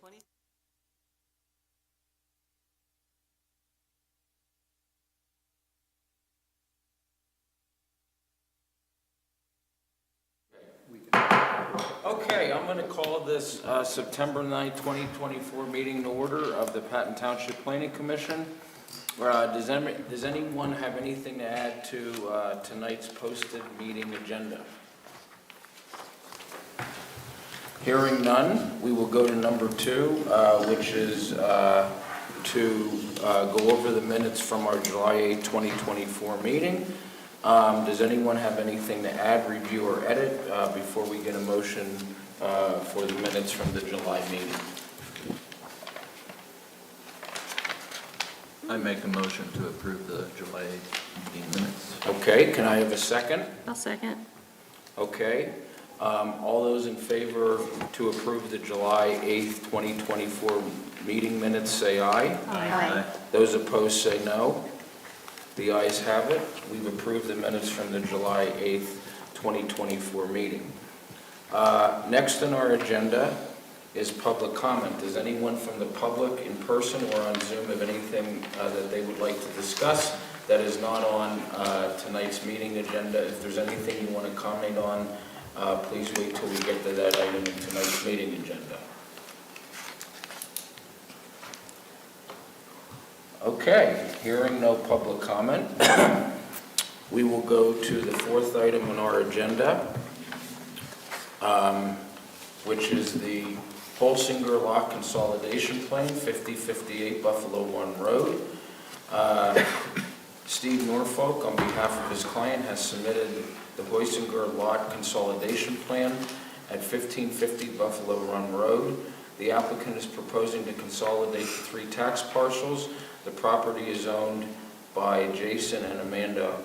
20. Okay, I'm going to call this September 9, 2024 meeting to order of the Patton Township Planning Commission. Does anyone have anything to add to tonight's posted meeting agenda? Hearing none, we will go to number 2, which is to go over the minutes from our July 8, 2024 meeting. Does anyone have anything to add, review, or edit before we get a motion for the minutes from the July meeting? I make a motion to approve the July 8th meeting minutes. Okay, can I have a second? I'll second. Okay. All those in favor to approve the July 8th, 2024 meeting minutes, say aye. Aye. Those opposed, say no. The ayes have it. We've approved the minutes from the July 8th, 2024 meeting. Next on our agenda is public comment. Does anyone from the public in person or on Zoom have anything that they would like to discuss that is not on tonight's meeting agenda? If there's anything you want to comment on, please wait till we get to that item in tonight's meeting agenda. Okay, hearing no public comment, we will go to the 4th item on our agenda, which is the Holsinger Lot Consolidation Plan, 5058 Buffalo Run Road. Steve Norfolk, on behalf of his client, has submitted the Holsinger Lot Consolidation Plan at 1550 Buffalo Run Road. The applicant is proposing to consolidate the 3 tax parcels. The property is owned by Jason and Amanda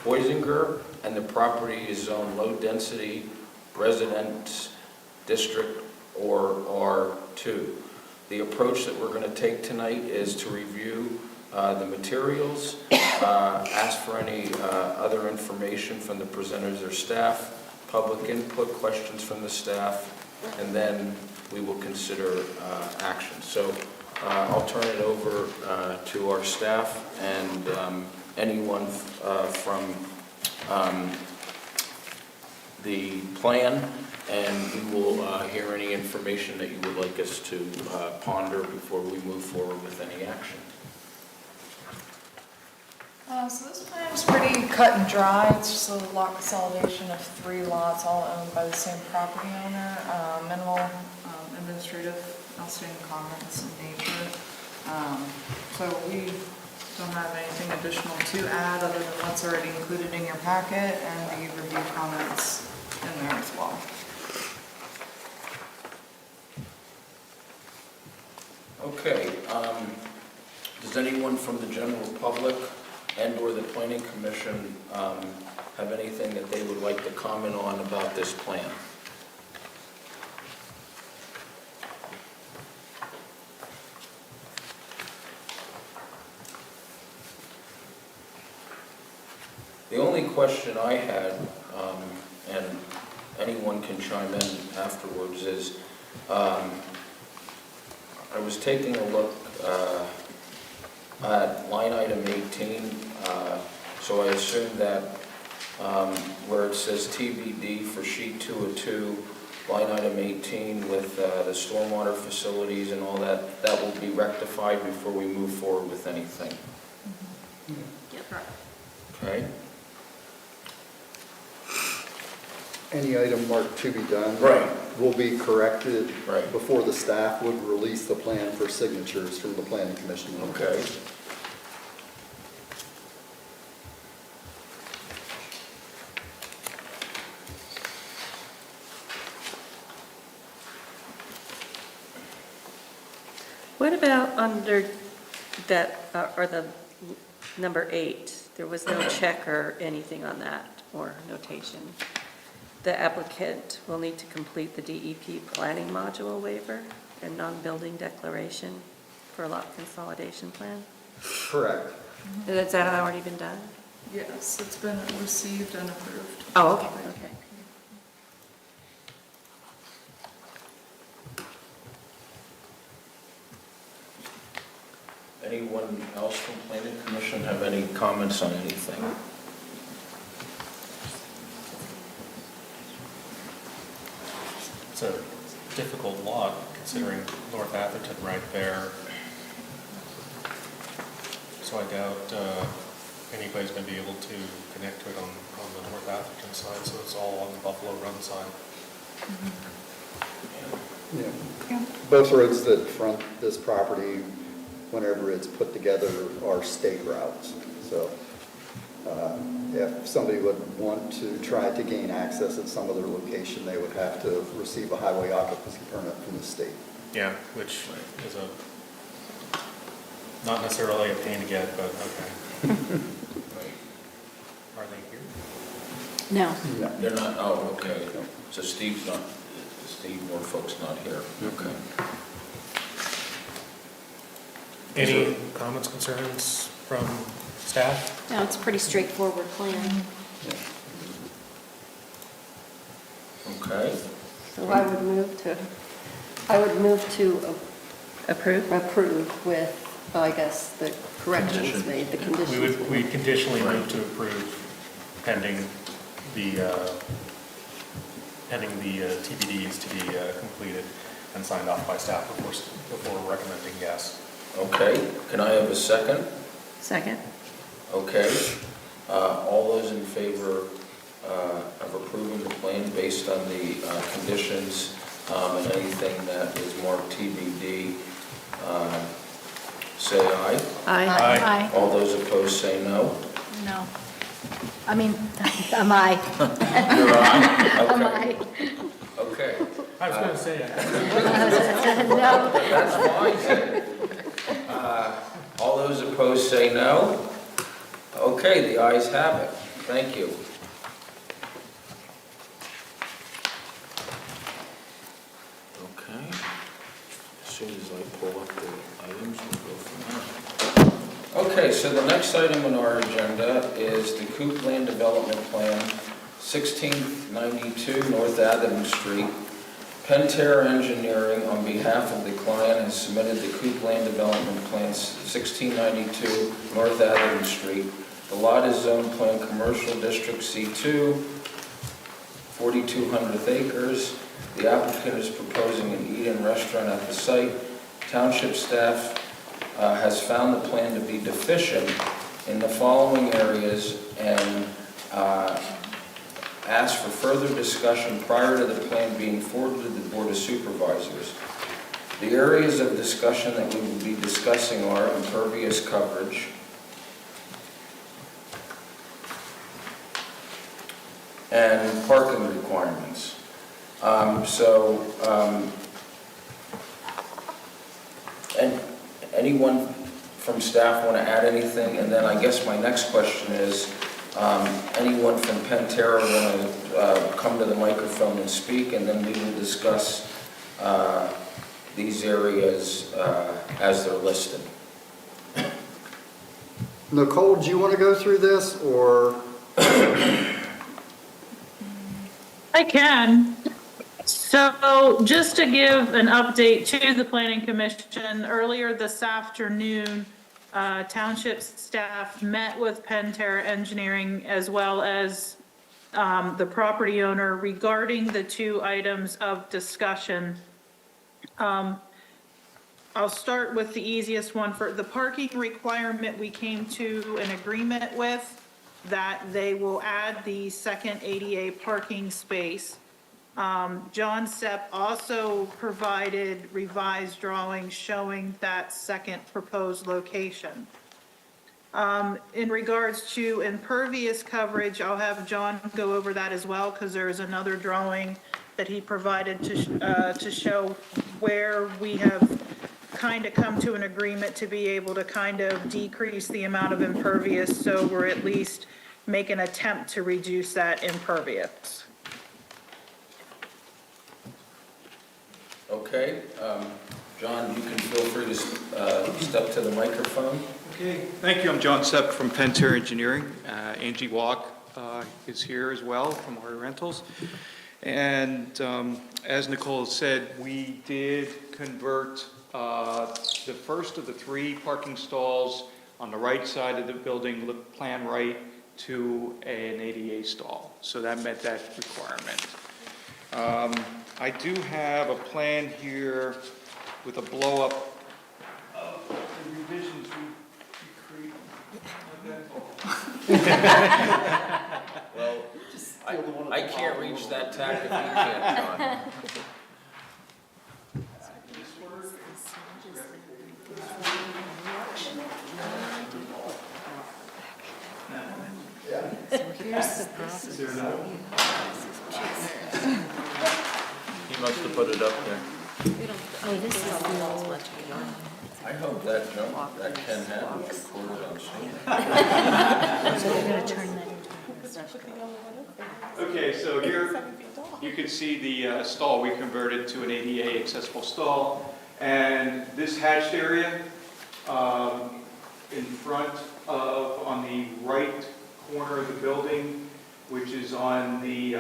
Holsinger, and the property is zoned low-density residence district, or R2. The approach that we're going to take tonight is to review the materials, ask for any other information from the presenters or staff, public input, questions from the staff, and then we will consider action. So I'll turn it over to our staff and anyone from the plan, and we will hear any information that you would like us to ponder before we move forward with any action. So this plan is pretty cut and dry. It's just a lot consolidation of 3 lots, all owned by the same property owner. Minimal administrative outstanding comments in nature. So we don't have anything additional to add other than what's already included in your packet and the review comments in there as well. Okay, does anyone from the general public and or the planning commission have anything that they would like to comment on about this plan? The only question I had, and anyone can chime in afterwards, is I was taking a look at line item 18, so I assume that where it says TBD for sheet 202, line item 18 with the stormwater facilities and all that, that will be rectified before we move forward with anything. Yep. Okay? Any item marked to be done. Right. Will be corrected. Right. Before the staff would release the plan for signatures from the planning commission. Okay. What about under that, or the number 8? There was no check or anything on that, or notation. The applicant will need to complete the DEP planning module waiver and non-building declaration for a lot consolidation plan. Correct. Has that already been done? Yes, it's been received and approved. Oh, okay, okay. Commission have any comments on anything? It's a difficult lot considering North Atherton right there. So I doubt anybody's going to be able to connect to it on the North Atherton side, so it's all on the Buffalo Run side. Yeah. Both roads that front this property, whenever it's put together, are state routes. So if somebody would want to try to gain access at some other location, they would have to receive a highway occupancy permit from the state. Yeah, which is not necessarily a pain to get, but okay. Are they here? No. No. They're not, oh, okay. So Steve Norfolk's not here. Okay. Any comments, concerns from staff? No, it's a pretty straightforward plan. Okay. So I would move to approve with, I guess, the corrections Condition. made, the We conditions would, we made. conditionally move to approve pending the TBDs to be completed and signed off by staff before recommending yes. Okay, can I have a second? Second? Okay. All those in favor of approving the plan based on the conditions and anything that is marked TBD, say aye. Aye. All those opposed say no. No. I mean, am I? You're aye? Am Okay. I? Okay. I was going to say, No. That's fine. All those opposed say no. Okay, the ayes have it. Thank you. Okay. As soon as I pull up the items, we'll go from there. Okay, so the next item on our agenda is the Coop Land Development Plan, 1692 North Atherton Street. Pentair Engineering, on behalf of the client, has submitted the Coop Land Development Plan, 1692 North Atherton Street. The lot is zone plan Commercial District C2, 4,200 acres. The applicant is proposing an eat-in restaurant at the site. Township staff has found the plan to be deficient in the following areas and asked for further discussion prior to the plan being forwarded to the Board of Supervisors. The areas of discussion that we will be discussing are impervious coverage, and parking requirements. And anyone from staff want to add anything? And then I guess my next question is, anyone from Pentair want to come to the microphone and speak, and then we will discuss these areas as they're listed. Nicole, do you want to go through this, or? I can. So just to give an update to the Planning Commission, earlier this afternoon, Township staff met with Pentair Engineering as well as the property owner regarding the two items of discussion. I'll start with the easiest one. For the parking requirement, we came to an agreement with that they will add the second ADA parking space. John Sepp also provided revised drawings showing that second proposed location. In regards to impervious coverage, I'll have John go over that as well, because there is another drawing that he provided to show where we have kind of come to an agreement to be able to kind of decrease the amount of impervious, so we're at least make an attempt to reduce that impervious. Okay, John, you can feel free to step to the microphone. Okay, thank you. I'm John Sepp from Pentair Engineering. Angie Walk is here as well from our rentals. And as Nicole said, we did convert the first of the 3 parking stalls on the right side of the building, look, plan right to an ADA stall. So that met that requirement. I do have a plan here with a blow-up of the revisions we created. Well, I can't reach that tack if you can, John. He must have put it up there. I hope that jump, that can happen recorded on screen. So they're gonna turn that into a restaurant. Okay, so here you can see the stall we converted to an ADA accessible stall. And this hatched area in front of, on the right corner of the building, which is on the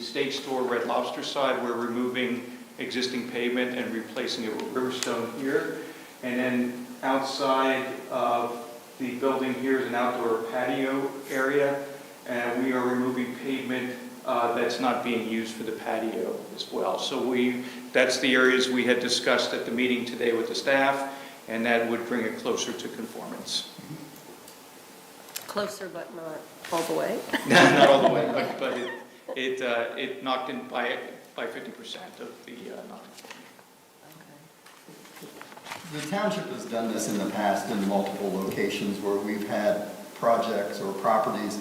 State Store Red Lobster side, we're removing existing pavement and replacing it with Riverstone here. And then outside of the building here is an outdoor patio area, and we are removing pavement that's not being used for the patio as well. So that's the areas we had discussed at the meeting today with the staff, and that would bring it closer to conformance. Closer, but not all the way. Not all the way, but it knocked in by 50% of the non-conformity. The township has done this in the past in multiple locations where we've had projects or properties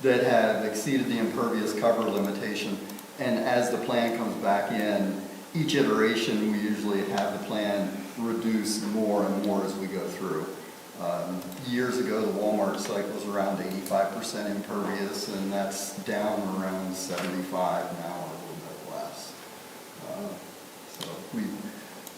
that have exceeded the impervious cover limitation. And as the plan comes back in, each iteration, we usually have the plan reduce more and more as we go through. Years ago, the Walmart site was around 85% impervious, and that's down around 75 now, or a little bit less. So we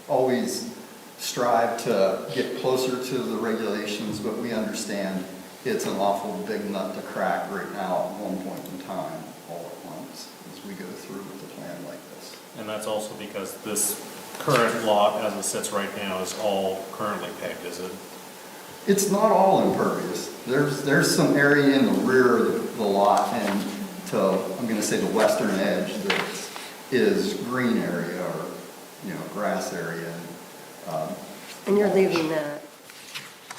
always strive to get closer to the regulations, but we understand it's an awful big nut to crack right now at one point in time, all at once, as we go through with a plan like this. And that's also because this current lot, as it sits right now, is all currently paved, is it? It's not all impervious. There's some area in the rear of the lot and to, I'm gonna say the western edge that is green area or, grass area. And you're leaving that.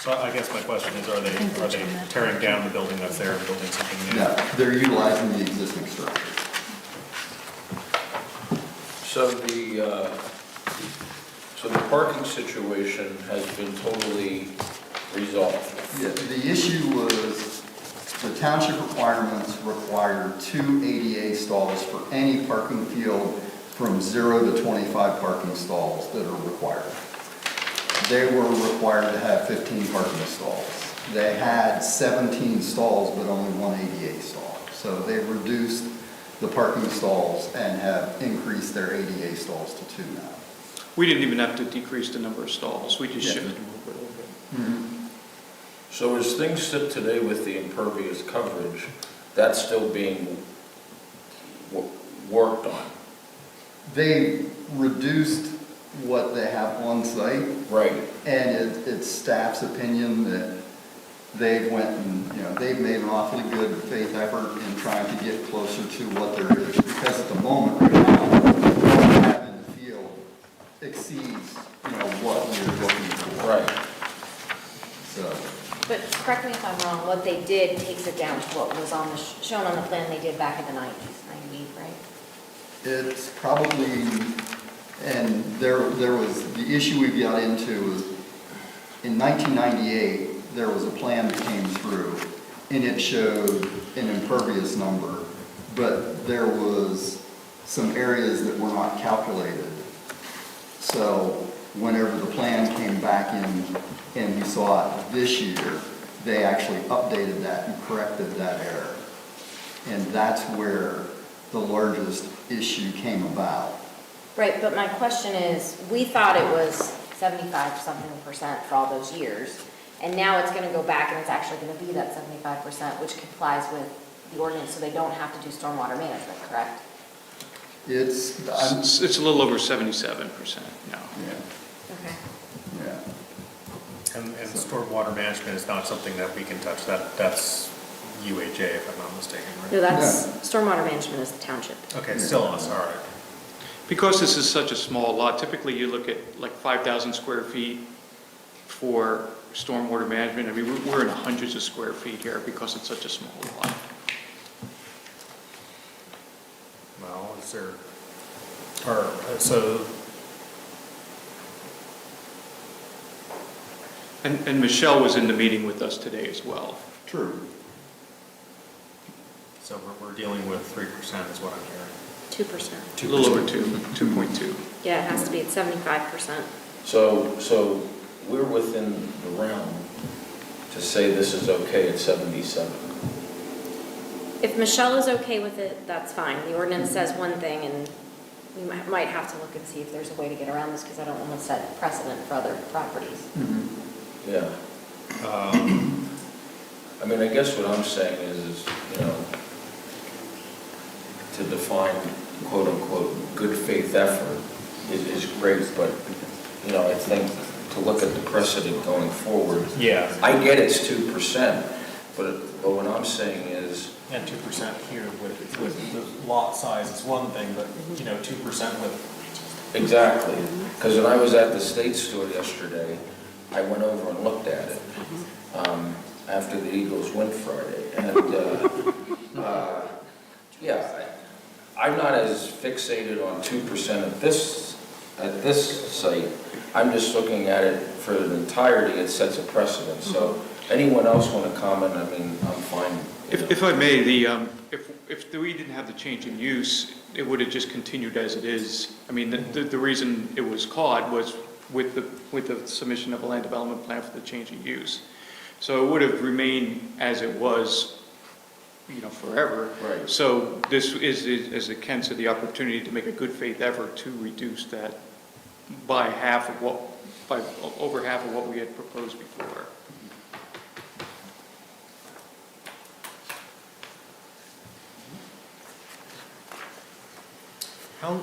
So I guess my question is, are they tearing down the building that's there and building something new? No, they're utilizing the existing structure. So the parking situation has been totally resolved. Yeah, the issue was the township requirements require 2 ADA stalls for any parking field from 0 to 25 parking stalls that are required. They were required to have 15 parking stalls. They had 17 stalls, but only 1 ADA stall. So they've reduced the parking stalls and have increased their ADA stalls to 2 now. We didn't even have to decrease the number of stalls, we just shifted them over a little bit. So as things sit today with the impervious coverage, that's still being worked on? They reduced what they have on site. Right. And it's staff's opinion that they went and, they've made an awfully good faith effort in trying to get closer to what there is. Because at the moment, right now, what we have in the field exceeds, what we're looking for. Right. So, But correct me if I'm wrong, what they did takes it down to what was on the, shown on the plan they did back in the 90s, 90, right? it's probably, and there was, the issue we got into was, in 1998, there was a plan that came through, and it showed an impervious number, but there was some areas that were not calculated. So whenever the plan came back in and we saw it this year, they actually updated that and corrected that error. And that's where the largest issue came about. Right, but my question is, we thought it was 75-something% for all those years, and now it's gonna go back and it's actually gonna be that 75%, which complies with the ordinance, so they don't have to do stormwater management, correct? It's, It's a little over 77% now. yeah, Okay. yeah. And stormwater management is not something that we can touch, that's UHA if I'm not mistaken, No, right? that's, stormwater management is the township. Okay, still us, all right. Because this is such a small lot, typically you look at like 5,000 square feet for stormwater management. I mean, we're in hundreds of square feet here because it's such a small lot. Well, is there, or, so, And Michelle was in the meeting with us today as well. True. so we're dealing with 3% is what I'm hearing. 2%. A little over 2.2. Yeah, it has to be at 75%. So we're within the realm to say this is okay at 77. If Michelle is okay with it, that's fine. The ordinance says one thing, and we might have to look and see if there's a way to get around this, because I don't want to set precedent for other properties. Yeah. I mean, I guess what I'm saying is, you know, to define quote-unquote good faith effort is great, but, you know, I think to look at the precedent going forward, Yeah. I get it's 2%, but what I'm saying is, And 2% here with the lot size is one thing, but, 2% with, exactly, because when I was at the state store yesterday, I went over and looked at it after the Eagles win Friday, and yeah, I'm not as fixated on 2% at this site. I'm just looking at it for the entirety. It sets a precedent. So anyone else want to comment? I mean, I'm fine. If I may, if we didn't have the change in use, it would have just continued as it is. I mean, the reason it was caught was with the submission of a land development plan for the change in use. So it would have remained as it was, forever. Right. So this is, as Ken said, the opportunity to make a good faith effort to reduce that by over half of what we had proposed before.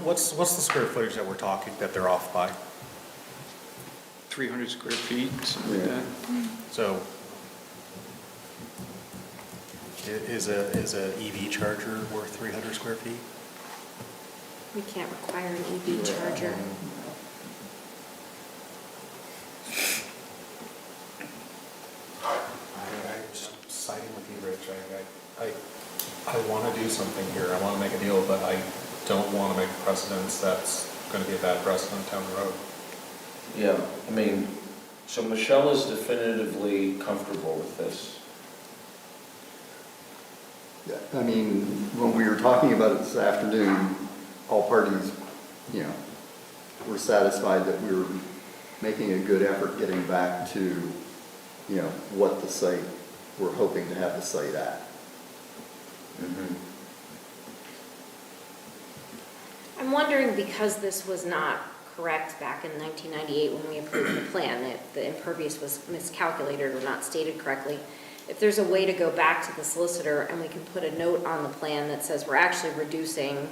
what's the square footage that we're talking, that they're off by? 300 square feet, something like that. So, is a EV charger worth 300 square feet? We can't require an EV charger. I'm just siding with you, Rich. I want to do something here. I want to make a deal, but I don't want to make a precedence that's going to be a bad precedent down the road. Yeah, I mean, so Michelle is definitively comfortable with this. Yeah, I mean, when we were talking about it this afternoon, all parties, were satisfied that we were making a good effort getting back to, what the site, we're hoping to have the site at. I'm wondering, because this was not correct back in 1998 when we approved the plan, that the impervious was miscalculated or not stated correctly, if there's a way to go back to the solicitor and we can put a note on the plan that says we're actually reducing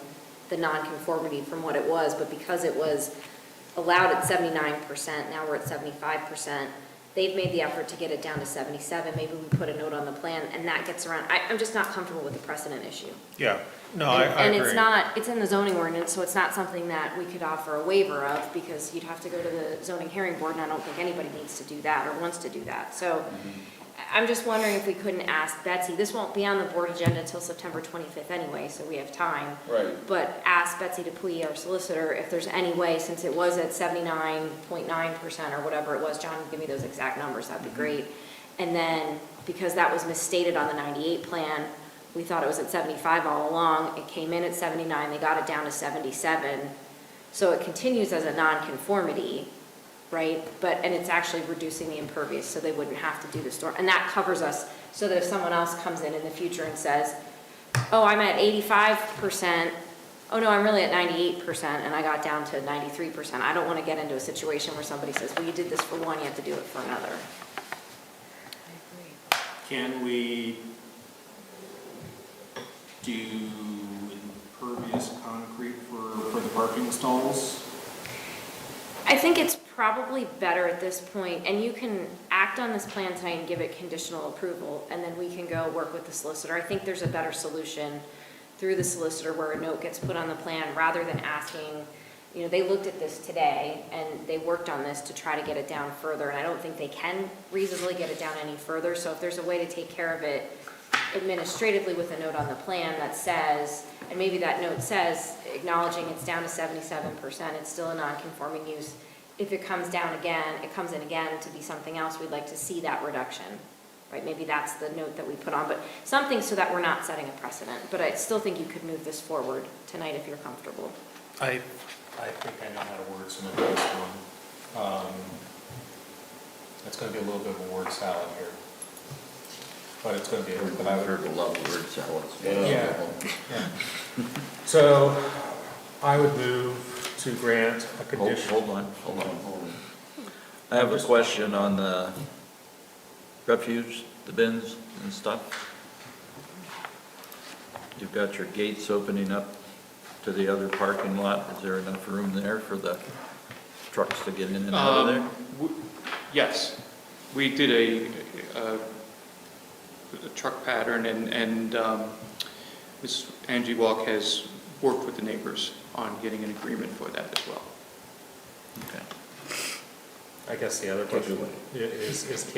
the nonconformity from what it was, but because it was allowed at 79%, now we're at 75%, they've made the effort to get it down to 77, maybe we put a note on the plan and that gets around. I'm just not comfortable with the precedent issue. Yeah, no, I And agree. it's in the zoning ordinance, so it's not something that we could offer a waiver of, because you'd have to go to the zoning hearing board, and I don't think anybody needs to do that or wants to do that. So I'm just wondering if we couldn't ask Betsy, this won't be on the board agenda until September 25th anyway, so we have time. Right. But ask Betsy Dupuy, our solicitor, if there's any way, since it was at 79.9% or whatever it was, John, give me those exact numbers, that'd be great. And then, because that was misstated on the 98 plan, we thought it was at 75 all along, it came in at 79, they got it down to 77. So it continues as a nonconformity, right? And it's actually reducing the impervious, so they wouldn't have to do the storm. And that covers us, so that if someone else comes in the future and says, oh, I'm at 85%, oh no, I'm really at 98%, and I got down to 93%. I don't want to get into a situation where somebody says, well, you did this for one, you have to do it for another. Can we do impervious concrete for the parking stalls? I think it's probably better at this point, and you can act on this plan tonight and give it conditional approval, and then we can go work with the solicitor. I think there's a better solution through the solicitor where a note gets put on the plan rather than asking, you know, they looked at this today and they worked on this to try to get it down further, and I don't think they can reasonably get it down any further. So if there's a way to take care of it administratively with a note on the plan that says, and maybe that note says, acknowledging it's down to 77%, it's still a non-conforming use. If it comes down again, it comes in again to be something else, we'd like to see that reduction, right? Maybe that's the note that we put on, but something so that we're not setting a precedent. But I still think you could move this forward tonight if you're comfortable. I think I know how to wordsmith this one. It's gonna be a little bit of a word salad here. But it's gonna be, but I would. Heard a lot of word salads. Yeah. So I would move to grant a condition. Hold on. I have a question on the refuse, the bins and stuff. You've got your gates opening up to the other parking lot. Is there enough room there for the trucks to get in and out of there? Yes, we did a truck pattern, and Ms. Angie Walk has worked with the neighbors on getting an agreement for that as well. Okay. I guess the other question is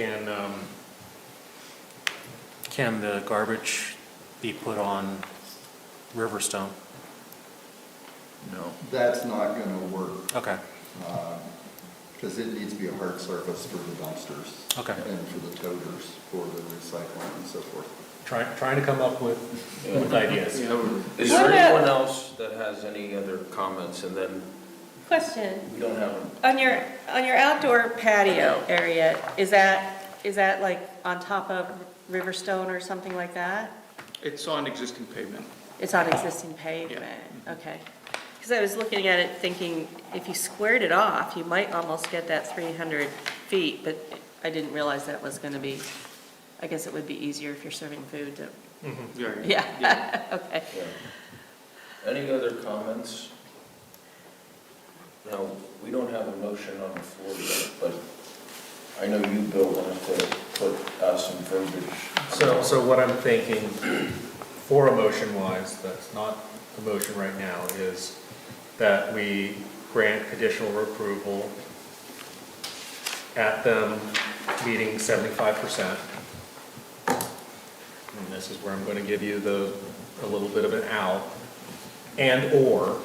can the garbage be put on Riverstone? No. That's not going to work, Okay, because it needs to be a hard surface for the dumpsters. Okay. And for the toters, for the recycling and so forth. trying to come up with ideas. Is What there about- anyone else that has any other comments? And then Question, we don't have them. on your outdoor patio area, is that like on top of Riverstone or something like that? It's on existing pavement. It's on existing pavement, okay. Because I was looking at it thinking, if you squared it off, you might almost get that 300 feet, but I didn't realize that was gonna be, I guess it would be easier if you're serving food to, yeah, okay. Yeah. Any other comments? Now, we don't have a motion on the floor yet, but I know you, Bill, wanted to put some verbiage. So what I'm thinking, for a motion wise, that's not a motion right now, is that we grant conditional approval at them meeting 75%. And this is where I'm gonna give you a little bit of an out. And/or,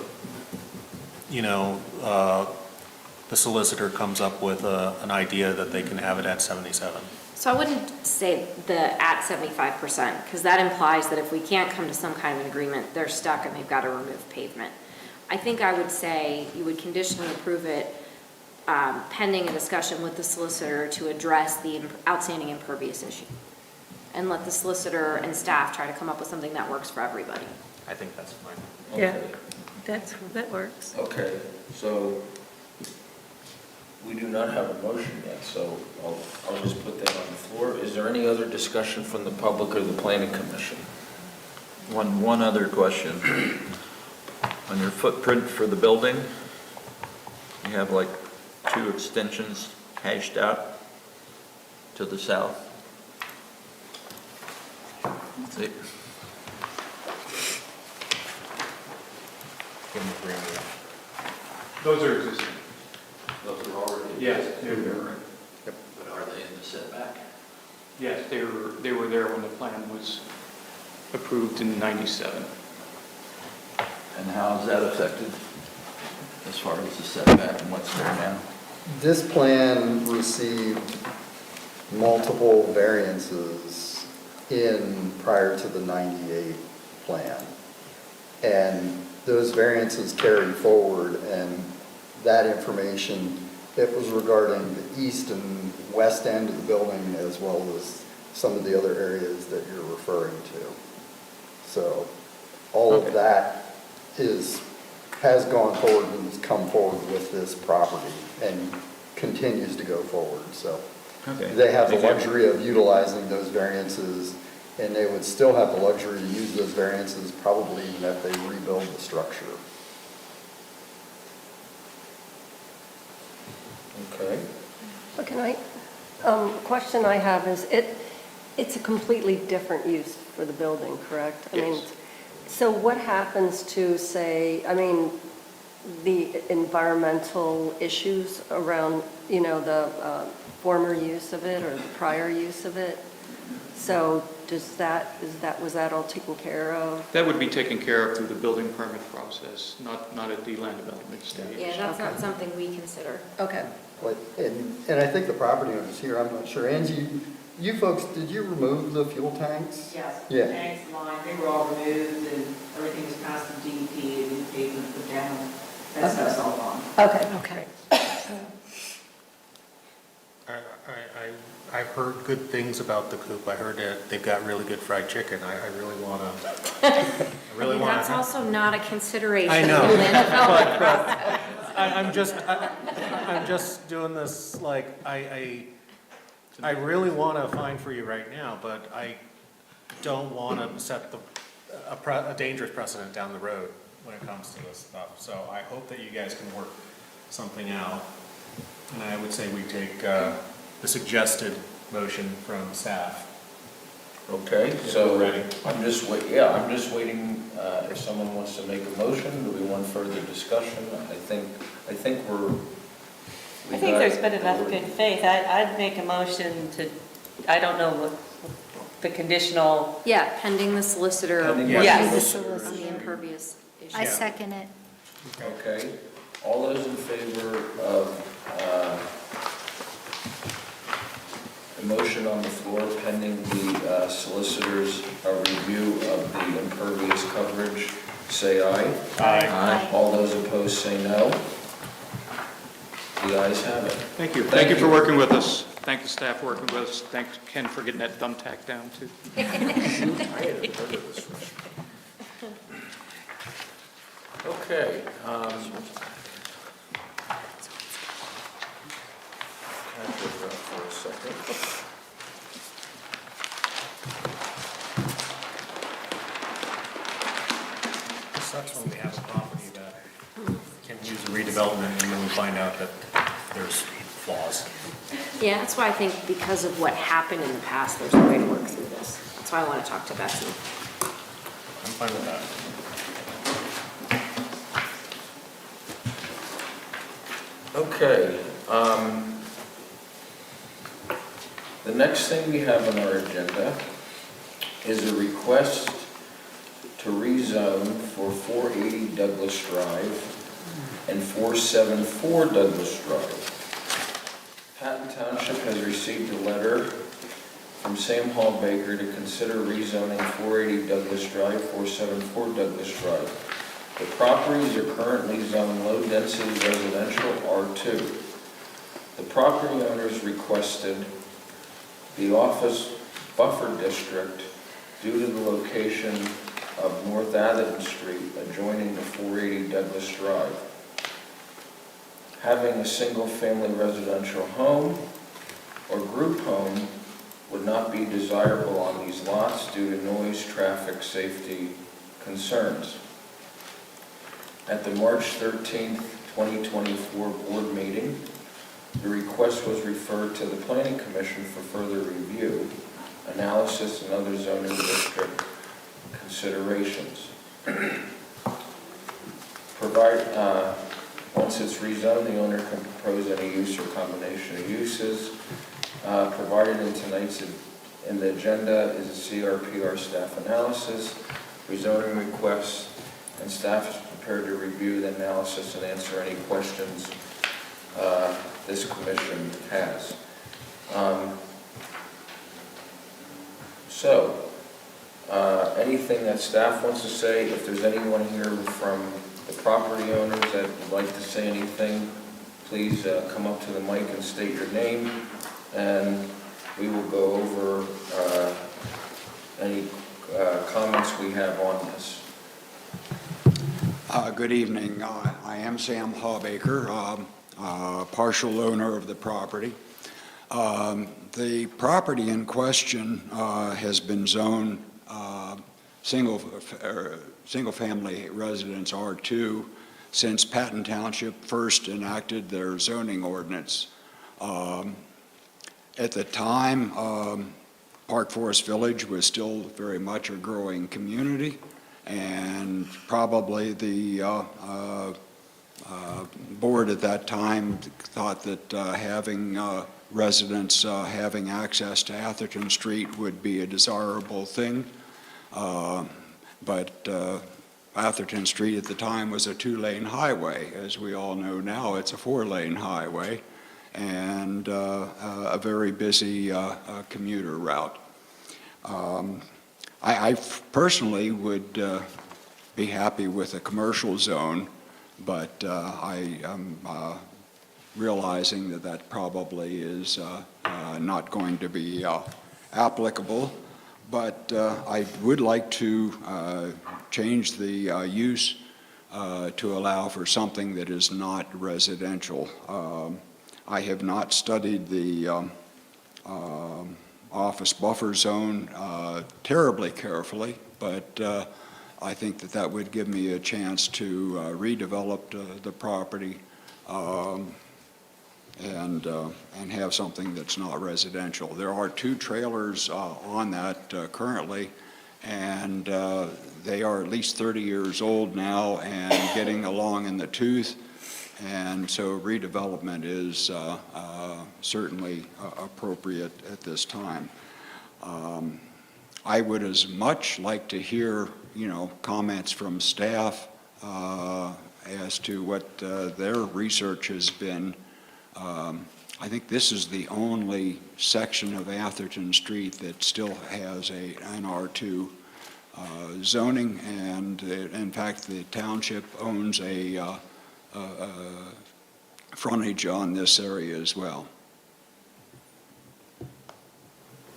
the solicitor comes up with an idea that they can have it at 77. So I wouldn't say the at 75%, because that implies that if we can't come to some kind of an agreement, they're stuck and they've got to remove pavement. I think I would say you would conditionally approve it pending a discussion with the solicitor to address the outstanding impervious issue. And let the solicitor and staff try to come up with something that works for everybody. I think that's fine. Yeah. Okay. That works. Okay, so we do not have a motion yet, so I'll just put that on the floor. Is there any other discussion from the public or the planning commission? One other question. On your footprint for the building, you have like 2 extensions hashed out to the south. They- Give them a green light. Those are existing. Those are already. Yes, they're there. But are they in the setback? Yes, they were there when the plan was approved in '97. And how is that affected as far as the setback and what's there now? This plan received multiple variances prior to the 98 plan. And those variances carried forward, and that information, it was regarding the east and west end of the building as well as some of the other areas that you're referring to. So all of that has gone forward and has come forward with this property and continues to go forward. So they have the luxury of utilizing those variances, and they would still have the luxury to use those variances probably even if they rebuild the structure. Okay. But can I, question I have is, it's a completely different use for the building, correct? I mean, Yes. so what happens to, say, I mean, the environmental issues around, you know, the former use of it or the prior use of it? So was that all taken care of? That would be taken care of through the building permit process, not at the land development stage. Yeah, that's not Okay. something we consider. Okay. But, and I think the property owners here, I'm not sure. Angie, you folks, did you remove the fuel tanks? Yes, Yeah. tanks, line, they were all removed and everything was passed to DEP and the pavement put down. That stuff's all gone. Okay. Okay. I've heard good things about the Coop. I heard that they've got really good fried chicken. I really want to, I really want That's to. also not a consideration. I know. in the land development process. I'm just doing this, like, I really want to find for you right now, but I don't want to set a dangerous precedent down the road when it comes to this stuff. So I hope that you guys can work something out. And I would say we take the suggested motion from staff. Okay, If so we're ready. I'm just waiting, if someone wants to make a motion, do we want further discussion? I think we're. I think there's been enough good faith. I'd make a motion to, I don't know what the conditional, Yeah, pending the solicitor. Pending the working solicitor. on the impervious issue. I second it. Okay, all those in favor of the motion on the floor pending the solicitor's review of the impervious coverage, say aye. Aye. All those opposed say no. The ayes have it. Thank you. Thank you for working with us. Thank the staff for working with us. Thanks Ken for getting that thumbtack down too. I hadn't heard of this one. Okay. Catch your breath for a second. It sucks when we have a property that can use a redevelopment and then we find out that there's flaws. Yeah, that's why I think because of what happened in the past, there's a way to work through this. That's why I want to talk to Betsy. I'm fine with that. Okay, the next thing we have on our agenda is a request to rezone for 480 Douglas Drive and 474 Douglas Drive. Patton Township has received a letter from Sam Hall Baker to consider rezoning 480 Douglas Drive, 474 Douglas Drive. The properties are currently zoned low-density residential R2. The property owners requested the office buffer district due to the location of North Adams Street adjoining the 480 Douglas Drive. Having a single-family residential home or group home would not be desirable on these lots due to noise, traffic, safety concerns. At the March 13th, 2024 board meeting, the request was referred to the Planning Commission for further review, analysis, and other zoning district considerations. Once it's rezoned, the owner can propose any use or combination of uses. Provided in the agenda is a CRPR staff analysis, rezoning requests, and staff is prepared to review the analysis and answer any questions this commission has. Anything that staff wants to say, if there's anyone here from the property owners that would like to say anything, please come up to the mic and state your name, and we will go over any comments we have on this. Good evening. I am Sam Hawbaker, partial owner of the property. The property in question has been zoned single-family residence R2 since Patton Township first enacted their zoning ordinance. At the time, Park Forest Village was still very much a growing community, and probably the board at that time thought that having residents having access to Atherton Street would be a desirable thing. But Atherton Street at the time was a two-lane highway. As we all know now, it's a four-lane highway and a very busy commuter route. I personally would be happy with a commercial zone, but I am realizing that that probably is not going to be applicable. But I would like to change the use to allow for something that is not residential. I have not studied the office buffer zone terribly carefully, but I think that that would give me a chance to redevelop the property and have something that's not residential. There are 2 trailers on that currently, and they are at least 30 years old now and getting along in the tooth, and so redevelopment is certainly appropriate at this time. I would as much like to hear, comments from staff as to what their research has been. I think this is the only section of Atherton Street that still has an R2 zoning, and in fact, the township owns a frontage on this area as well.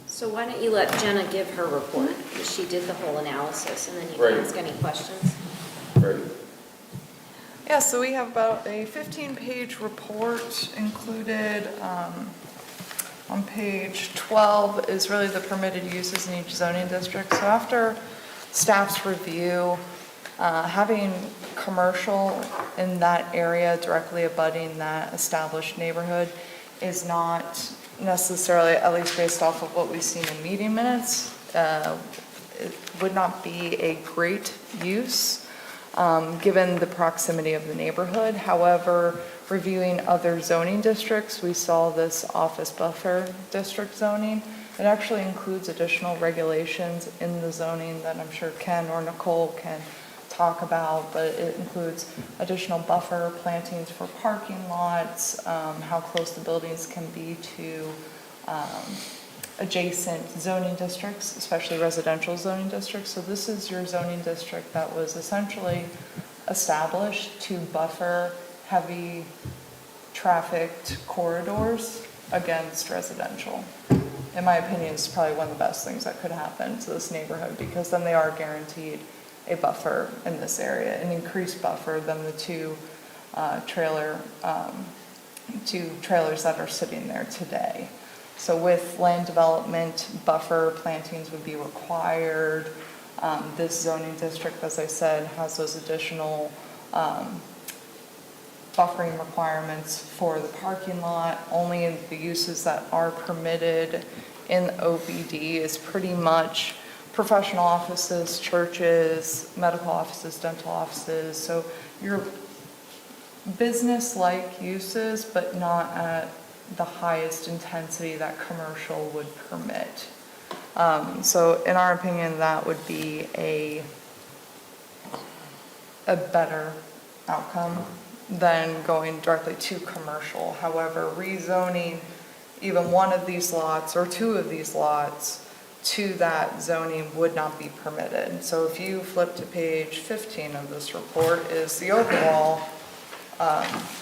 So why don't you let Jenna give her report, because she did the whole analysis, and then you Right. can ask any questions. Right. Yeah, so we have about a 15-page report included. On page 12 is really the permitted uses in each zoning district. So after staff's review, having commercial in that area directly abutting that established neighborhood is not necessarily, at least based off of what we've seen in meeting minutes, it would not be a great use given the proximity of the neighborhood. However, reviewing other zoning districts, we saw this office buffer district zoning. It actually includes additional regulations in the zoning that I'm sure Ken or Nicole can talk about, but it includes additional buffer plantings for parking lots, how close the buildings can be to adjacent zoning districts, especially residential zoning districts. So this is your zoning district that was essentially established to buffer heavy trafficked corridors against residential. In my opinion, it's probably one of the best things that could happen to this neighborhood, because then they are guaranteed a buffer in this area, an increased buffer than the two trailers that are sitting there today. So with land development, buffer plantings would be required. This zoning district, as I said, has those additional buffering requirements for the parking lot. Only the uses that are permitted in OBD is pretty much professional offices, churches, medical offices, dental offices. So your business-like uses, but not at the highest intensity that commercial would permit. So in our opinion, that would be a better outcome than going directly to commercial. However, rezoning even one of these lots or two of these lots to that zoning would not be permitted. So if you flip to page 15 of this report is the overall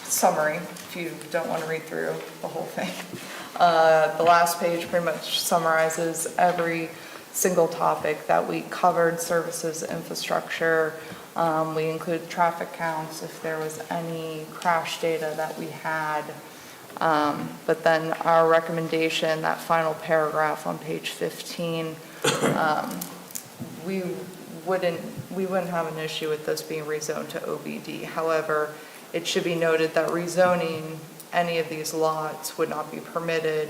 summary, if you don't want to read through the whole thing. The last page pretty much summarizes every single topic that we covered: services, infrastructure. We include traffic counts if there was any crash data that we had. But then our recommendation, that final paragraph on page 15, we we wouldn't have an issue with this being rezoned to OBD. However, it should be noted that rezoning any of these lots would not be permitted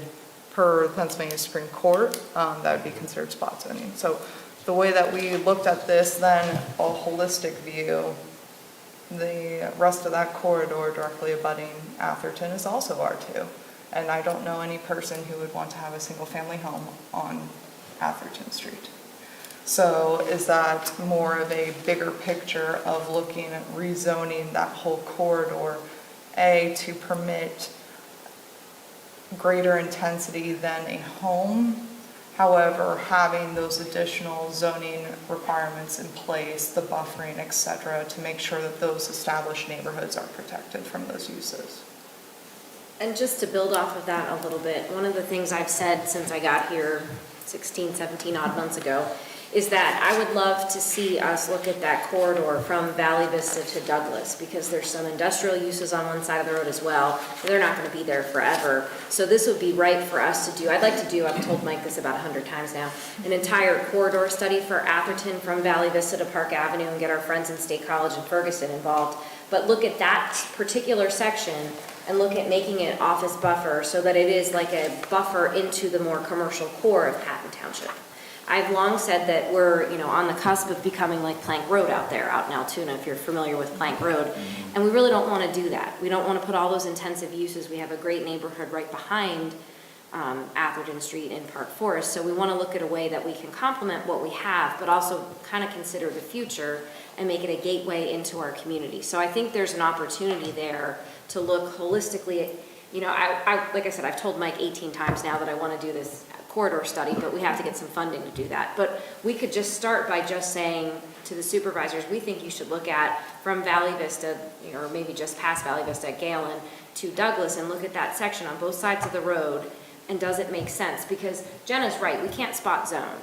per Pennsylvania Supreme Court. That would be considered spot zoning. So the way that we looked at this then, a holistic view, the rest of that corridor directly abutting Atherton is also R2. And I don't know any person who would want to have a single-family home on Atherton Street. So is that more of a bigger picture of looking at rezoning that whole corridor, A, to permit greater intensity than a home, however, having those additional zoning requirements in place, the buffering, et cetera, to make sure that those established neighborhoods are protected from those uses? And just to build off of that a little bit, one of the things I've said since I got here 16, 17 odd months ago is that I would love to see us look at that corridor from Valley Vista to Douglas, because there's some industrial uses on one side of the road as well. They're not going to be there forever. So this would be right for us to do. I'd like to do, I've told Mike this about 100 times now, an entire corridor study for Atherton from Valley Vista to Park Avenue and get our friends in State College and Ferguson involved. But look at that particular section and look at making it office buffer so that it is like a buffer into the more commercial core of Patton Township. I've long said that we're, on the cusp of becoming like Plank Road out there, out in Altoona, if you're familiar with Plank Road. And we really don't want to do that. We don't want to put all those intensive uses. We have a great neighborhood right behind Atherton Street in Park Forest. So we want to look at a way that we can complement what we have, but also kind of consider the future and make it a gateway into our community. So I think there's an opportunity there to look holistically. Like I said, I've told Mike 18 times now that I want to do this corridor study, but we have to get some funding to do that. But we could just start by just saying to the supervisors, we think you should look at from Valley Vista, or maybe just past Valley Vista at Galen to Douglas, and look at that section on both sides of the road, and does it make sense? Because Jenna's right, we can't spot zone.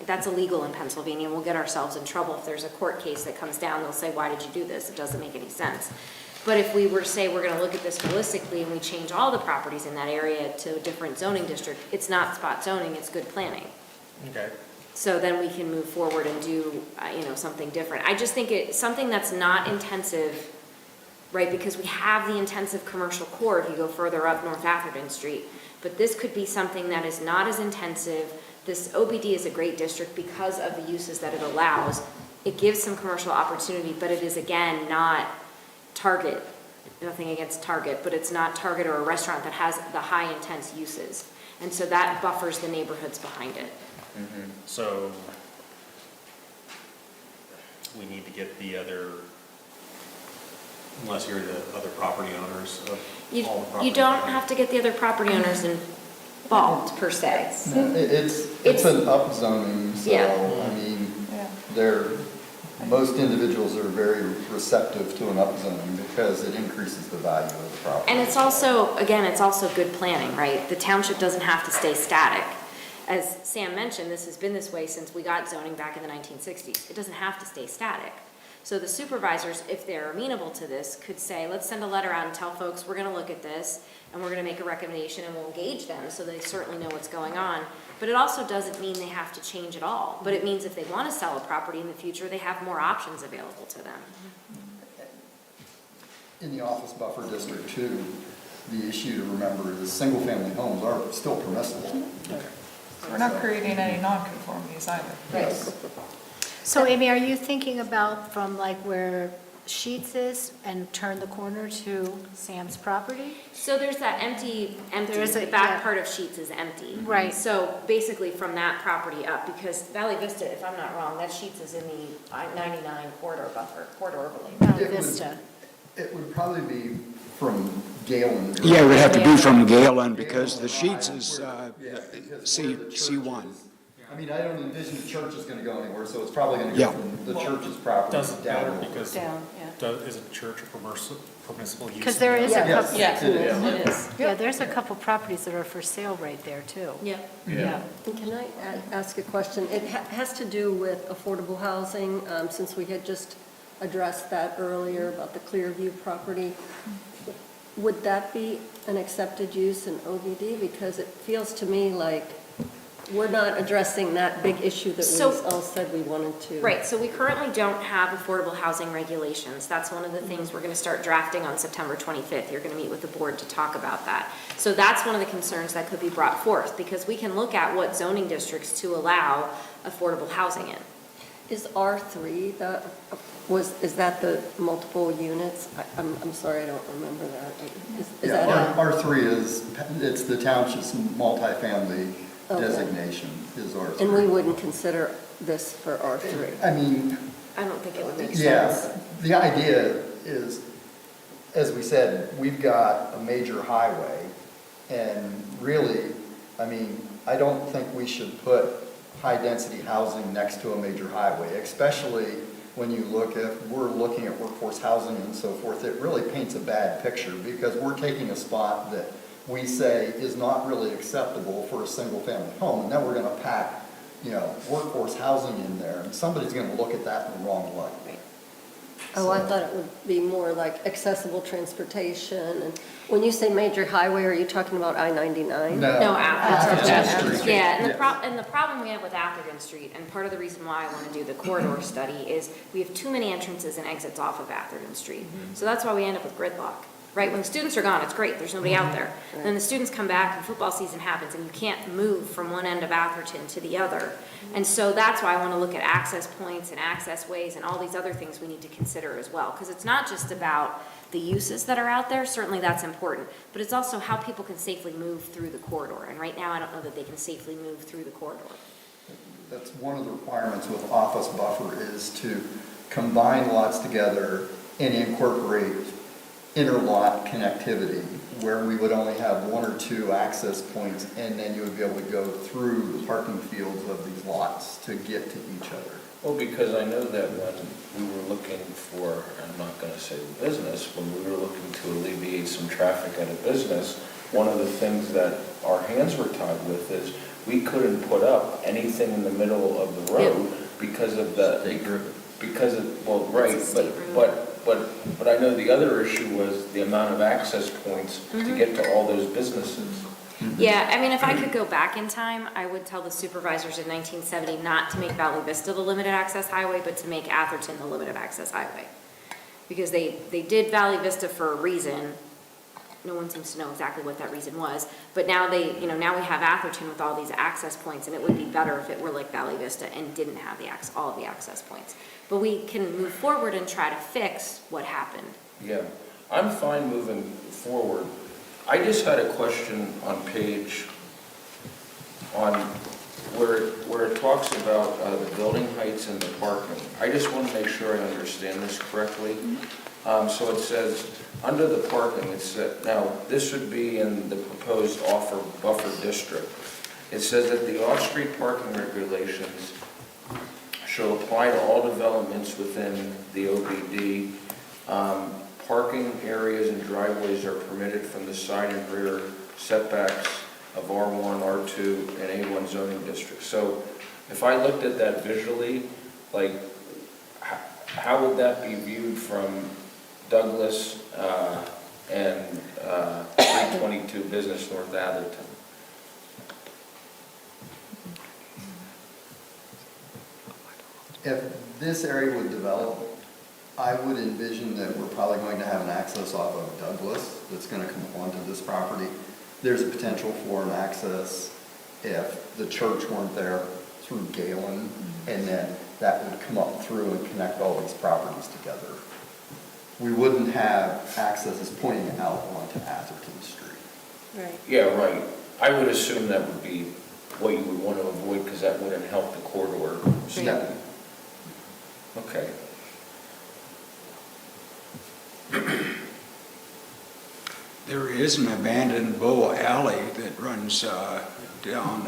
That's illegal in Pennsylvania, and we'll get ourselves in trouble if there's a court case that comes down, they'll say, why did you do this? It doesn't make any sense. But if we were to say we're going to look at this holistically and we change all the properties in that area to a different zoning district, it's not spot zoning, it's good planning. Okay. So then we can move forward and do, something different. I just think it's something that's not intensive, right? Because we have the intensive commercial core if you go further up North Atherton Street. But this could be something that is not as intensive. This OBD is a great district because of the uses that it allows. It gives some commercial opportunity, but it is, again, not Target, nothing against Target, but it's not Target or a restaurant that has the high intense uses. And so that buffers the neighborhoods behind it. Mm-hmm. So we need to get the other, unless you're the other property owners of all the property. You don't have to get the other property owners involved, per se. No, it's an upzoning, so, Yeah. I mean, Yeah. most individuals are very receptive to an upzoning because it increases the value of the property. And it's also, again, it's also good planning, right? The township doesn't have to stay static. As Sam mentioned, this has been this way since we got zoning back in the 1960s. It doesn't have to stay static. So the supervisors, if they're amenable to this, could say, let's send a letter out and tell folks, we're gonna look at this, and we're gonna make a recommendation, and we'll engage them, so they certainly know what's going on. But it also doesn't mean they have to change it all. But it means if they wanna sell a property in the future, they have more options available to them. In the office buffer district too, the issue to remember is single-family homes are still permissible. We're not creating any nonconformities either. Yes. So Amy, are you thinking about from like where Sheets is and turn the corner to Sam's property? So there's that empty, There's the a- back yeah. part of Sheets is empty. Right. So basically from that property up, because Valley Vista, if I'm not wrong, that Sheets is in the 99 corridor buffer, corridor overlay. Valley It would- Vista. It would probably be from Galen. Yeah, it would have to be from Galen because the Sheets is Yeah, because C, where the church C1. is. I mean, I don't envision the church is gonna go anywhere, so it's probably gonna Yeah. go from the church's property Doesn't matter down. because Down, yeah. isn't church a permissible use? Because there is a Yes, couple, it is. It is. yeah, there's a couple properties that are for sale right there too. Yeah. Yeah. And can I ask a question? It has to do with affordable housing, since we had just addressed that earlier about the Clearview property. Would that be an accepted use in OBD? Because it feels to me like we're not addressing that big issue that we So- all said we wanted to. Right, so we currently don't have affordable housing regulations. That's one of the things we're gonna start drafting on September 25th. You're gonna meet with the board to talk about that. So that's one of the concerns that could be brought forth, because we can look at what zoning districts to allow affordable housing in. Is R3 is that the multiple units? I'm sorry, I don't remember that. Is that Yeah, a? R3 it's the township's multifamily Okay. designation is R3. And we wouldn't consider this for R3? I mean, I don't think it would make sense. yeah, the idea is, as we said, we've got a major highway, and really, I mean, I don't think we should put high-density housing next to a major highway, especially when you we're looking at workforce housing and so forth. It really paints a bad picture, because we're taking a spot that we say is not really acceptable for a single-family home, and then we're gonna pack, workforce housing in there, and somebody's gonna look at that in the wrong light. Oh, I thought it would be more like accessible transportation. And when you say major highway, are you talking about I-99? No, Atherton. Atherton Street. Yeah, and Yes. the problem we have with Atherton Street, and part of the reason why I want to do the corridor study, is we have too many entrances and exits off of Atherton Street. So that's why we end up with gridlock, right? When the students are gone, it's great, there's nobody out there. Then the students come back and football season happens, and you can't move from one end of Atherton to the other. And so that's why I want to look at access points and access ways and all these other things we need to consider as well. Because it's not just about the uses that are out there, certainly that's important, but it's also how people can safely move through the corridor. And right now, I don't know that they can safely move through the corridor. That's one of the requirements with office buffer, is to combine lots together and incorporate inter-lot connectivity, where we would only have one or two access points, and then you would be able to go through the parking fields of these lots to get to each other. Well, because I know that when we were looking for, I'm not going to say the business, when we were looking to alleviate some traffic at a business, one of the things that our hands were tied with is we couldn't put up anything in the middle of the road because of the, because of, well, right, but I know the other issue was the amount of access points to get to all those businesses. Yeah, I mean, if I could go back in time, I would tell the supervisors in 1970 not to make Valley Vista the limited access highway, but to make Atherton the limited access highway. Because they did Valley Vista for a reason. No one seems to know exactly what that reason was, but now now we have Atherton with all these access points, and it would be better if it were like Valley Vista and didn't have all of the access points. But we can move forward and try to fix what happened. Yeah, I'm fine moving forward. I just had a question on page, where it talks about the building heights and the parking. I just want to make sure I understand this correctly. So it says, under the parking, now, this would be in the proposed buffer district. It says that the off-street parking regulations shall apply to all developments within the OBD. Parking areas and driveways are permitted from the side and rear setbacks of R1, R2, and A1 zoning districts. So if I looked at that visually, like, how would that be viewed from Douglas and 322 Business North Atherton? If this area would develop, I would envision that we're probably going to have an access off of Douglas that's going to come onto this property. There's a potential for an access if the church weren't there through Galen, and then that would come up through and connect all these properties together. We wouldn't have accesses pointing out onto Atherton Street. Right. Yeah, right. I would assume that would be what you would want to avoid, because that wouldn't help the corridor study. Yeah. Okay. There is an abandoned bow alley that runs down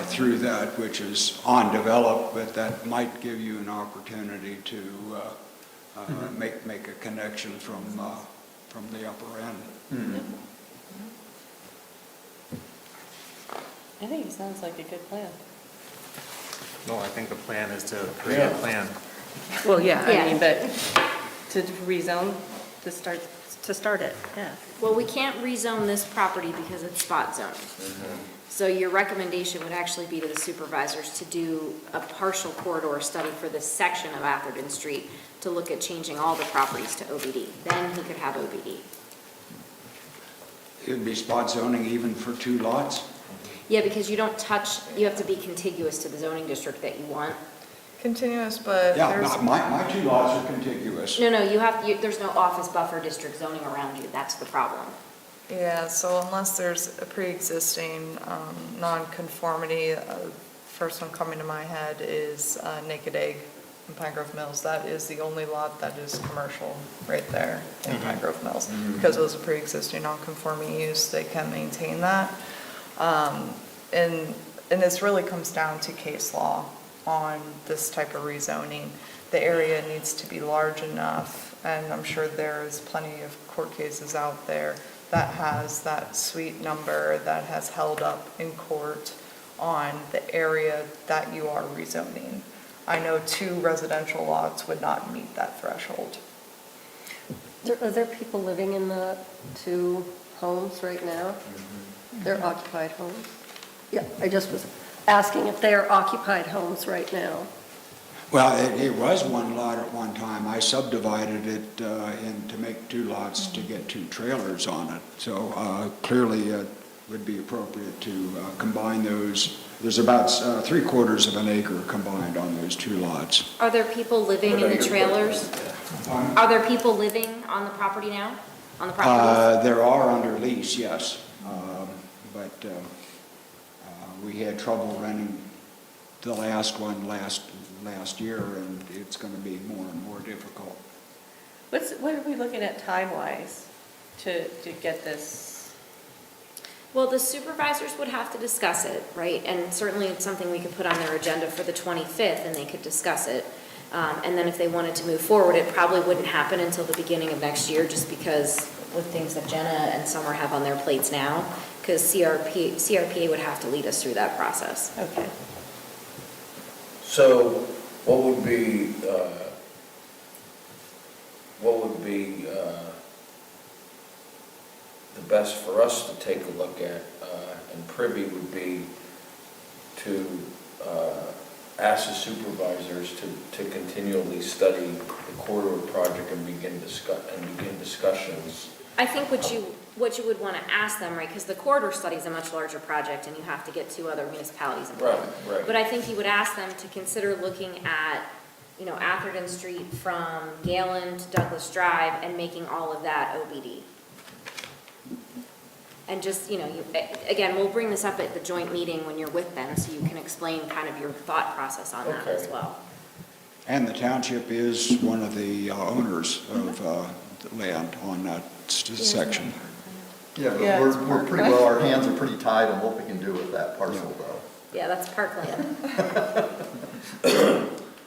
through that, which is undeveloped, but that might give you an opportunity to make a connection from the upper end. I think it sounds like a good plan. No, I think the plan is to create a plan. Well, yeah, Yeah. I mean, but to rezone, to start it, yeah. Well, we can't rezone this property because it's spot zone. So your recommendation would actually be to the supervisors to do a partial corridor study for this section of Atherton Street to look at changing all the properties to OBD. Then he could have OBD. It would be spot zoning even for 2 lots? Yeah, because you don't touch, you have to be contiguous to the zoning district that you want. Continuous, but Yeah, there's, my 2 lots are contiguous. No, there's no office buffer district zoning around you. That's the problem. yeah, so unless there's a pre-existing non-conformity, first one coming to my head is Naked Egg in Pine Grove Mills. That is the only lot that is commercial right there in Pine Grove Mills. Because it was a pre-existing non-conforming use, they can maintain that. And this really comes down to case law on this type of rezoning. The area needs to be large enough, and I'm sure there's plenty of court cases out there that has that suite number that has held up in court on the area that you are rezoning. I know 2 residential lots would not meet that threshold. Are there people living in the 2 homes right now? They're occupied homes? Yeah, I just was asking if they are occupied homes right now. Well, it was 1 lot at one time. I subdivided it to make 2 lots to get 2 trailers on it. So clearly it would be appropriate to combine those. There's about 3/4 of an acre combined on those 2 lots. Are there people living in the trailers? Are there people living on the property now? On the property? There are under lease, yes. But we had trouble renting the last one last year, and it's going to be more and more difficult. What are we looking at time-wise to get this? Well, the supervisors would have to discuss it, right? And certainly it's something we could put on their agenda for the 25th, and they could discuss it. And then if they wanted to move forward, it probably wouldn't happen until the beginning of next year, just because with things that Jenna and Summer have on their plates now, because CRPA would have to lead us through that process. Okay. So what would be the best for us to take a look at and privy would be to ask the supervisors to continually study the corridor project and begin discussions. I think what you would want to ask them, right, because the corridor study is a much larger project and you have to get 2 other municipalities involved. Right. But I think you would ask them to consider looking at, Atherton Street from Galen to Douglas Drive and making all of that OBD. And just, again, we'll bring this up at the joint meeting when you're with them so you can explain kind of your thought process on that as well. And the township is one of the owners of the land on that section. Yeah, but Yeah, it's we're pretty well, our hands are pretty tied on what we can do with that parcel, though. Yeah, that's parkland.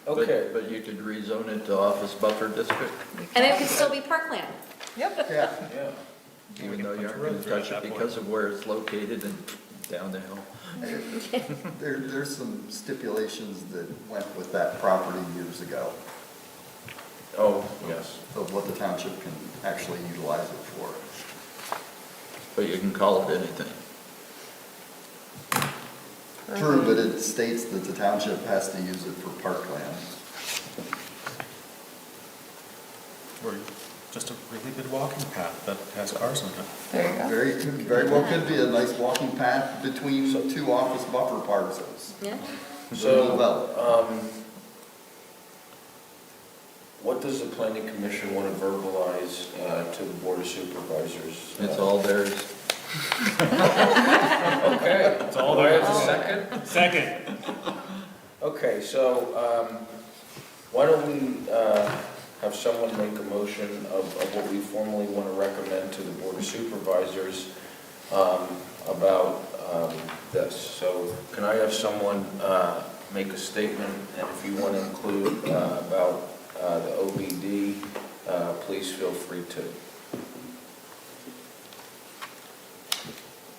Okay. But you could rezone it to office buffer district, And it could still be parkland. Yep. Yeah. Yeah. even though you aren't going to touch it because of where it's located and down the hill. There's some stipulations that went with that property years ago Oh, yes. of what the township can actually utilize it for. But you can call it anything. True, but it states that the township has to use it for parkland. Or just a really good walking path that has cars on it. There you go. Very well could be a nice walking path between 2 office buffer parcels. Yeah. So, what does the planning commission want to verbalize to the board of supervisors? It's all theirs. Okay. It's all Do I there. have a second? Second. Okay, so why don't we have someone make a motion of what we formally want to recommend to the board of supervisors about this. So can I have someone make a statement, and if you want to include about the OBD, please feel free to.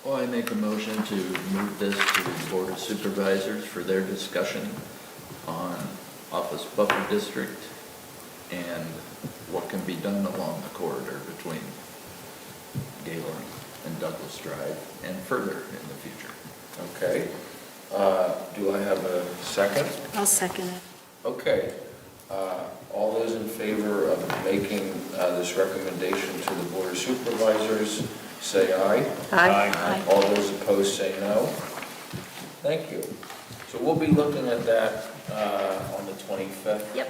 Well, I make a motion to move this to the Board of Supervisors for their discussion on office buffer district and what can be done along the corridor between Galen and Douglas Drive and further in the future. Okay. Do I have a second? I'll second it. Okay. All those in favor of making this recommendation to the Board of Supervisors, say aye. Aye. All those opposed, say no. Thank you. So we'll be looking at that on the 25th. Yep.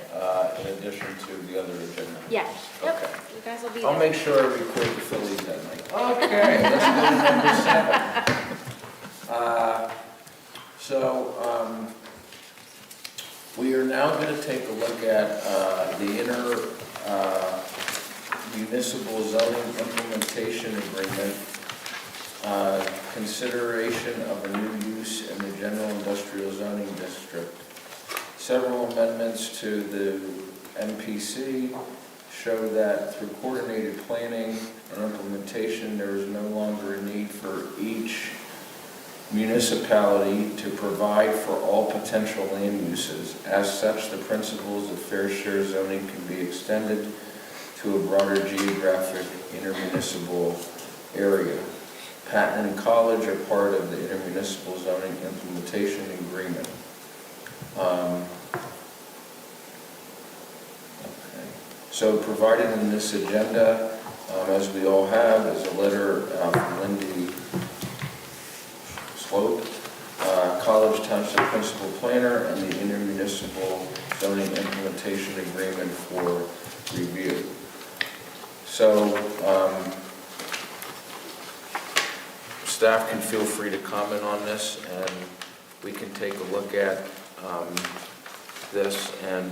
In addition to the other agenda. Yeah, yep, Okay. you guys will be I'll there. make sure I record the Phillies that night. Okay, let's go to number 7. We are now going to take a look at the municipal zoning implementation agreement, consideration of a new use in the general industrial zoning district. Several amendments to the MPC show that through coordinated planning and implementation, there is no longer a need for each municipality to provide for all potential land uses. As such, the principles of fair share zoning can be extended to a broader geographic intermunicipal area. Patton and College are part of the intermunicipal zoning implementation agreement. So provided in this agenda, as we all have, is a letter from Lindy Slope, College Township Principal Planner, and the intermunicipal zoning implementation agreement for review. So staff can feel free to comment on this, and we can take a look at this. And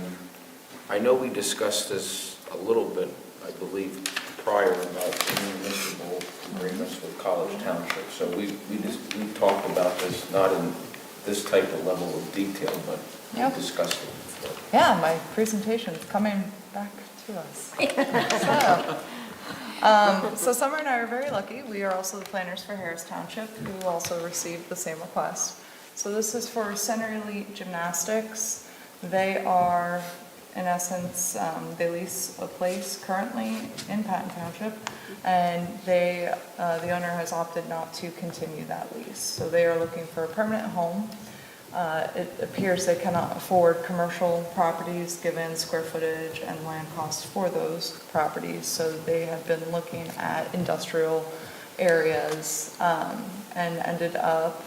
I know we discussed this a little bit, I believe, prior about intermunicipal agreements with College Township. So we talked about this, not in this type of level of detail, but we Yep. discussed it before. Yeah, my presentation's coming back to us. So Summer and I are very lucky. We are also the planners for Harris Township, who also received the same request. So this is for Center Elite Gymnastics. They are, in essence, they lease a place currently in Patton Township, and the owner has opted not to continue that lease. So they are looking for a permanent home. It appears they cannot afford commercial properties given square footage and land costs for those properties. So they have been looking at industrial areas and ended up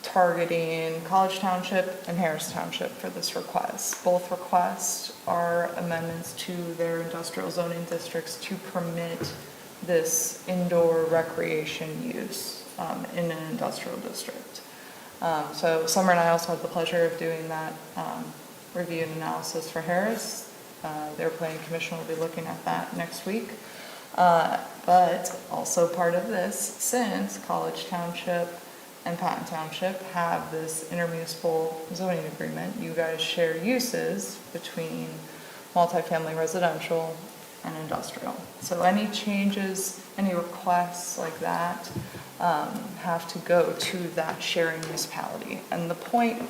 targeting College Township and Harris Township for this request. Both requests are amendments to their industrial zoning districts to permit this indoor recreation use in an industrial district. So Summer and I also had the pleasure of doing that review and analysis for Harris. Their planning commission will be looking at that next week. But also part of this, since College Township and Patton Township have this intermunicipal zoning agreement, you guys share uses between multifamily residential and industrial. So any changes, any requests like that have to go to that sharing municipality. And the point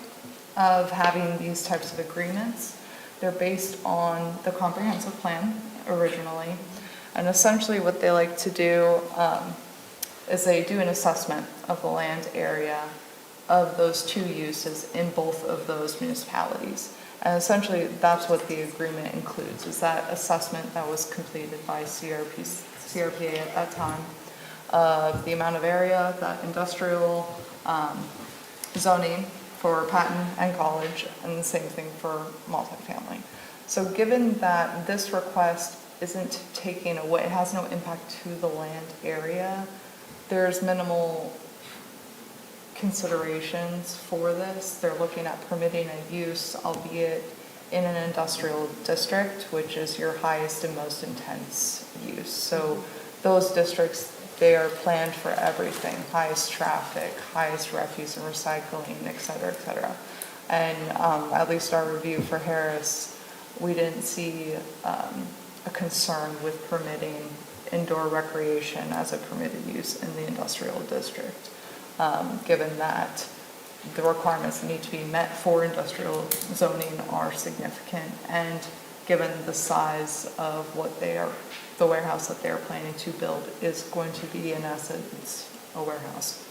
of having these types of agreements, they're based on the comprehensive plan originally. And essentially what they like to do is they do an assessment of the land area of those two uses in both of those municipalities. And essentially that's what the agreement includes, is that assessment that was completed by CRPA at that time of the amount of area, that industrial zoning for Patton and College, and the same thing for multifamily. So given that this request isn't taking away, it has no impact to the land area, there's minimal considerations for this. They're looking at permitting a use, albeit in an industrial district, which is your highest and most intense use. So those districts, they are planned for everything, highest traffic, highest refuse and recycling, et cetera, et cetera. And at least our review for Harris, we didn't see a concern with permitting indoor recreation as a permitted use in the industrial district, given that the requirements that need to be met for industrial zoning are significant, and given the size of what they are, the warehouse that they're planning to build is going to be, in essence, a warehouse.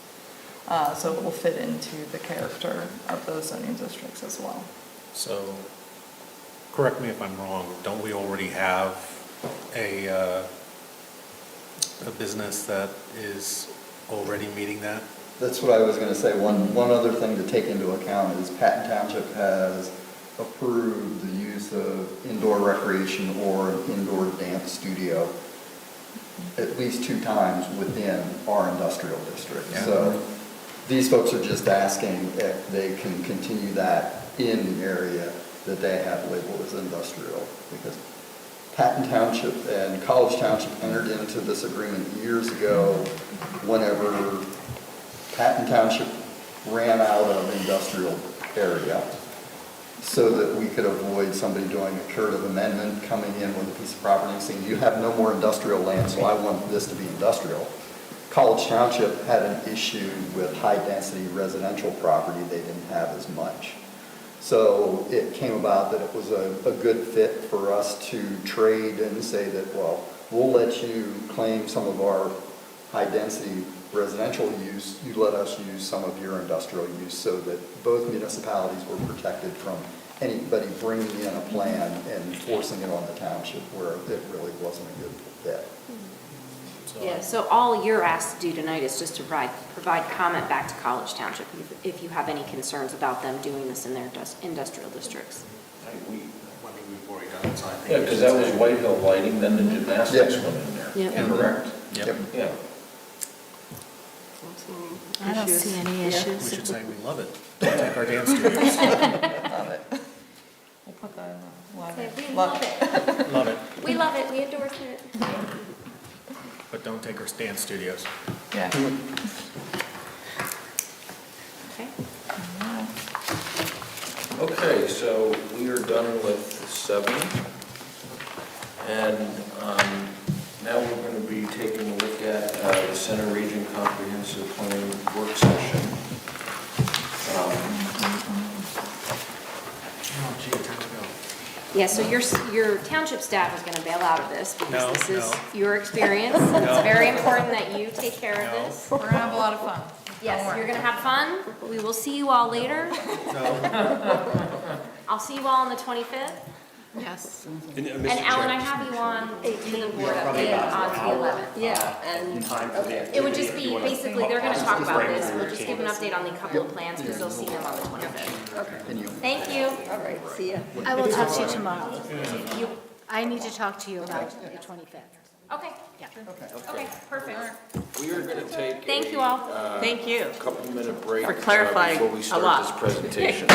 So it will fit into the character of those zoning districts as well. So, correct me if I'm wrong, don't we already have a business that is already meeting that? That's what I was going to say. One other thing to take into account is Patton Township has approved the use of indoor recreation or an indoor dance studio at least 2 times within our industrial district. Yeah. So these folks are just asking if they can continue that in the area that they have labeled as industrial, because Patton Township and College Township entered into this agreement years ago whenever Patton Township ran out of industrial area, so that we could avoid somebody doing a curative amendment, coming in with a piece of property and saying, you have no more industrial land, so I want this to be industrial. College Township had an issue with high-density residential property. They didn't have as much. So it came about that it was a good fit for us to trade and say that, well, we'll let you claim some of our high-density residential use, you let us use some of your industrial use, so that both municipalities were protected from anybody bringing in a plan and forcing it on the township where it really wasn't a good fit. Yeah, so all you're asked to do tonight is just to provide comment back to College Township if you have any concerns about them doing this in their industrial districts. We've already done it, so I think. Yeah, because that was White Hill Lighting, then the gymnastics Yeah. went in there. Yep. Correct? Yep. Yeah. I don't see any We issues. should say we love it. Don't take our dance studios. Love it. We'll put that in the love Say, it. we love it. Love it, We love it, we endorse it. but don't take our dance studios. Yeah. Okay. Okay, so we are done with 7. And now we're going to be taking a look at the Center Region Comprehensive Plan work session. Oh, gee, time to go. Yeah, so your township staff is gonna bail out of this No, because this is no. your experience. It's very important that you take care of No. this. We're gonna have a lot of fun. Yes, you're gonna have fun. We will see you all later. No, I'll see you all on the 25th. Yes. And Ellen, I have you on the board update on the 11th. Yeah, and, okay. It would just be, basically, they're gonna talk about this. We'll just give an update on the couple of plans because they'll see them on the 25th. Okay, Thank you. all right, see ya. I will talk to you tomorrow. You, I need to talk to you about the 25th. okay. Yeah. Okay, perfect. We are going to take Thank you all. Thank you. couple-minute break For clarifying before we a start lot. this presentation.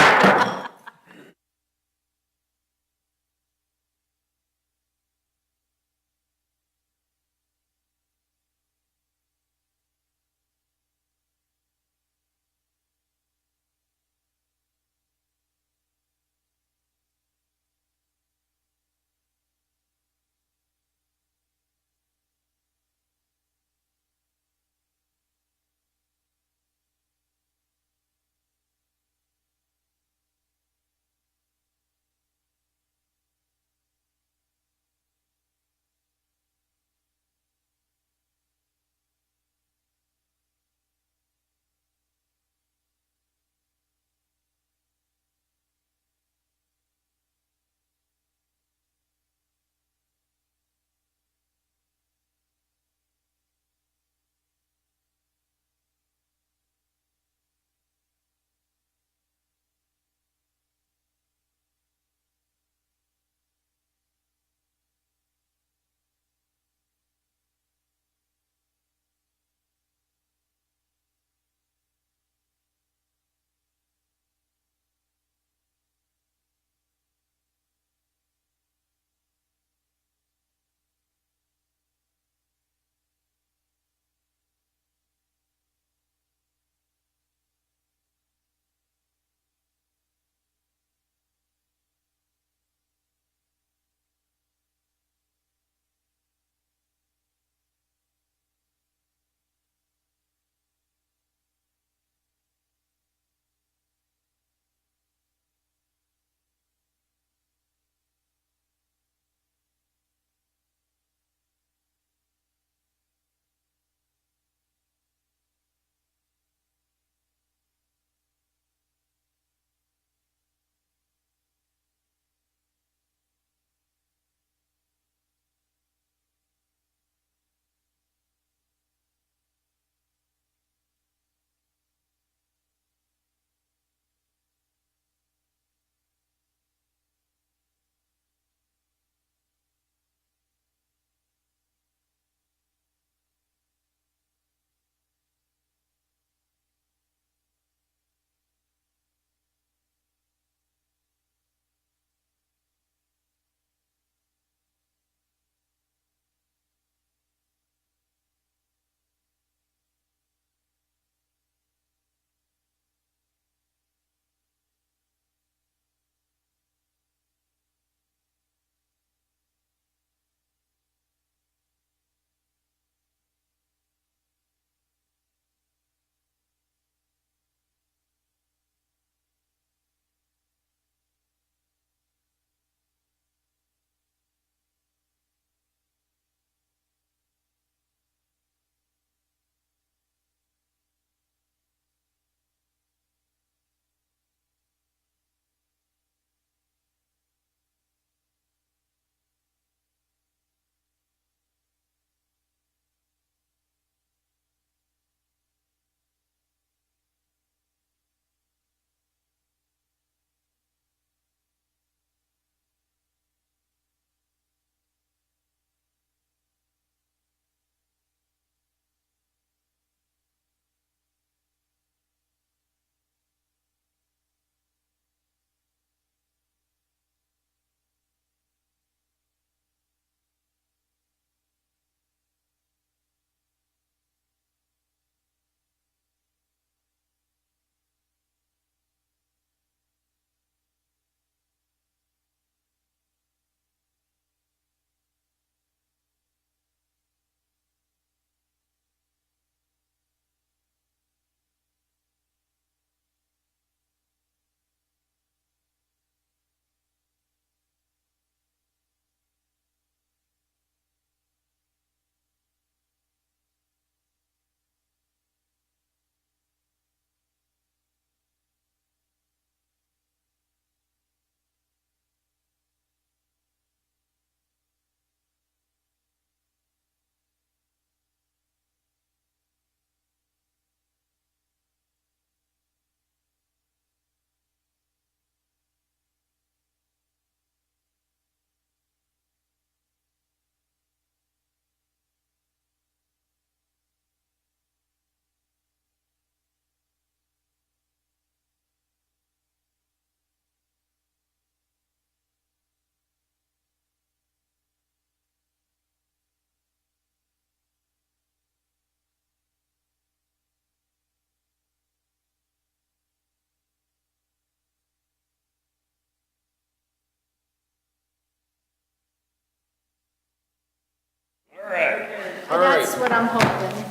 All right. That's what I'm hoping.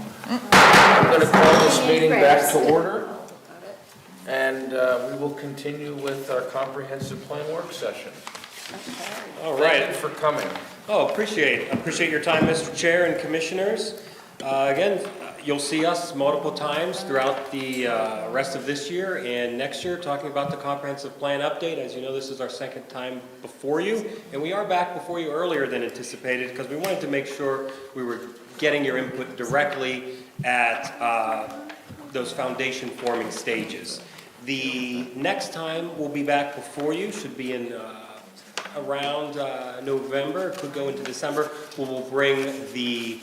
I'm going to call this meeting back to order, and we will continue with our comprehensive plan work session. All Thank right. you for coming. Oh, appreciate your time, Mr. Chair and Commissioners. Again, you'll see us multiple times throughout the rest of this year and next year talking about the comprehensive plan update. As you know, this is our second time before you, and we are back before you earlier than anticipated because we wanted to make sure we were getting your input directly at those foundation forming stages. The next time we'll be back before you should be in around November, it could go into December. We will bring the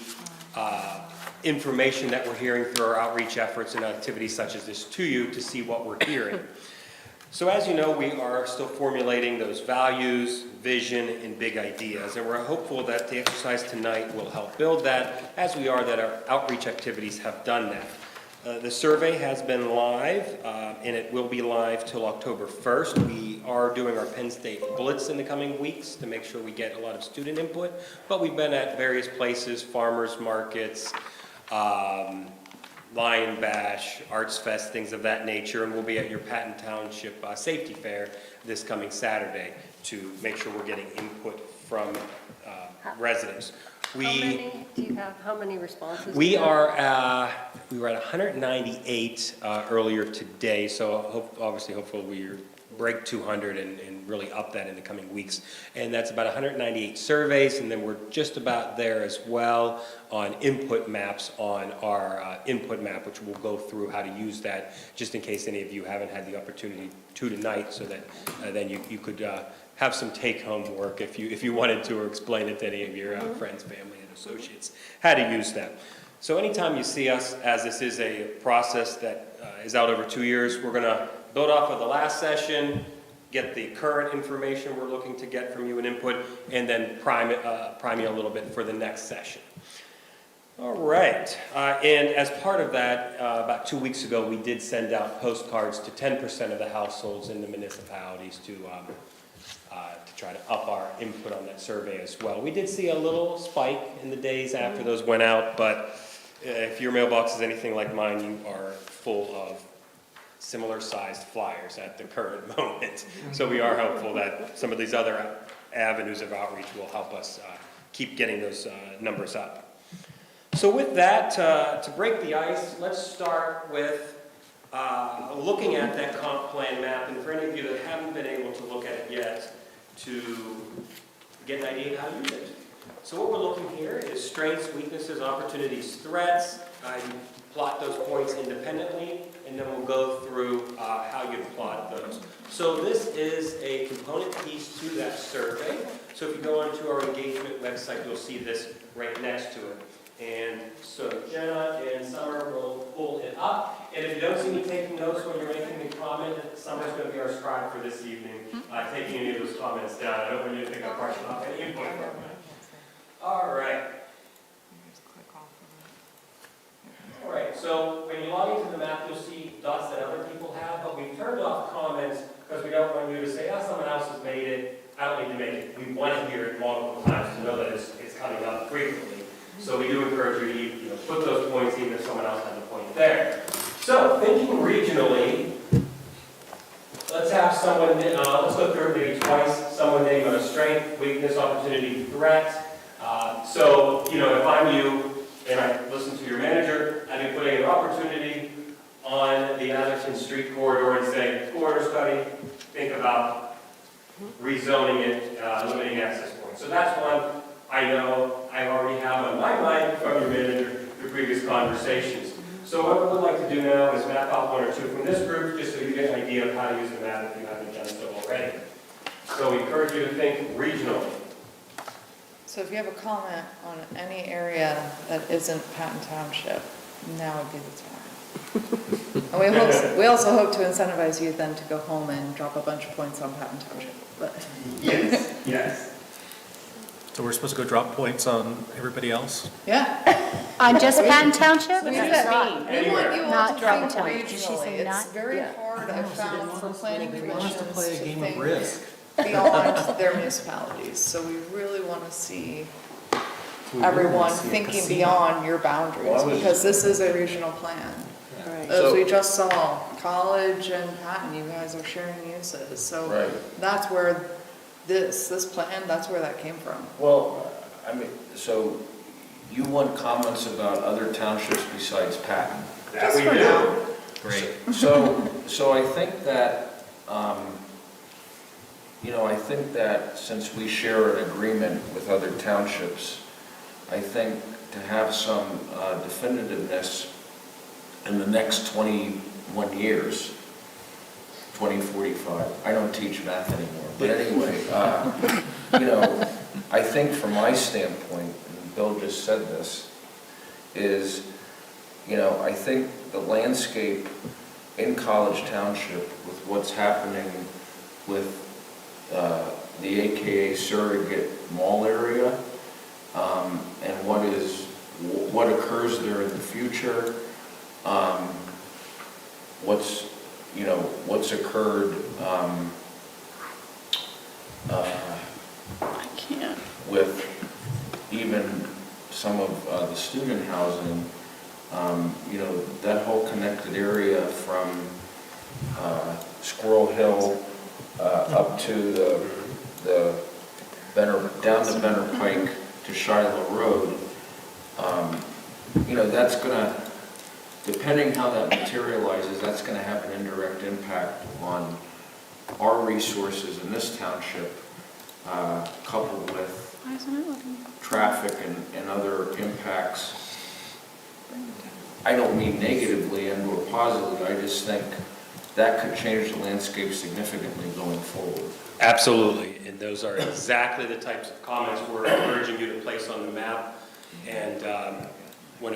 information that we're hearing through our outreach efforts and activities such as this to you to see what we're hearing. So as you know, we are still formulating those values, vision, and big ideas, and we're hopeful that the exercise tonight will help build that, as we are that our outreach activities have done that. The survey has been live, and it will be live till October 1st. We are doing our Penn State Blitz in the coming weeks to make sure we get a lot of student input, but we've been at various places, farmers markets, Lion Bash, Arts Fest, things of that nature, and we'll be at your Patton Township Safety Fair this coming Saturday to make sure we're getting input from residents. How many responses? We were at 198 earlier today, so hopefully we break 200 and really up that in the coming weeks. And that's about 198 surveys, and then we're just about there as well on input maps on our input map, which we'll go through how to use that, just in case any of you haven't had the opportunity to tonight, so that then you could have some take-home work if you wanted to, or explain it to any of your friends, family, and associates how to use that. So anytime you see us, as this is a process that is out over 2 years, we're going to build off of the last session, get the current information we're looking to get from you and input, and then prime you a little bit for the next session. All right, and as part of that, about 2 weeks ago, we did send out postcards to 10% of the households in the municipalities to try to up our input on that survey as well. We did see a little spike in the days after those went out, but if your mailbox is anything like mine, you are full of similar sized flyers at the current moment. So we are hopeful that some of these other avenues of outreach will help us keep getting those numbers up. So with that, to break the ice, let's start with looking at that comp plan map. And for any of you that haven't been able to look at it yet, to get an idea of how to use it. So what we're looking here is strengths, weaknesses, opportunities, threats. I plot those points independently, and then we'll go through how you plot those. So this is a component piece to that survey. So if you go onto our engagement website, you'll see this right next to it. And so Jenna and Summer will pull it up. And if you don't see me taking notes when you're making a comment, Summer's going to be our scribe for this evening, taking any of those comments down. I don't want you to think I'm brushing off any input from it. All right. All right, so when you log into the map, you'll see dots that other people have, but we've turned off comments because we don't want you to say, someone else has made it, I don't need to make it. We want to hear it multiple times to know that it's coming up frequently. So we do encourage you to put those points even if someone else has a point there. So thinking regionally, let's have someone, let's go through it maybe twice, someone name a strength, weakness, opportunity, threat. So, if I'm you and I listen to your manager, I'd be putting an opportunity on the Atherton Street corridor and saying, corridor study, think about rezoning it, limiting access points. So that's one I know I already have on my mind from your manager through previous conversations. So what we'd like to do now is map out one or two from this group, just so you get an idea of how to use the map if you haven't done so already. So we encourage you to think regionally. So if you have a comment on any area that isn't Patton Township, now would be the time. And we also hope to incentivize you then to go home and drop a bunch of points on Patton Township. But Yes. So we're supposed to go drop points on everybody else? yeah. On just Patton Township? We want you all Not to drop think points. Did she regionally. say It's not? very hard, I've found, for planning commissions to play a game of think Risk. beyond their municipalities. So we really want to see We really everyone wanna see a thinking casino. beyond your boundaries, Well, I was- because this is a regional plan. Right. As we just saw, College and Patton, you guys are sharing uses, so Right. that's where this plan, that's where that came from. Well, I mean, so you want comments about other townships besides Patton? Just for now. Great. So I think that, I think that since we share an agreement with other townships, I think to have some definitiveness in the next 21 years, 2045, I don't teach math anymore, but anyway, I think from my standpoint, and Bill just said this, is, I think the landscape in College Township with what's happening with the AKA surrogate mall area, and what occurs there in the future, what's occurred, I can't. with even some of the student housing, that whole connected area from Squirrel Hill up to the down the Benner Pike to Shiloh Road, that's gonna, depending how that materializes, that's gonna have an indirect impact on our resources in this township, coupled with traffic and other impacts. I don't mean negatively and or positively, I just think that could change the landscape significantly going forward. Absolutely, and those are exactly the types of comments we're urging you to place on the map. And when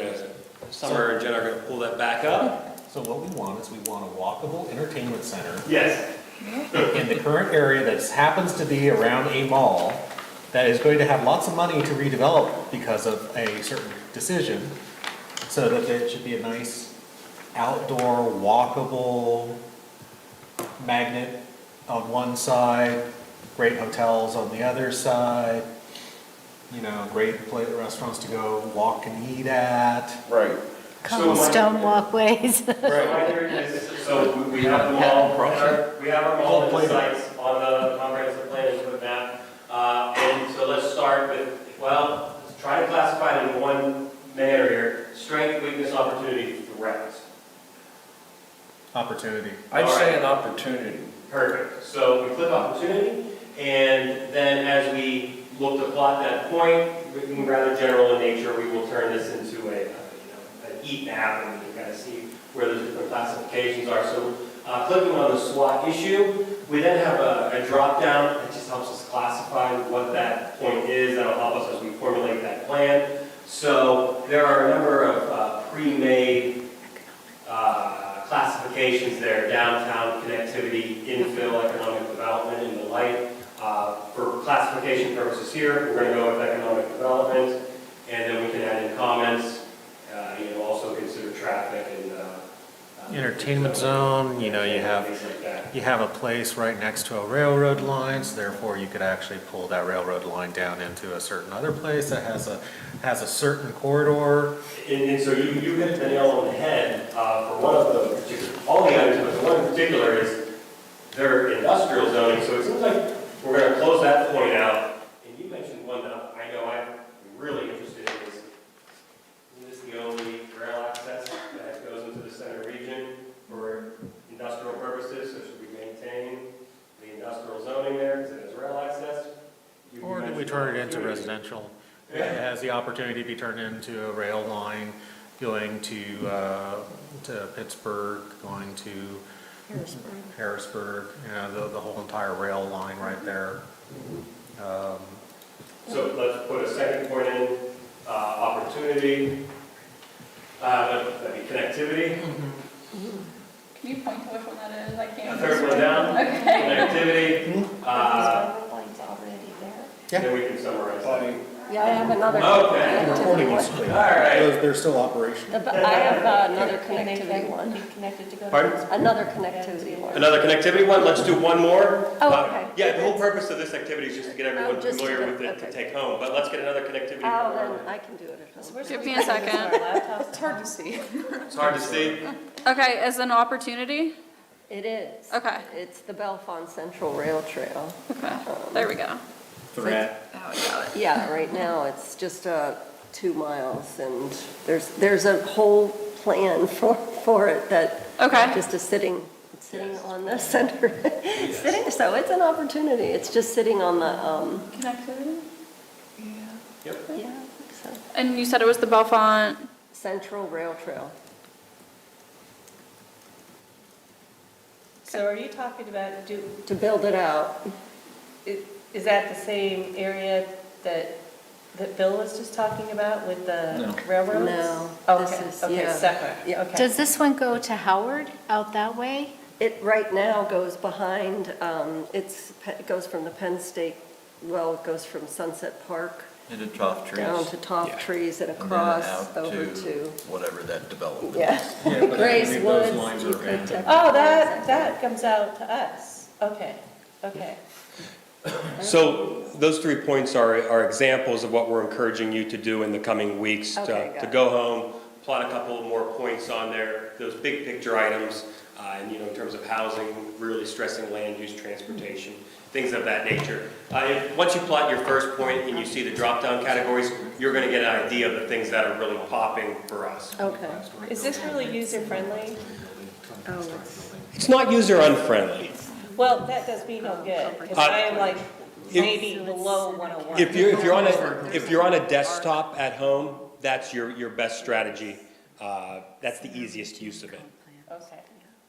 Summer and Jen are going to pull that back up. So what we want is we want a walkable entertainment center Yes. in the current area that happens to be around a mall that is going to have lots of money to redevelop because of a certain decision, so that it should be a nice outdoor walkable magnet on one side, great hotels on the other side, great restaurants to go walk and eat at. Right. Cobblestone walkways. So we have them all, we have our mall and the sites on the comprehensive plan input map. And so let's start with, let's try to classify it in one manner here: strength, weakness, opportunity, threat. Opportunity. I'd say an opportunity. Perfect. So we click opportunity, and then as we look to plot that point, being rather general in nature, we will turn this into an heat map, and we can kind of see where the different classifications are. So clicking on the SWOT issue, we then have a drop-down that just helps us classify what that point is. That'll help us as we formulate that plan. So there are a number of pre-made classifications there: downtown connectivity, infill, economic development, and the like. For classification purposes here, we're going to go with economic development, and then we can add in comments. Also consider traffic and Entertainment zone, you have things like that. You have a place right next to a railroad line, so therefore you could actually pull that railroad line down into a certain other place that has a certain corridor. And so you hit the nail on the head for one of the particular, all the items, but the one in particular is their industrial zoning. So it seems like we're going to close that point out. And you mentioned one that I know I'm really interested in is this the only rail access that goes into the center region for industrial purposes? So should we maintain the industrial zoning there because it has rail access? Or do we turn it into residential? It has the opportunity to be turned into a rail line going to Pittsburgh, going to Harrisburg, the whole entire rail line right there. So let's put a second point in, opportunity, that'd be connectivity. Can you point to which one that is? I A can't. third one down, connectivity, Railroad line's already there. then we can summarize that. Yeah, I have another. Okay. The recording is connectivity clear. All right. They're still operational. one. I have another Can they connectivity one. be connected to go to? Pardon? Another connectivity one. Another connectivity one, let's do one more. Oh, okay. Yeah, the whole purpose of this activity is just to get everyone just to familiar get- with it to okay. take home, but let's get another connectivity. Oh, one. then I can do it at home. Give me a second. It's hard to see. It's hard to see. Okay, as an opportunity? It is. Okay. It's the Bellefonte Central Rail Trail. Okay, there we go. Thread. Now we got it. Yeah, right now, it's just 2 miles, and there's a whole plan for it that Okay. just is sitting on the center. So it's an opportunity. It's just sitting on the, Connectivity? yeah, I think so. And you said it was the Bellefonte? Central Rail Trail. So are you talking about, To build it out. is that the same area that Bill was just talking about with the No. railroads? No, Okay, this is- okay, yeah. separate, Yeah. okay. Does this one go to Howard out that way? It right now goes behind, it goes from the Penn State, well, it goes from Sunset Park Into top trees. down to Top Yeah. Trees and and then across out over to, whatever that development yeah. is. Yeah, but I Grace believe those Woods. lines you are could abandoned. technically Oh, say that comes out to us. Okay, okay. So those 3 points are examples of what we're encouraging you to do in the coming weeks. Okay, got To it. go home, plot a couple more points on there, those big picture items, and in terms of housing, really stressing land use, transportation, things of that nature. Once you plot your first point and you see the drop-down categories, you're going to get an idea of the things that are really popping for us. Okay. Is this really user-friendly? Oh, it's, It's not user-unfriendly. Well, that does me no good, because I am like maybe below 101. If you're on a desktop at home, that's your best strategy. That's the easiest use of it. Okay.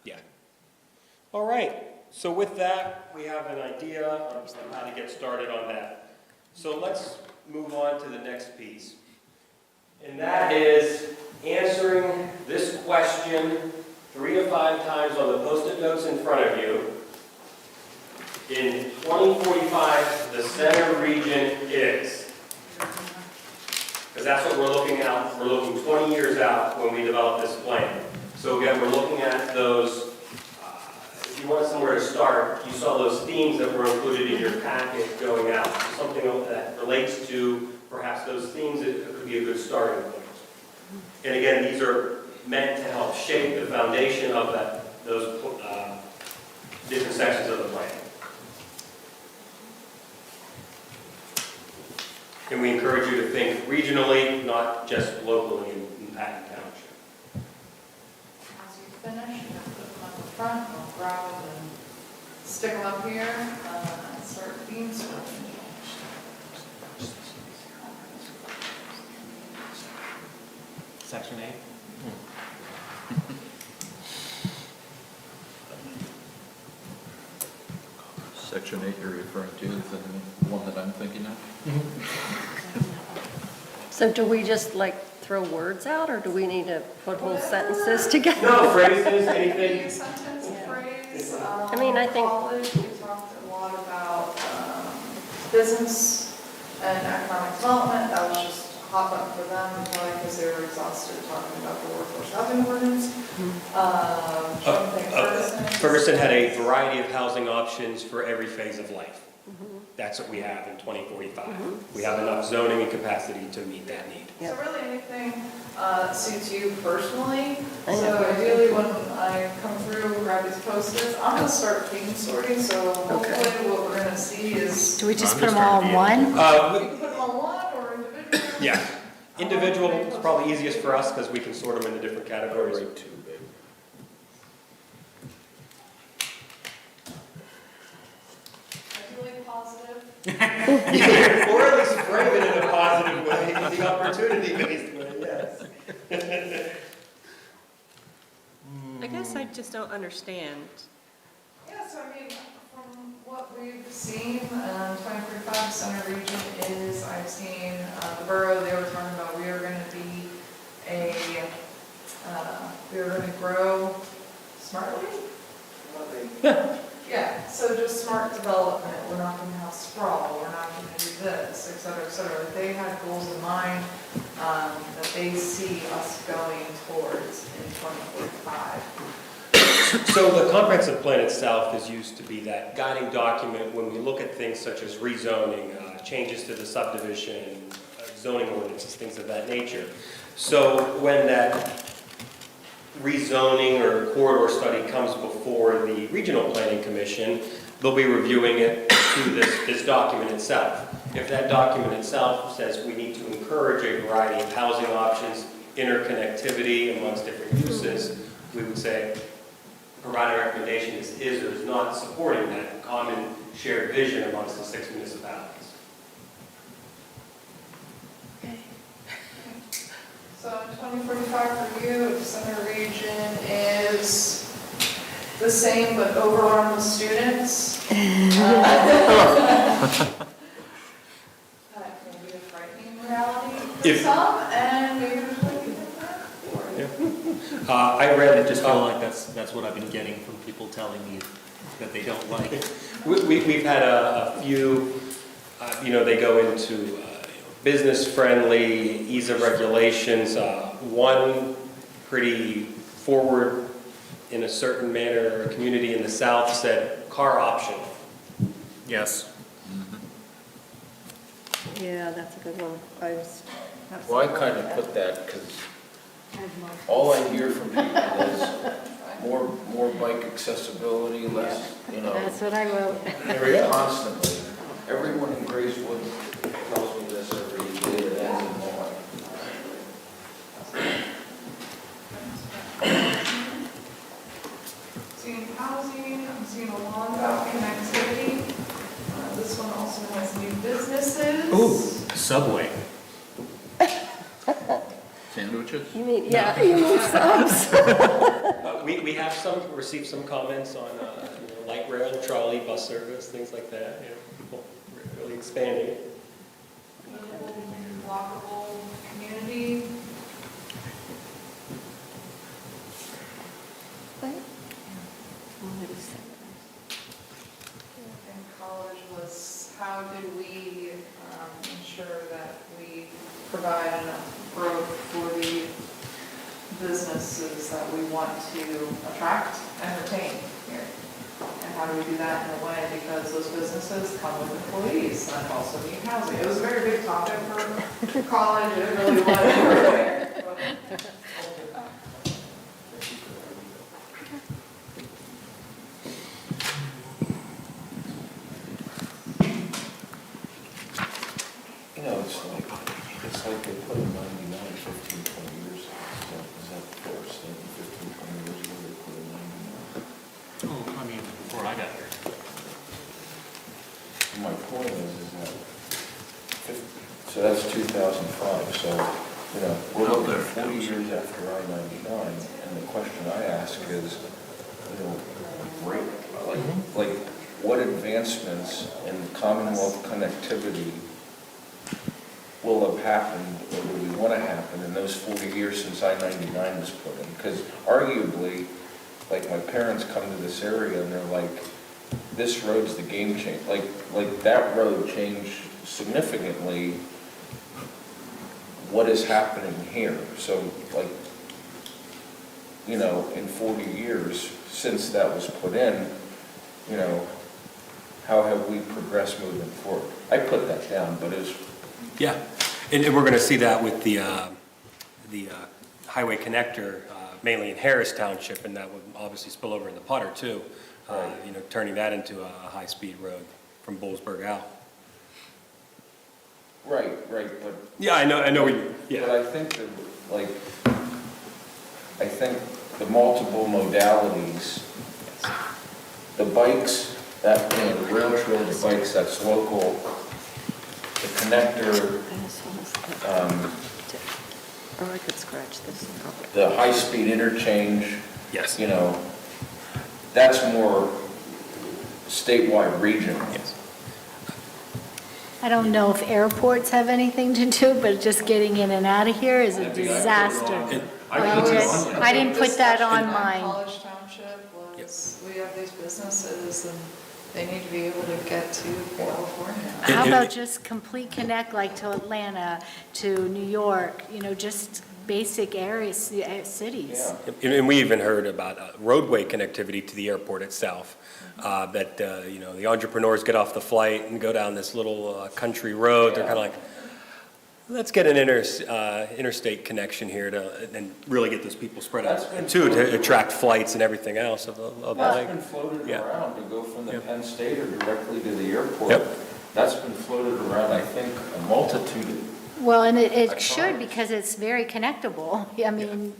Yeah. All right. So with that, we have an idea of how to get started on that. So let's move on to the next piece. And that is answering this question 3 to 5 times on the Post-it notes in front of you. In 2045, the center region is. Because that's what we're looking at. We're looking 20 years out when we develop this plan. So again, we're looking at those, if you want somewhere to start, you saw those themes that were included in your packet going out. Something that relates to perhaps those themes, it could be a good starting point. And again, these are meant to help shape the foundation of those different sections of the plan. And we encourage you to think regionally, not just locally in Patton Township. As you finish, you have to put them up the front, I'll grab them and stick them up here, and start being sorted. Section 8? Section 8 you're referring to is the one that I'm thinking of? so do we just like throw words out, or do we need to put whole sentences together? No, phrases, anything. Any sentence, phrase, I mean, I think- college, we talked a lot about, business and economic development, that was just a hot button for them, probably because they were exhausted talking about the workforce housing ordinance. Trying to think, Ferguson. Ferguson had a variety of housing options for every phase of life. That's what we have in 2045. We have enough zoning and capacity to meet that need. So really anything that suits you personally. I know. So ideally, when I come through, grab these Post-its, I'm gonna start theme sorting, so hopefully what we're gonna see is. Do we just put them all in one? We can put them on one or individual. Yeah, individual is probably easiest for us because we can sort them into different categories. Ideally positive. Or at least frame it in a positive way, the opportunity-based way, yes. I guess I just don't understand. Yeah, so I mean, from what we've seen, 2045 center region is, I've seen the borough, they were talking about we are gonna be we are gonna grow smartly? Yeah, so just smart development, we're not gonna have sprawl, we're not gonna do this, et cetera, et cetera. They had goals in mind that they see us going towards in 2045. So the comprehensive plan itself is used to be that guiding document when we look at things such as rezoning, changes to the subdivision, zoning ordinances, things of that nature. So when that rezoning or corridor study comes before the Regional Planning Commission, they'll be reviewing it to this document itself. If that document itself says we need to encourage a variety of housing options, interconnectivity amongst different uses, we would say, provide a recommendation is or is not supporting that common shared vision amongst the 6 municipalities. So in 2045 for you, the center region is the same but overrun with students. That can be a frightening reality for some, and maybe there's way different for you. I read I just feel like that's what I've been getting from people telling me that they don't like. We've had a few, they go into business-friendly, ease of regulations. One pretty forward in a certain manner, a community in the south said car option. Yes. Yeah, that's a good one. Well, I kind of put that because all I hear from people is more bike accessibility, less, That's what I wrote. constantly. Everyone in Gracewood tells me this every day that ends in one. Seeing housing, I'm seeing a lot about connectivity. This one also has new businesses. Ooh, Subway. Sandwiches? You mean, yeah, you mean subs. We have received some comments on light rail, trolley, bus service, things like that. People really expanding it. Walkable community. In college was how do we ensure that we provide enough growth for the businesses that we want to attract and retain here? And how do we do that in a way, because those businesses come with employees that also need housing. It was a very big topic for college, it really was. It's like they put in 99, 15, 20 years ago. Is that fair statement? 15, 20 years ago they put in 99? Oh, I mean, before I got here. And my point is that, so that's 2005, so, we're looking at 40 years after I-99, and the question I ask is, like, what advancements in Commonwealth connectivity will have happened, or do we want to happen in those 40 years since I-99 was put in? Because arguably, like, my parents come to this area and they're like, this road's the game changer. Like that road changed significantly what is happening here. So, like, in 40 years since that was put in, how have we progressed moving forward? I put that down, but it's... Yeah, and we're going to see that with the highway connector, mainly in Harris Township, and that would obviously spill over in the Putter too. Turning that into a high-speed road from Bullsburg out. Right, but... Yeah, I know. But I think the multiple modalities, the bikes, the rail trail, the bikes, that's local, the connector, Or I could scratch this now. the high-speed interchange. Yes. That's more statewide regional. Yes. I don't know if airports have anything to do, but just getting in and out of here is a disaster. I didn't put that on mine. College Township was, we have these businesses and They need to be able to get to California. How about just complete connect, like to Atlanta, to New York, just basic areas, cities? And we even heard about roadway connectivity to the airport itself, that, the entrepreneurs get off the flight and go down this little country road. They're kind of like, let's get an interstate connection here and really get those people spread out, too, to attract flights and everything else of the That's lake. been floated Yeah. around to go from the Penn State or directly to the airport. Yep. That's been floated around, I think, a multitude of. Well, and it Like should, cars. because it's very connectable. I mean,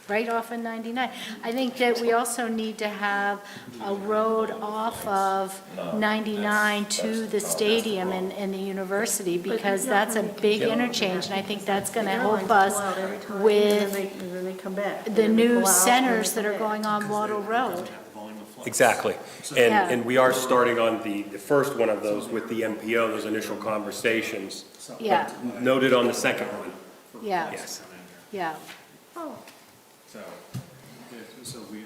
right off of 99. I think that we also need to have a road off of 99 to the stadium and the university, because that's a big interchange, and I think that's going to help us with the new centers that are going on Waddle Road. Exactly. Yeah. And we are starting on the first one of those with the MPO, those initial conversations. Yeah, Noted on the second one, yeah, yes. yeah. So we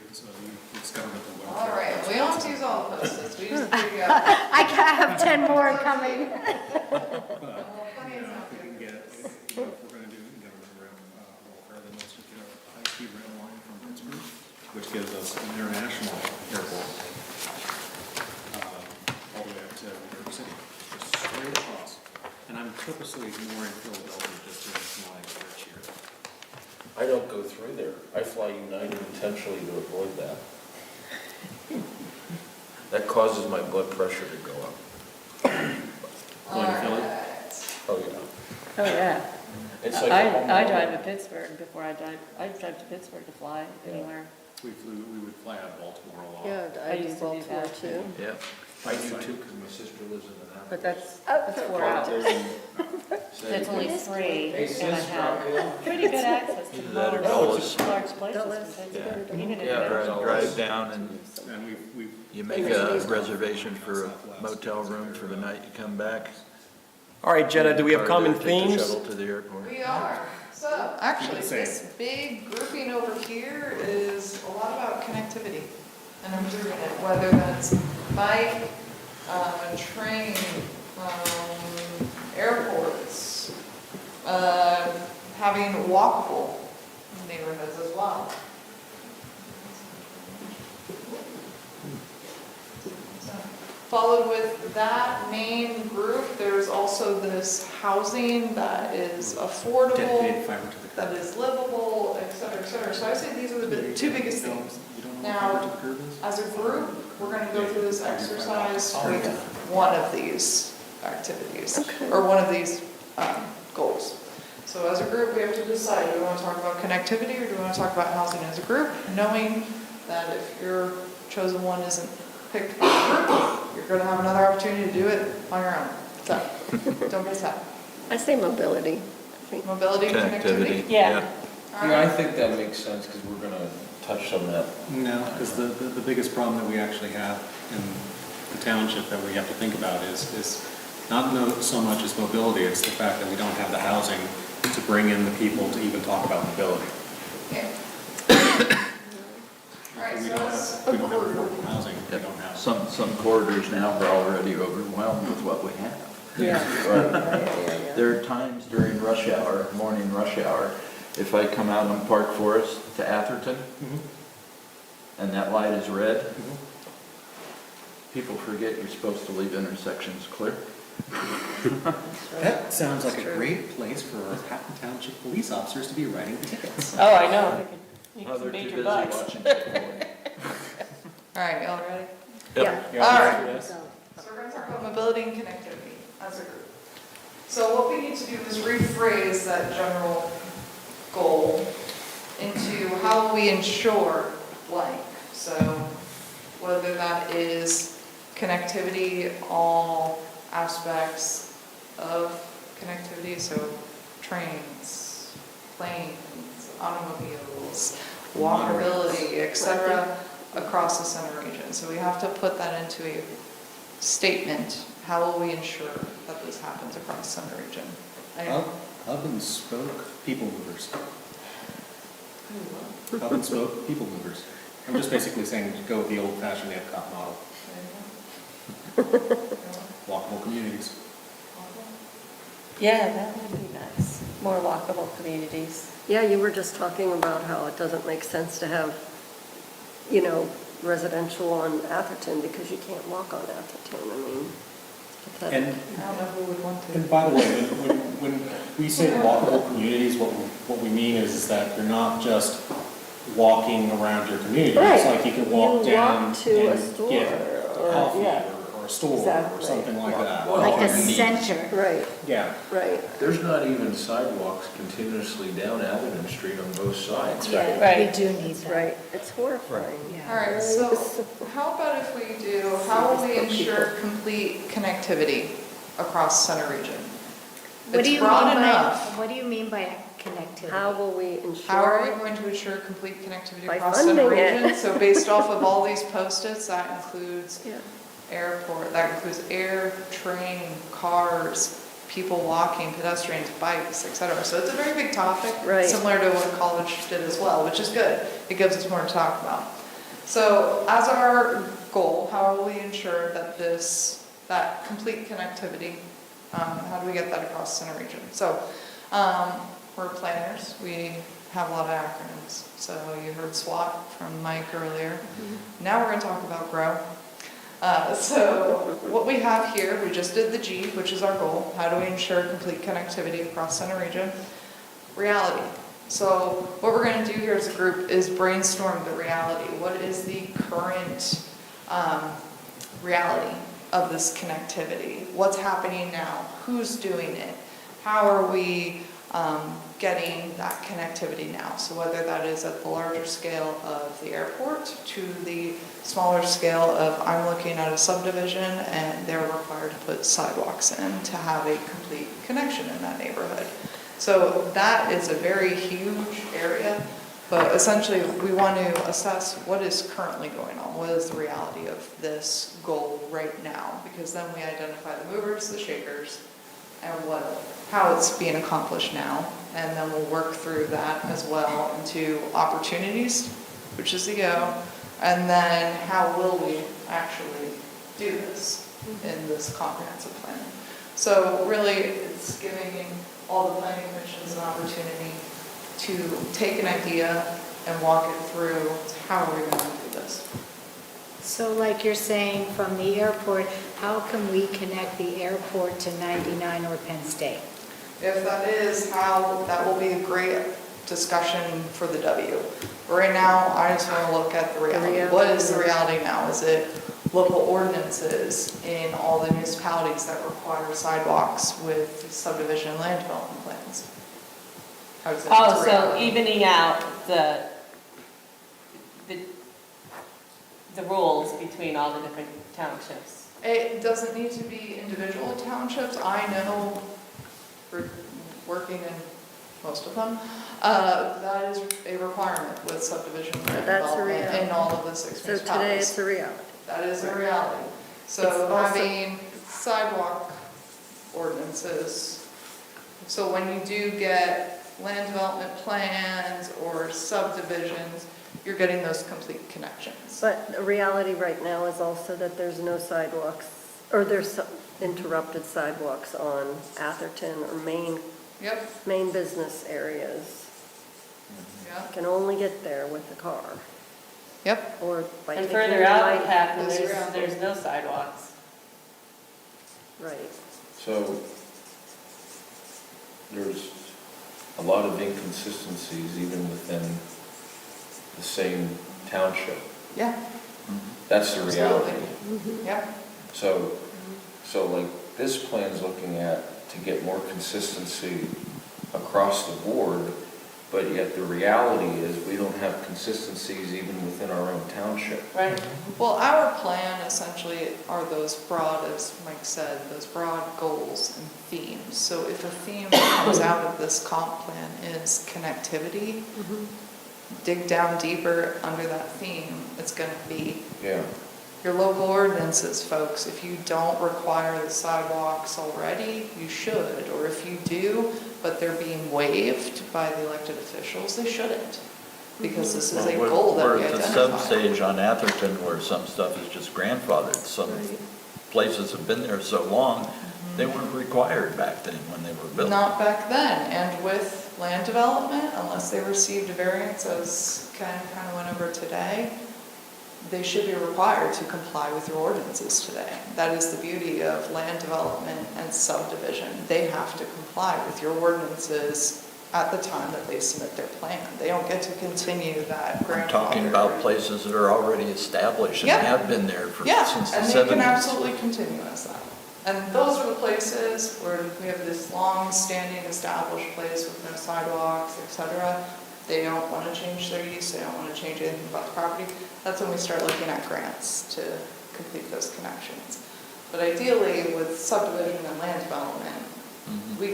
discovered that the All right, we don't have to use all the post-its, we just figure out. I have 10 more coming. If we can get, if we're gonna do government rail, welfare, then let's just get a high-speed rail line from Pittsburgh, which gives us an international airport, all the way up to New York City, just straight across. And I'm purposely ignoring Philadelphia just to my search here. I don't go through there. I fly United intentionally to avoid that. That causes my blood pressure to go up. Going to Philly? Oh, yeah. Oh, yeah. It's like a home I run. drive to Pittsburgh before I drive to Pittsburgh to fly anywhere. We would fly out of Baltimore a lot. Yeah, I I do used to do Baltimore that. too. Yeah. I do too, because my sister lives in the But that's 4 hours. That's only 3, and I have pretty good access to That or large Dulles. places. Even if Yeah, it's- drive down and And we've you make a reservation for a motel room for the night you come back. All right, Jenna, do we have Car common there, take the themes? shuttle to the airport. We are. So, actually, this big grouping over here is a lot about connectivity and improving it, whether that's bike, train, airports, having walkable neighborhoods as well. Followed with that main group, there's also this housing that is affordable, dedicated fiber to the curb. that is livable, et cetera, et cetera. So I say these are the two biggest things. You don't know what fiber to Now, the curb is? as a group, we're gonna go through this exercise with one of these activities, or one of these goals. So as a group, we have to decide, do we wanna talk about connectivity, or do we wanna talk about housing as a group? Knowing that if your chosen one isn't picked by the group, you're gonna have another opportunity to do it on your own. So, don't get sad. I say mobility. Mobility, connectivity. Yeah. Yeah, I think that makes sense, because we're gonna touch on that. No, because the biggest problem that we actually have in the township that we have to think about is not so much as mobility, it's the fact that we don't have the housing to bring in the people to even talk about mobility. Yeah. All right, We so don't let's, have affordable housing, we don't have. Some corridors now are already overwhelmed with what we have. Yeah. There are times during rush hour, morning rush hour, if I come out on Park Forest to Atherton, and that light is red, people forget you're supposed to leave intersections clear. That sounds like a great place for our Patton Township police officers to be writing the tickets. Oh, I know. You Oh, can they're beat too your busy butts. watching football. all right, y'all ready? Yep. All right. So we're going to talk about mobility and connectivity as a group. So what we need to do is rephrase that general goal into how will we ensure blank. So whether that is connectivity, all aspects of connectivity, so trains, planes, automobiles, walkability, etc., across the center region. So we have to put that into a statement. How will we ensure that this happens across the center region? Hub and spoke people movers. Hub and spoke people movers. I'm just basically saying, go with the old-fashioned Epcot model. Walkable communities. Yeah, that would be nice. More walkable communities. Yeah, you were just talking about how it doesn't make sense to have, you know, residential on Atherton because you can't walk on Atherton. I mean, pathetic. And, I don't know who would want to. and by the way, when we say walkable communities, what we mean is that you're not just walking around your community. It's Right. like you can walk You down walk to a and store get or- coffee yeah. or a store or Exactly. something like that. Like a Well, center. Right, Yeah. right. There's not even sidewalks continuously down Atherton Street on both sides. Yeah, we Right. do need That's that. right. It's horrifying. Yeah. All right, so how about if we do, how will we ensure complete connectivity across Center Region? What do It's you broad mean by, enough. what do you mean by connectivity? How will we How are we ensure it? going to ensure complete connectivity By across Center funding it. Region? So based off of all these post-its, that includes Yeah. airport, that includes air, train, cars, people walking, pedestrians, bikes, et cetera. So it's a very big topic, Right. similar to what college did as well, which is good. It gives us more to talk about. So as our goal, how will we ensure that that complete connectivity, how do we get that across Center Region? So we're planners, we have a lot of acronyms. So you heard SWAT from Mike earlier. Now we're going to talk about GROW. So what we have here, we just did the G, which is our goal. How do we ensure complete connectivity across Center Region? Reality. So what we're going to do here as a group is brainstorm the reality. What is the current reality of this connectivity? What's happening now? Who's doing it? How are we getting that connectivity now? So whether that is at the larger scale of the airport to the smaller scale of I'm looking at a subdivision and they're required to put sidewalks in to have a complete connection in that neighborhood. So that is a very huge area, but essentially we want to assess what is currently going on. What is the reality of this goal right now? Because then we identify the movers, the shakers, and how it's being accomplished now. And then we'll work through that as well into opportunities, which is the O, and then how will we actually do this in this comprehensive plan. So really, it's giving all the planning commissions an opportunity to take an idea and walk it through. How are we going to do this? So like you're saying, from the airport, how can we connect the airport to 99 or Penn State? If that is how, that will be a great discussion for the W. Right now, I just want to look at the reality. What is the reality now? Is it local ordinances in all the municipalities that require sidewalks with subdivision and land development plans? How does that Oh, it's a so reality. evening out the rules between all the different townships. It doesn't need to be individual townships. I know, for working in most of them, that is a requirement with subdivision land That's a development in reality. all of the six So municipalities. today it's a reality. That is a reality. It's So also- having sidewalk ordinances, so when you do get land development plans or subdivisions, you're getting those complete connections. But the reality right now is also that there's no sidewalks, or there's interrupted sidewalks on Atherton or Yep, main business areas. yeah, Can only get there with the car yep. or by And taking further the out, light. Patton, This route. there's no sidewalks. Right. So there's a lot of inconsistencies even within the same township. Yeah, That's the reality. yep. So like this plan's looking at to get more consistency across the board, but yet the reality is we don't have consistencies even within our own township. Right. Well, our plan essentially are those broad, as Mike said, those broad goals and themes. So if a theme that comes out of this comp plan is connectivity, dig down deeper under that theme, it's going to be Yeah. your local ordinances, folks. If you don't require the sidewalks already, you should. Or if you do, but they're being waived by the elected officials, they shouldn't. Because this is a goal that we We're at the identified. sub-stage on Atherton where some stuff is just grandfathered, some places have been there so long, they weren't required back then when they were built. Not back then, and with land development, unless they received a variance, as Ken kind of went over today, they should be required to comply with your ordinances today. That is the beauty of land development and subdivision. They have to comply with your ordinances at the time that they submit their plan. They don't get to continue that I'm grandfather. talking about places that are already established and Yeah. have been there for, Yeah, since the and 70s. they can absolutely continue as that. And those are the places where we have this long-standing established place with no sidewalks, et cetera. They don't want to change their use, they don't want to change anything about the property. That's when we start looking at grants to complete those connections. But ideally, with subdivision and land development, we,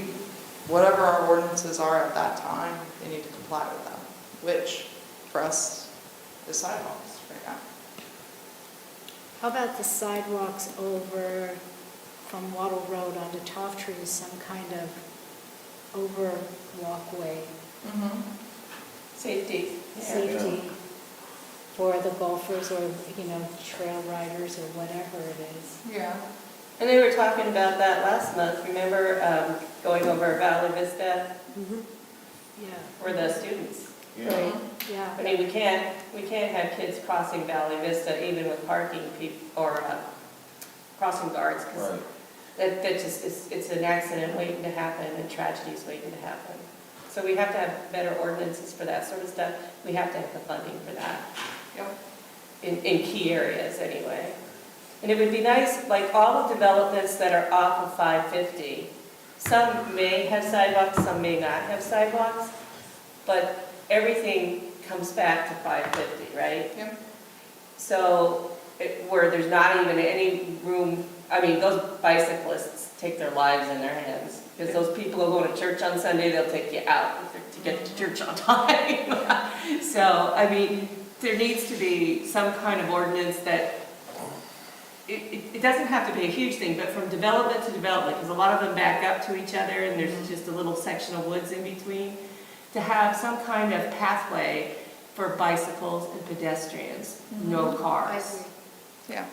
whatever our ordinances are at that time, they need to comply with them, which for us is sidewalks right now. How about the sidewalks over from Wattle Road onto Toftry, some kind of over walkway? Safety. Safety for the golfers or, trail riders or whatever it is. Yeah. And they were talking about that last month, remember, going over Valley Vista Yeah. for the students? Right, yeah. I mean, we can't have kids crossing Valley Vista even with parking or crossing guards, because that just it's an accident waiting to happen and tragedies waiting to happen. So we have to have better ordinances for that sort of stuff. We have to have the funding for that. Yep. In key areas anyway. And it would be nice, like all the developments that are off of 550, some may have sidewalks, some may not have sidewalks, but everything comes back to 550, right? Yep. So where there's not even any room, I mean, those bicyclists take their lives in their hands. Because those people who go to church on Sunday, they'll take you out to get to church on time. So, I mean, there needs to be some kind of ordinance that, it doesn't have to be a huge thing, but from development to development, because a lot of them back up to each other and there's just a little section of woods in between, to have some kind of pathway for bicycles and pedestrians, no cars. Yeah,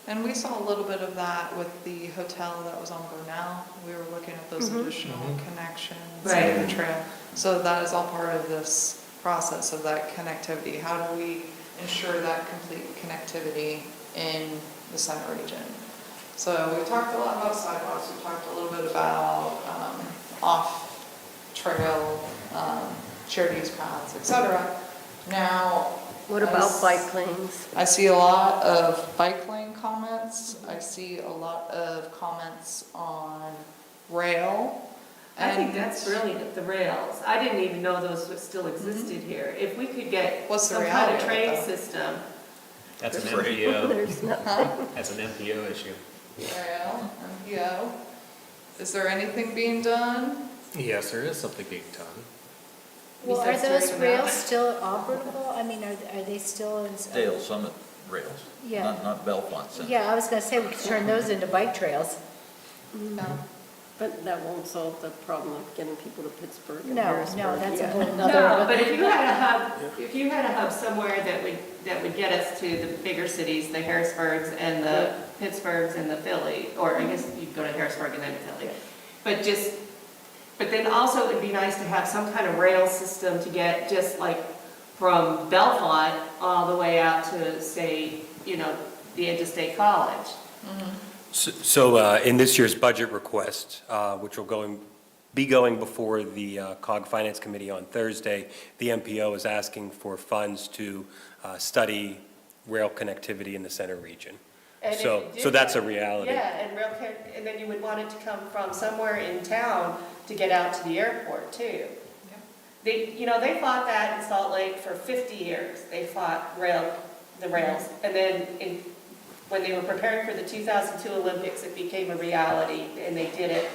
and we saw a little bit of that with the hotel that was on Burnell. We were looking at those additional connections and the trail. So that is all part of this process of that connectivity. How do we ensure that complete connectivity in the center region? So we talked a lot about sidewalks, we talked a little bit about off-trail shared use paths, etc. Now, What about bike lanes? I see a lot of bike lane comments. I see a lot of comments on rail. I think that's brilliant, the rails. I didn't even know those still existed here. If we could get What's the some kind of reality of train it, though? system. That's an Right. MPO, There's nothing. that's an MPO issue. Rail, MPO. Is there anything being done? Yes, there is something being done. Well, are Besides those doing that. rails still operable? I mean, are they still in? Dale Summit rails, Yeah. not Bellefonte Center. Yeah, I was gonna say, we could turn those into bike trails. No. But that won't solve the problem of getting people to Pittsburgh and No, Harrisburg. no, that's a Yeah. whole No, nother. but if you had a hub somewhere that would get us to the bigger cities, the Harrisburgs and the Pittsburghs and the Philly, or I guess you'd go to Harrisburg and then Philly. But then also it'd be nice to have some kind of rail system to get just like from Bellefonte all the way out to, say, the Interstate College. So in this year's budget request, which will be going before the COG Finance Committee on Thursday, the MPO is asking for funds to study rail connectivity in the center region. And if So you did so that's a that- reality. Yeah, and then you would want it to come from somewhere in town to get out to the airport too. They fought that in Salt Lake for 50 years. They fought the rails. And then when they were preparing for the 2002 Olympics, it became a reality and they did it.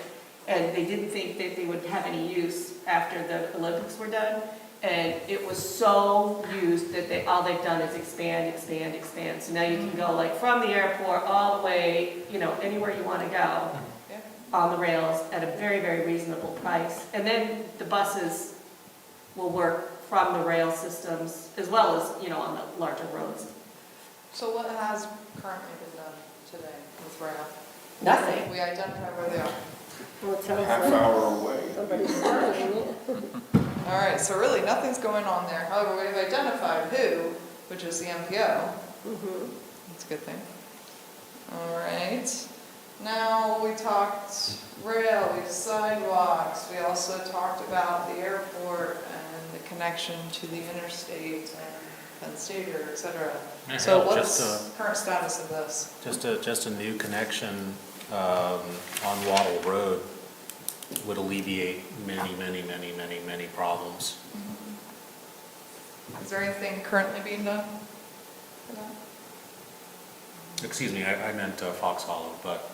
And they didn't think that they would have any use after the Olympics were done. And it was so used that all they've done is expand. So now you can go like from the airport all the way, anywhere you want to go on the rails at a very, very reasonable price. And then the buses will work from the rail systems as well as, on the larger roads. So what has currently been done today with rail? Nothing. We identify where they are. Well, it sounds Half like hour away. somebody's buying it. All right, so really, nothing's going on there. However, we've identified who, which is the MPO. That's a good thing. All right. Now, we talked rail, we sidewalks, we also talked about the airport and the connection to the interstate and Penn State, et cetera. Yeah, So hell, what's just current status of this? Just a new connection on Wattle Road would alleviate many problems. Is there anything currently being done for that? Excuse me, I meant Fox Hollow, but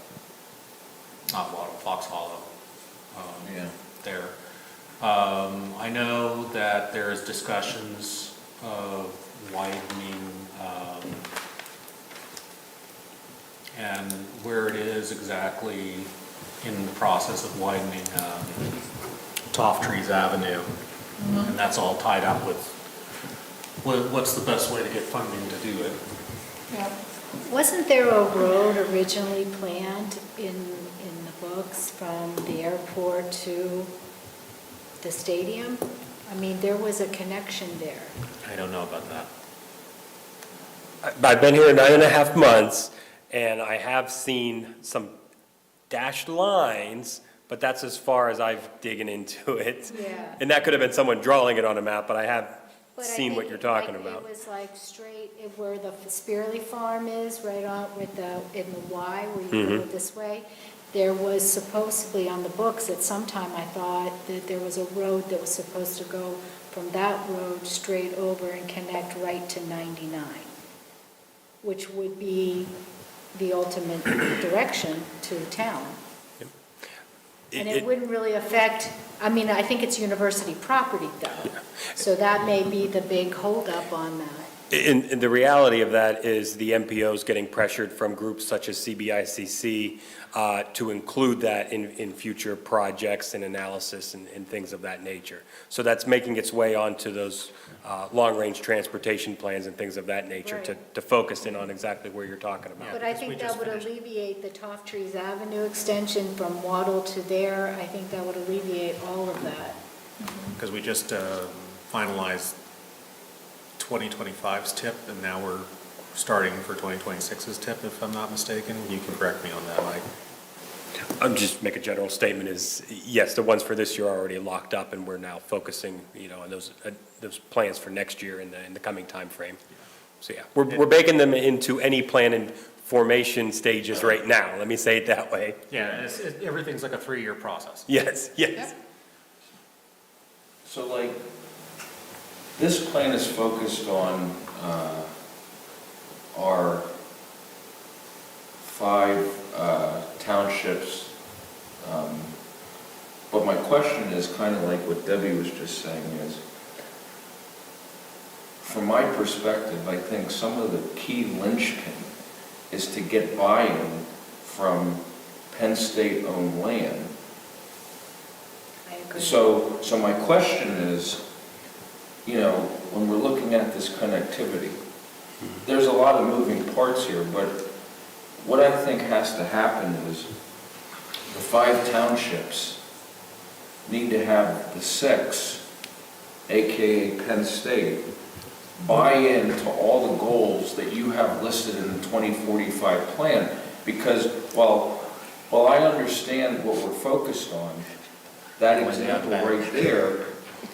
not Wattle, Fox Hollow. Yeah. There. I know that there's discussions of widening, and where it is exactly in the process of widening Toff Trees Avenue. And that's all tied up with what's the best way to get funding to do it. Yeah. Wasn't there a road originally planned in the books from the airport to the stadium? I mean, there was a connection there. I don't know about that. I've been here 9.5 months, and I have seen some dashed lines, but that's as far as I've digged into it. Yeah. And that could have been someone drawing it on a map, but I have But I seen what think, you're talking like, about. It was like straight where the Spearley Farm is, right on with in the Y, where you go this way. There was supposedly on the books at some time, I thought, that there was a road that was supposed to go from that road straight over and connect right to 99, which would be the ultimate direction to town. And it wouldn't really affect, I mean, I think it's university property though. So that may be the big holdup on that. And the reality of that is the MPOs getting pressured from groups such as CBICC to include that in future projects and analysis and things of that nature. So that's making its way onto those long-range transportation plans and things of that nature to focus in on exactly where you're talking about. But I think that would alleviate the Toff Trees Avenue extension from Wattle to there. I think that would alleviate all of that. Because we just finalized 2025's tip, and now we're starting for 2026's tip, if I'm not mistaken. You can correct me on that, Mike. I'm just make a general statement is, yes, the ones for this year are already locked up, and we're now focusing, on those plans for next year in the coming time frame. So yeah, we're baking them into any plan and formation stages right now. Let me say it that way. Yeah, everything's like a 3-year process. Yes, yes. So like, this plan is focused on our 5 townships. But my question is kind of like what Debbie was just saying is, from my perspective, I think some of the key linchpin is to get buy-in from Penn State-owned land. I agree. So my question is, when we're looking at this connectivity, there's a lot of moving parts here, but what I think has to happen is the 5 townships need to have the 6, AKA Penn State, buy into all the goals that you have listed in the 2045 plan. Because while I understand what we're focused on, that example right there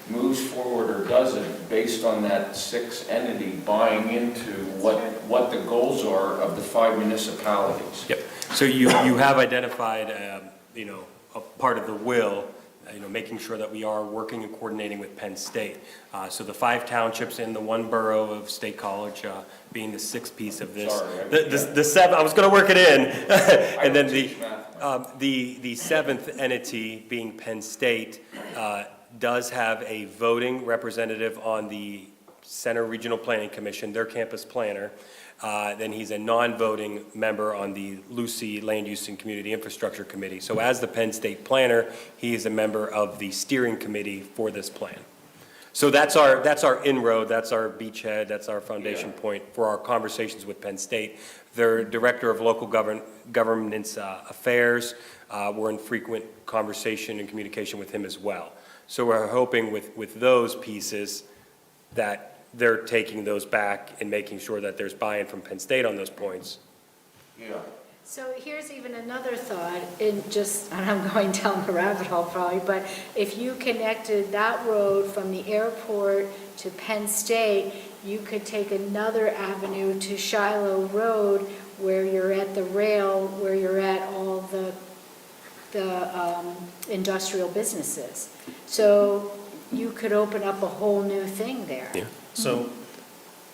moves forward or doesn't based on that 6 entity buying into what the goals are of the 5 municipalities. Yep. So you have identified, a part of the will, making sure that we are working and coordinating with Penn State. So the 5 townships and the 1 borough of State College being the 6th piece of this. Sorry, The 7th, I was going to work it in. And then teach math. the 7th entity being Penn State does have a voting representative on the Center Regional Planning Commission, their campus planner. Then he's a non-voting member on the Lucy Land Use and Community Infrastructure Committee. So as the Penn State planner, he is a member of the steering committee for this plan. So that's our inroad, that's our beachhead, that's our foundation point for our conversations with Penn State. their Director of Local Governance Affairs. We're in frequent conversation and communication with him as well. So we're hoping with those pieces that they're taking those back and making sure that there's buy-in from Penn State on those points. Yeah. So here's even another thought, and I'm going down the rabbit hole probably, but if you connected that road from the airport to Penn State, you could take another avenue to Shiloh Road where you're at the rail, where you're at all the industrial businesses. So you could open up a whole new thing there. Yeah. So,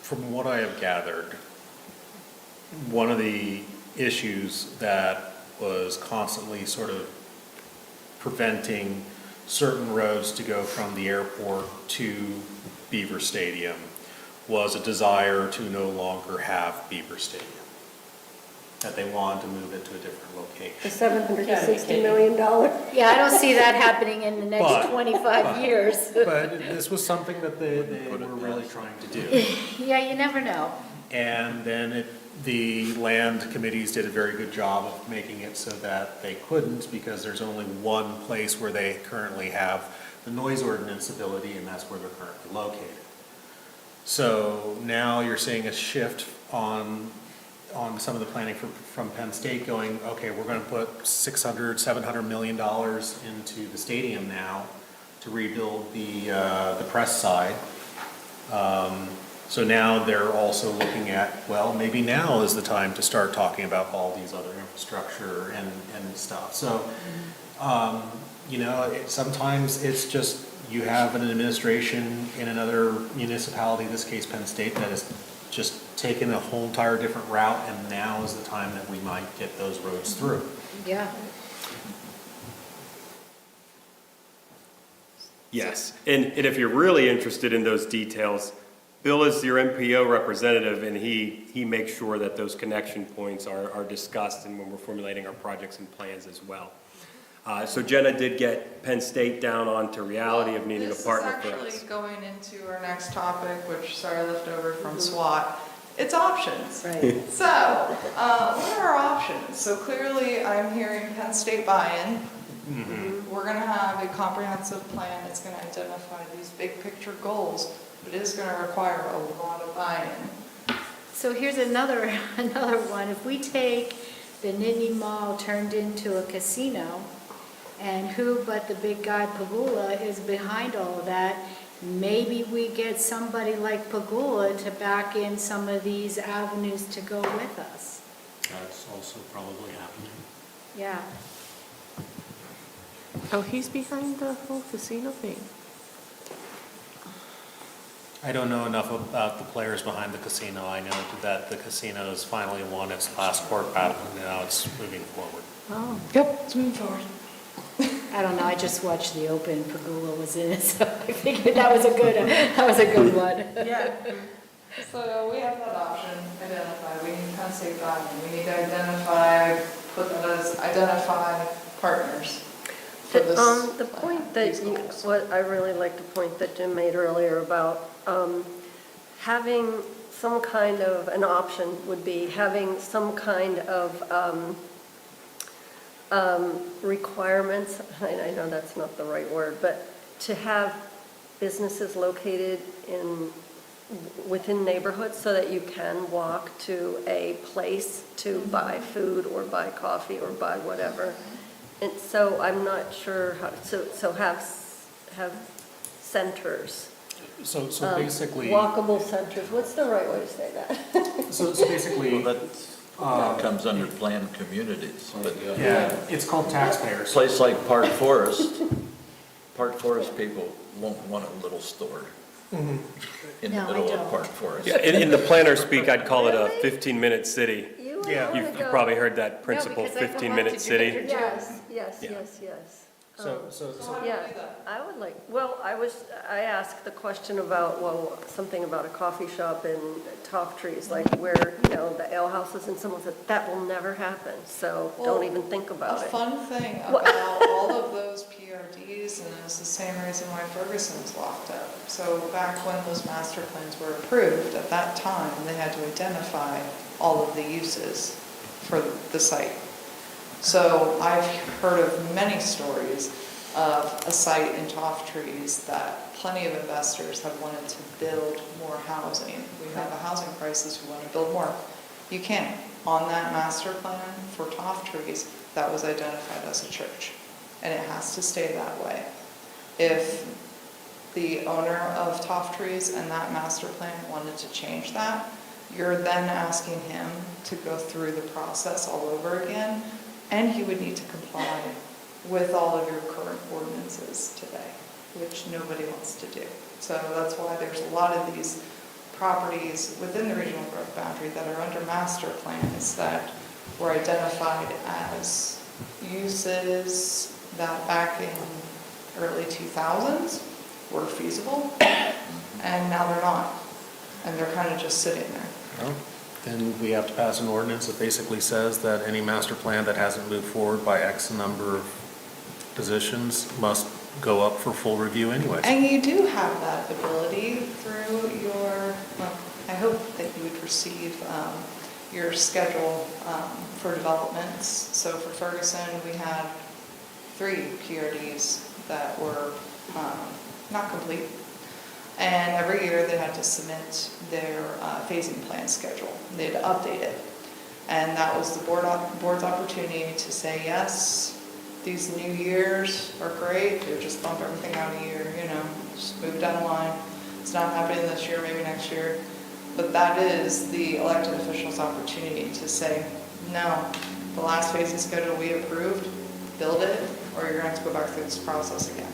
from what I have gathered, one of the issues that was constantly sort of preventing certain roads to go from the airport to Beaver Stadium was a desire to no longer have Beaver Stadium. That they wanted to move it to a different location. The $760 million. Yeah, I don't see that happening in the next But- 25 years. But this was something that they were really trying to do. Yeah, you never know. And then the land committees did a very good job of making it so that they couldn't, because there's only one place where they currently have the noise ordinance ability, and that's where they're currently located. So now you're seeing a shift on some of the planning from Penn State going, okay, we're gonna put $600–700 million into the stadium now to rebuild the press side. So now they're also looking at, well, maybe now is the time to start talking about all these other infrastructure and stuff. So, you know, sometimes it's just, you have an administration in another municipality, in this case Penn State, that is just taken a whole entire different route, and now is the time that we might get those roads through. Yeah. Yes, and if you're really interested in those details, Bill is your MPO representative, and he makes sure that those connection points are discussed and when we're formulating our projects and plans as well. So Jenna did get Penn State down onto reality of needing a partner for us. This is actually going into our next topic, which Sarah left over from SWAT. It's options. Right. So, what are our options? So clearly, I'm hearing Penn State buy-in. We're gonna have a comprehensive plan that's gonna identify these big picture goals, but it is gonna require a lot of buy-in. So here's another one. If we take the Nittany Mall turned into a casino, and who but the big guy Pagula is behind all of that, maybe we get somebody like Pagula to back in some of these avenues to go with us. That's also probably happening. Yeah. Oh, he's behind the whole casino thing. I don't know enough about the players behind the casino. I know that the casino has finally won its last court battle, and now it's moving forward. Oh. Yep, it's moving forward. I don't know, I just watched the Open, Pagula was in it, so I figured that was a good one. Yeah. So we have that option, identify, we need Penn State buy-in, we need to identify partners for this. The point that what I really like the point that Jim made earlier about having some kind of, an option would be having some kind of requirements, I know that's not the right word, but to have businesses located within neighborhoods so that you can walk to a place to buy food or buy coffee or buy whatever. And so I'm not sure how, so have centers. So basically. Walkable centers, what's the right way to say that? So basically. That comes under planned communities, but Yeah, it's called taxpayers. a place like Park Forest people won't want a little store in the No, I middle of don't. Park Forest. Yeah, in the planner speak, I'd call it a 15-minute city. You Yeah. wanna You've go- probably heard that principle, because I go home 15-minute to city. Ginger Yes, yes, Yeah. yes, yes. So Yeah, I would like, well, I asked the question about, well, something about a coffee shop in Toff Trees, like where, the ale houses, and someone said, that will never happen, so don't even think about A it. fun thing about all of those PRDs, and it's the same reason why Ferguson's locked up. So back when those master plans were approved, at that time, they had to identify all of the uses for the site. So I've heard of many stories of a site in Toff Trees that plenty of investors have wanted to build more housing. We have a housing crisis, we want to build more. You can't. On that master plan for Toff Trees, that was identified as a church, and it has to stay that way. If the owner of Toff Trees and that master plan wanted to change that, you're then asking him to go through the process all over again, and he would need to comply with all of your current ordinances today, which nobody wants to do. So that's why there's a lot of these properties within the regional growth boundary that are under master plans that were identified as uses that back in early 2000s were feasible, and now they're not. And they're kind of just sitting there. Well, then we have to pass an ordinance that basically says that any master plan that hasn't moved forward by X number of positions must go up for full review anyways. And you do have that ability through your, well, I hope that you would receive your schedule for developments. So for Ferguson, we had 3 PRDs that were not complete. And every year they had to submit their phasing plan schedule. They had to update it. And that was the board's opportunity to say, yes, these new years are great, they just bump everything out a year, just move down the line. It's not happening this year, maybe next year. But that is the elected official's opportunity to say, no, the last phasing schedule we approved, build it, or you're going to have to go back through this process again.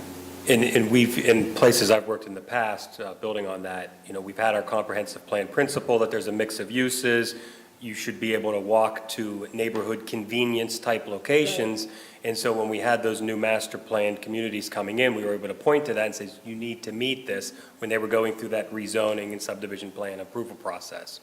And we've, in places I've worked in the past, building on that, we've had our comprehensive plan principle that there's a mix of uses. You should be able to walk to neighborhood convenience type locations. And so when we had those new master planned communities coming in, we were able to point to that and say, you need to meet this when they were going through that rezoning and subdivision plan approval process.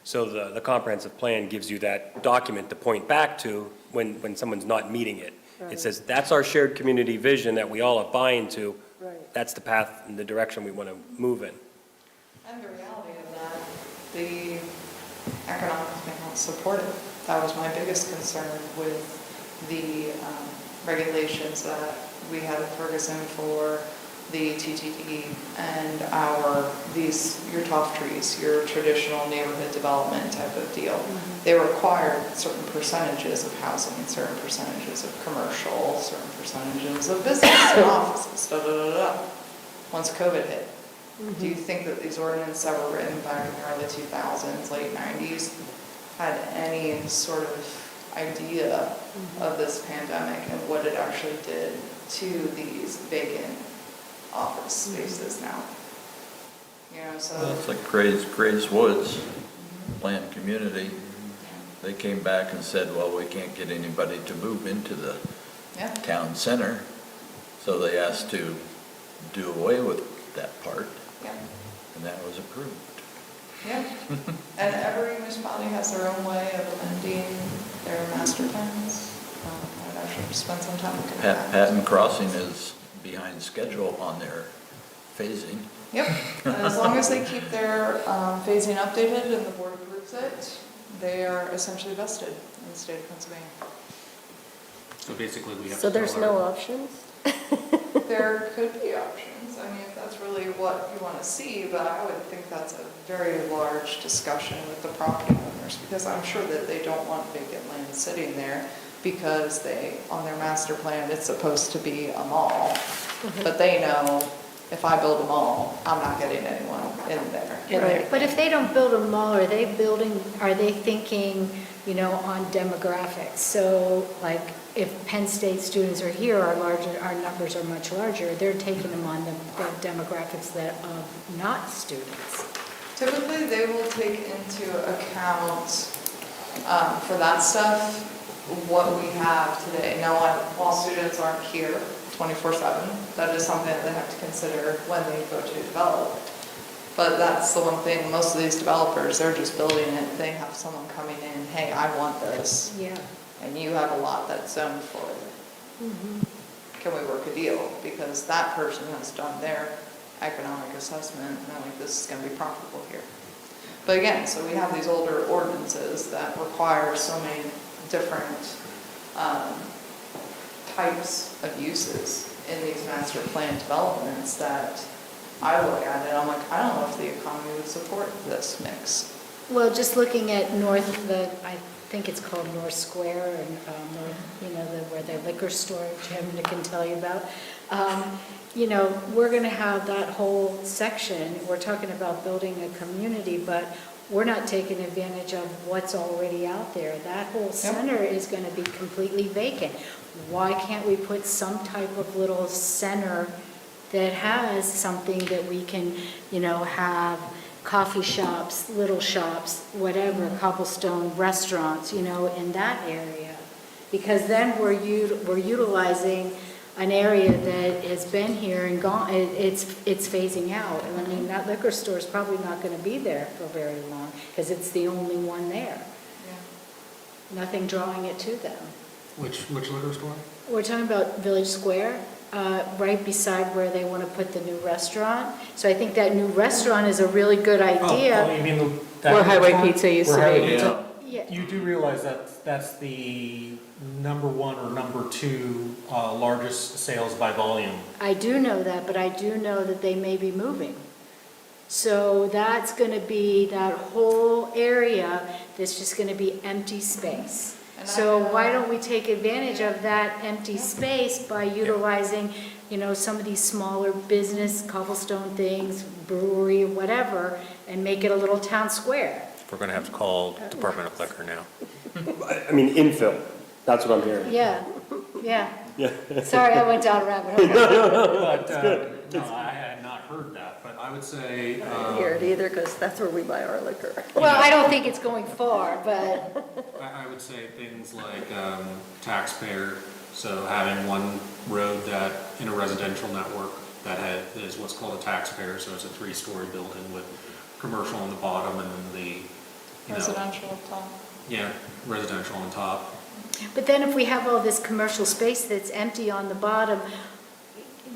So the comprehensive plan gives you that document to point back to when someone's not meeting it. It says, that's our shared community vision that we all are buying to. Right. That's the path and the direction we want to move in. And the reality of that, the economics may not support it. That was my biggest concern with the regulations that we had at Ferguson for the TTD and your Toff Trees, your traditional neighborhood development type of deal. Mm-hmm. They required certain percentages of housing, certain percentages of commercial, certain percentages of business and offices, once COVID hit. Mm-hmm. Do you think that these ordinances that were written back in the early 2000s, late 90s, had any sort of idea of this pandemic and what it actually did to these vacant office spaces now? So. Well, it's like Gray's Woods, planned community. They came back and said, well, we can't get anybody to move into the town center. So they asked to do away with that part. Yeah. And that was approved. Yeah. And every municipality has their own way of amending their master plans. I've actually spent some time looking at that. Patton Crossing is behind schedule on their phasing. Yep, and as long as they keep their phasing updated and the board approves it, they are essentially vested in the state of Pennsylvania. So basically we have So to there's tell no our- options? There could be options, I mean, if that's really what you want to see, but I would think that's a very large discussion with the property owners, because I'm sure that they don't want vacant land sitting there, because on their master plan, it's supposed to be a mall, but they know, if I build a mall, I'm not getting anyone in there. Right. But if they don't build a mall, are they thinking, on demographics? So like if Penn State students are here, our numbers are much larger, they're taking them on the demographics that of not students. Typically, they will take into account for that stuff what we have today. Now, while students aren't here 24/7. That is something that they have to consider when they go to develop. But that's the one thing, most of these developers, they're just building it, they have someone coming in, hey, I want this, Yeah. and you have a lot that's zoned for it. Can we work a deal? Because that person has done their economic assessment, and they're like, this is gonna be profitable here. But again, so we have these older ordinances that require so many different types of uses in these master plan developments that I look at it, I'm like, I don't know if the economy would support this mix. Well, just looking at I think it's called North Square, and, where the liquor store, Jim can tell you about. We're gonna have that whole section, we're talking about building a community, but we're not taking advantage of what's already out there. That whole center is gonna be completely vacant. Why can't we put some type of little center that has something that we can, have coffee shops, little shops, whatever, cobblestone restaurants, in that area? Because then we're utilizing an area that has been here and gone, it's phasing out. And I mean, that liquor store is probably not gonna be there for very long, because it's the only one there. Nothing drawing it to them. Which liquor store? We're talking about Village Square, right beside where they want to put the new restaurant. So I think that new restaurant is a really good idea. Oh, you mean that Where Highway restaurant? Pizza used Where to Highway be. Pizza? Yeah. You do realize that that's the number one or number two largest sales by volume. I do know that, but I do know that they may be moving. So that's going to be that whole area that's just going to be empty space. So why don't we take advantage of that empty space by utilizing, some of these smaller business, cobblestone things, brewery, whatever, and make it a little town square? We're gonna have to call Department of Liquor now. I mean, infill, that's what I'm hearing. Yeah. Yeah. Sorry, I went down a rabbit hole. But, no, I had not heard that, but I would say, I didn't hear it either, because that's where we buy our liquor. Well, I don't think it's going far, but, I would say things like taxpayer, so having one road that, in a residential network, that is what's called a taxpayer, so it's a 3-story building with commercial on the bottom and then the, Residential up top. yeah, residential on top. but then if we have all this commercial space that's empty on the bottom,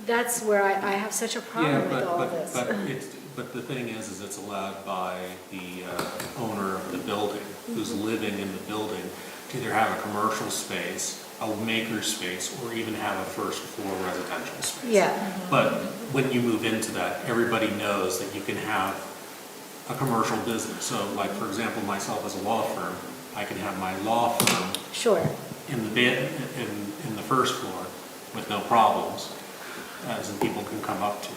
that's where I have such a problem with all this. But the thing is it's allowed by the owner of the building, who's living in the building, to either have a commercial space, a maker space, or even have a first floor residential space. Yeah. But when you move into that, everybody knows that you can have a commercial business. So like, for example, myself as a law firm, I can have my law firm Sure. in the first floor with no problems, as in people can come up to it.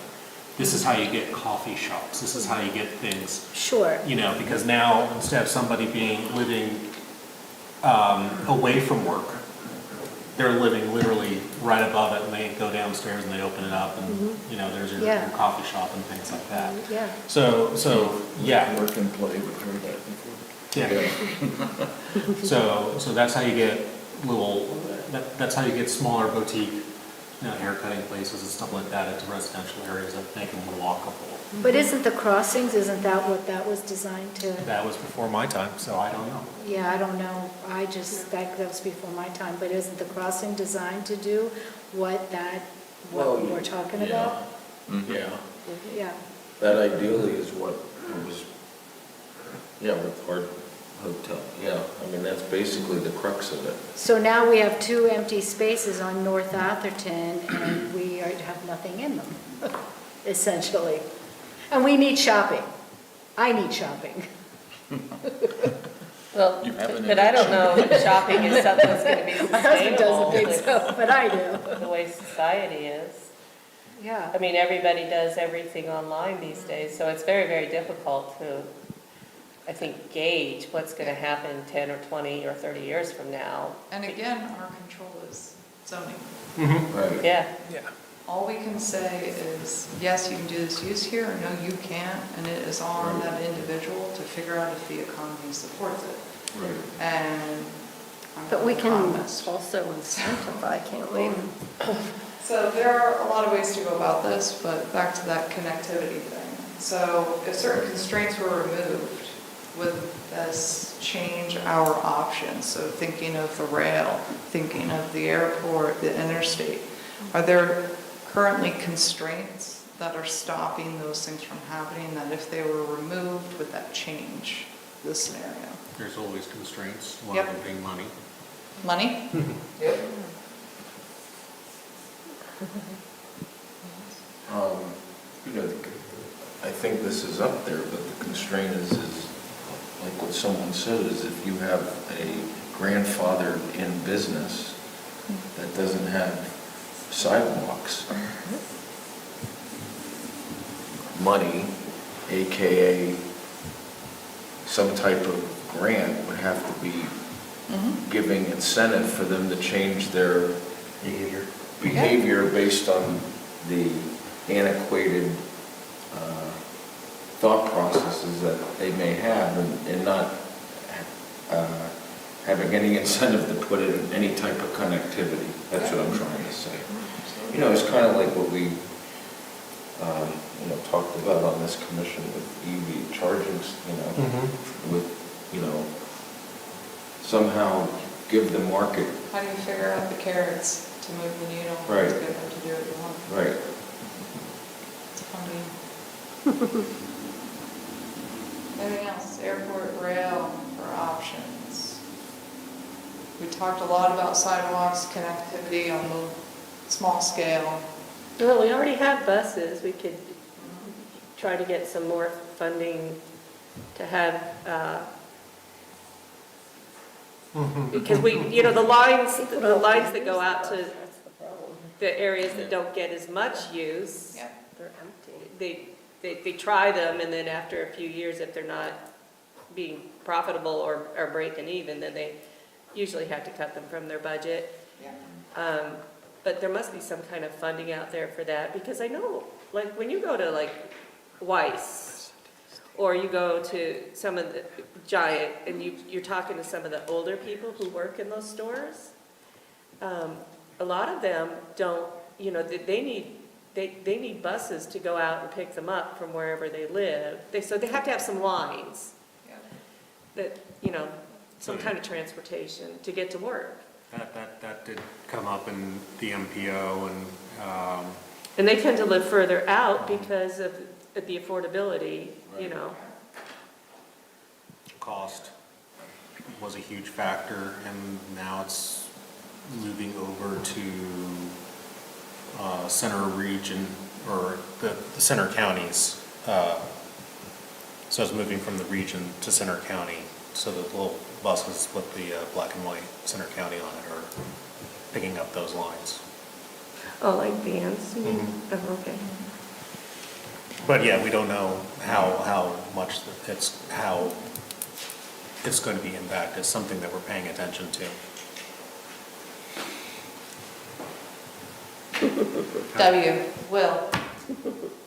This is how you get coffee shops. This is how you get things, Sure. because now instead of somebody living away from work, they're living literally right above it, and they go downstairs and they open it up, and there's your Yeah. coffee shop and things like that. Yeah. So yeah. Work and play, we've heard that before. Yeah. So that's how you get that's how you get smaller boutique, hair cutting places and stuff like that into residential areas that make them walkable. But isn't the crossings, isn't that what that was designed to? That was before my time, so I don't know. Yeah, I don't know. That was before my time, but isn't the crossing designed to do what we're talking about? Yeah, Yeah. that ideally is what was, with our hotel, I mean, that's basically the crux of it. So now we have 2 empty spaces on North Atherton, and we have nothing in them, essentially. And we need shopping. I need shopping. Well, You have an but I don't know if shopping is something that's gonna be My husband sustainable doesn't think so, but I do. the way society is. Yeah. I mean, everybody does everything online these days, so it's very, very difficult to, I think, gauge what's gonna happen 10 or 20 or 30 years from now. And again, our control is zoning. Right. Yeah. All we can say is, yes, you can do this use here, or no, you can't, and it is on that individual to figure out if the economy supports it. Right. And I'm But we not can an economist. also incentivize, can't we? So there are a lot of ways to go about this, but back to that connectivity thing. So if certain constraints were removed, would this change our options? So thinking of the rail, thinking of the airport, the interstate, are there currently constraints that are stopping those things from happening, that if they were removed, would that change the scenario? There's always constraints, one Yep. of them being money. Money? Yep. You know, I think this is up there, but the constraint is like what someone said, is if you have a grandfather in business that doesn't have sidewalks, money, AKA some type of grant, would have to be giving incentive for them to change their behavior based on the antiquated thought processes that they may have, and not having any incentive to put in any type of connectivity. That's what I'm trying to say. You know, it's kind of like what we talked about on this commission with EV charging, with, somehow give the market. How do you figure out the carrots to move the needle? Right. To get them to do what you want? Right. It's funding. Anything else? Airport rail for options. We talked a lot about sidewalks, connectivity on the small scale. Well, we already have buses, we could try to get some more funding to have, because the lines that go out to the areas that don't get as much use, Yep. they try them, and then after a few years, if they're not being profitable or breaking even, then they usually have to cut them from their budget. Yeah. But there must be some kind of funding out there for that, because I know, like, when you go to like Weiss, or you go to some of the Giant, and you're talking to some of the older people who work in those stores, a lot of them don't, they need buses to go out and pick them up from wherever they live. So they have to have some lines that, some kind of transportation to get to work. That did come up in the MPO, And they tend to live further out because of the affordability, Cost was a huge factor, and now it's moving over to center region, or the center counties. So it's moving from the region to center county, so the little buses with the black and white center county on it are picking up those lines. Oh, like vans? Oh, okay. But yeah, we don't know how much how it's going to be impacted. It's something that we're paying attention to. Will,